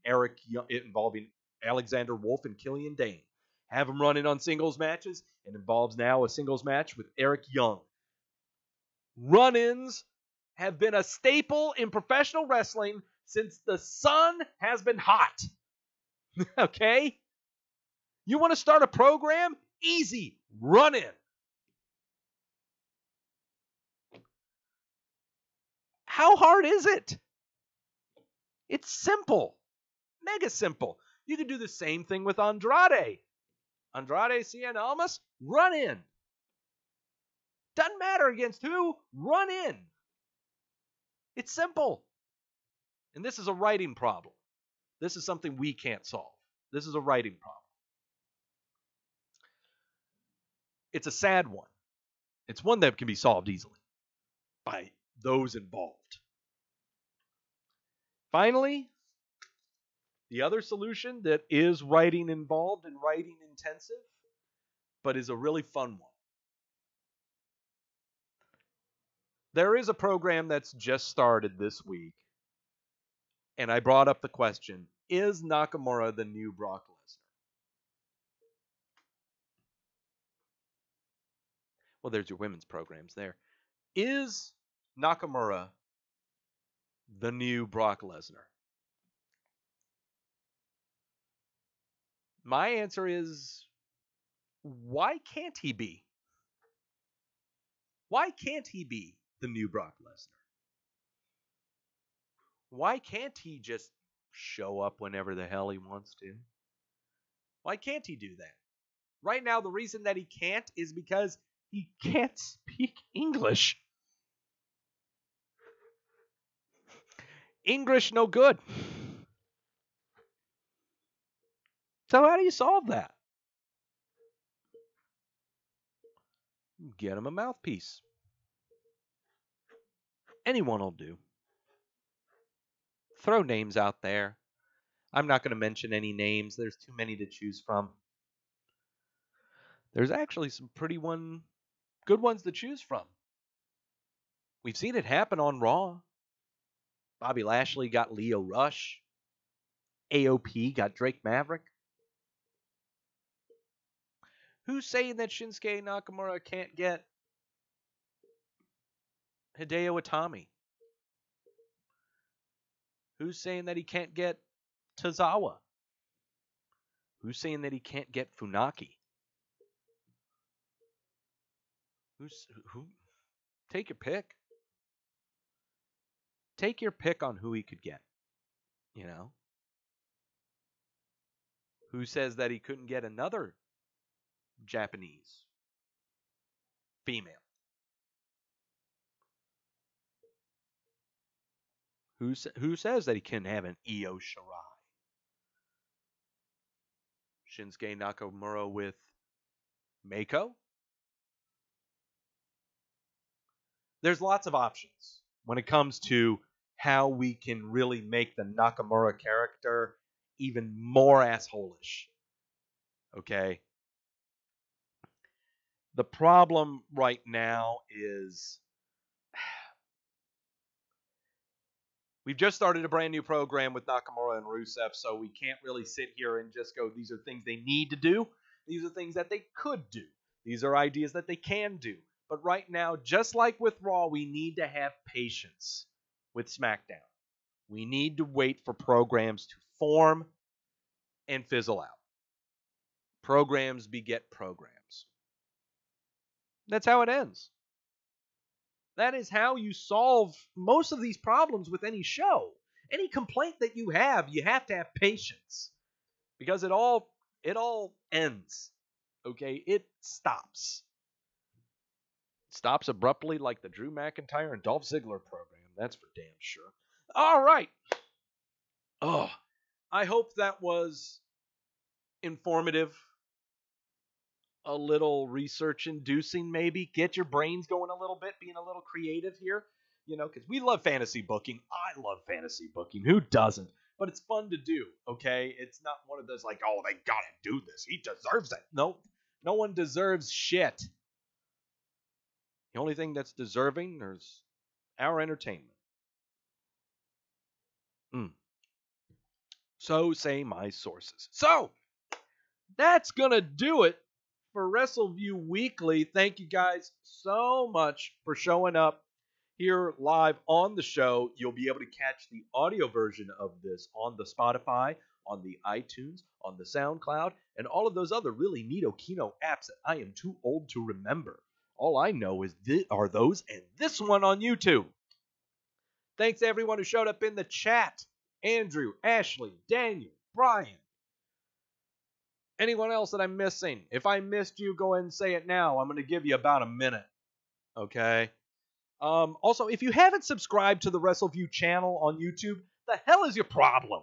Alexander Wolf and Killian Dane. Have them run in on singles matches. It involves now a singles match with Eric Young. Run-ins have been a staple in professional wrestling since the sun has been hot. Okay? You want to start a program? Easy. Run in. How hard is it? It's simple. Mega simple. You can do the same thing with Andrade. Andrade Cien Almas, run in. Doesn't matter against who, run in. It's simple. And this is a writing problem. This is something we can't solve. This is a writing problem. It's a sad one. It's one that can be solved easily by those involved. Finally, the other solution that is writing involved and writing intensive, but is a really fun one. There is a program that's just started this week, and I brought up the question, is Nakamura the new Brock Lesnar? Well, there's your women's programs there. Is Nakamura the new Brock Lesnar? My answer is, why can't he be? Why can't he be the new Brock Lesnar? Why can't he just show up whenever the hell he wants to? Why can't he do that? Right now, the reason that he can't is because he can't speak English. English no good. So how do you solve that? Get him a mouthpiece. Anyone will do. Throw names out there. I'm not going to mention any names. There's too many to choose from. There's actually some pretty good ones to choose from. We've seen it happen on Raw. Bobby Lashley got Lio Rush. AOP got Drake Maverick. Who's saying that Shinsuke Nakamura can't get Hideo Itami? Who's saying that he can't get Tozawa? Who's saying that he can't get Funaki? Who? Take your pick. Take your pick on who he could get. You know? Who says that he couldn't get another Japanese female? Who says that he can have an Io Shirai? Shinsuke Nakamura with Meiko? There's lots of options when it comes to how we can really make the Nakamura character even more asshole-ish. Okay? The problem right now is we've just started a brand new program with Nakamura and Rusev, so we can't really sit here and just go, these are things they need to do. These are things that they could do. These are ideas that they can do. But right now, just like with Raw, we need to have patience with SmackDown. We need to wait for programs to form and fizzle out. Programs beget programs. That's how it ends. That is how you solve most of these problems with any show. Any complaint that you have to have patience. Because it all ends. Okay? It stops. It stops abruptly like the Drew McIntyre and Dolph Ziggler program. That's for damn sure. All right. Oh, I hope that was informative. A little research inducing, maybe. Get your brains going a little bit, being a little creative here. You know, because we love fantasy booking. I love fantasy booking. Who doesn't? But it's fun to do, okay? It's not one of those like, oh, they gotta do this. He deserves it. No one deserves shit. The only thing that's deserving is our entertainment. So say my sources. So, that's gonna do it for Wrestleview Weekly. Thank you guys so much for showing up, here live on the show. You'll be able to catch the audio version of this on the Spotify, on the iTunes, on the SoundCloud, and all of those other really neato Kino apps that I am too old to remember. All I know is are those and this one on YouTube. Thanks to everyone who showed up in the chat. Andrew, Ashley, Daniel, Brian. Anyone else that I'm missing? If I missed you, go ahead and say it now. I'm going to give you about a minute. Okay? Also, if you haven't subscribed to the Wrestleview channel on YouTube, the hell is your problem?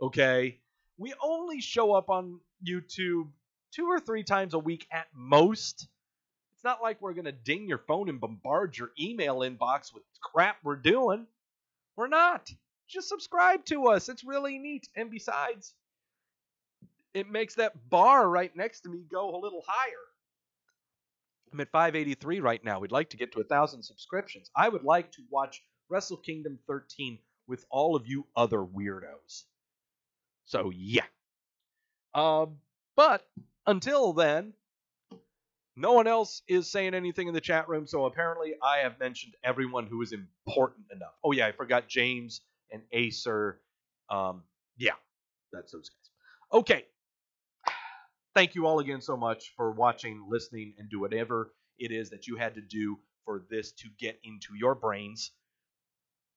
Okay? We only show up on YouTube 2 or 3 times a week at most. It's not like we're going to ding your phone and bombard your email inbox with crap we're doing. We're not. Just subscribe to us. It's really neat. And besides, it makes that bar right next to me go a little higher. I'm at 583 right now. We'd like to get to 1,000 subscriptions. I would like to watch Wrestle Kingdom 13 with all of you other weirdos. So, yeah. But until then, no one else is saying anything in the chat room, so apparently I have mentioned everyone who is important enough. Oh, yeah, I forgot James and Acer. Yeah, that's those guys. Okay. Thank you all again so much for watching, listening, and do whatever it is that you had to do for this to get into your brains.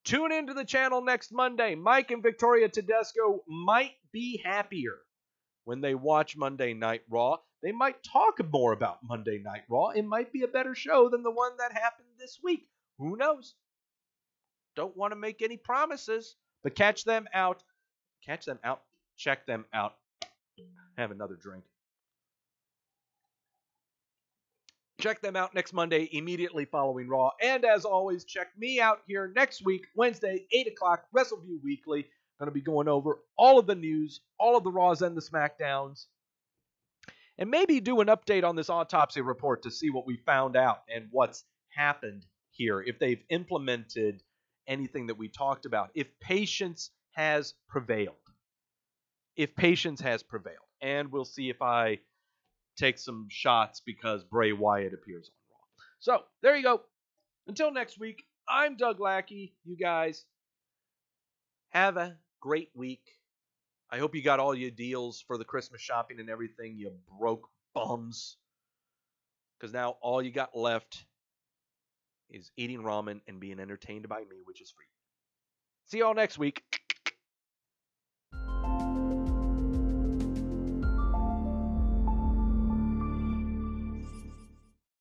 Tune into the channel next Monday. Mike and Victoria Tedesco might be happier when they watch Monday Night Raw. They might talk more about Monday Night Raw. It might be a better show than the one that happened this week. Who knows? Don't want to make any promises, but catch them out. Catch them out. Check them out. Have another drink. Check them out next Monday, immediately following Raw. And as always, check me out here next week, Wednesday, 8 o'clock, Wrestleview Weekly. Going to be going over all of the news, all of the Raws and the SmackDowns. And maybe do an update on this autopsy report to see what we found out and what's happened here. If they've implemented anything that we talked about. If patience has prevailed. If patience has prevailed. And we'll see if I take some shots because Bray Wyatt appears on Raw. So, there you go. Until next week, I'm Doug Lackey. You guys have a great week. I hope you got all your deals for the Christmas shopping and everything, you broke bums. Because now all you got left is eating ramen and being entertained by me, which is free. See y'all next week.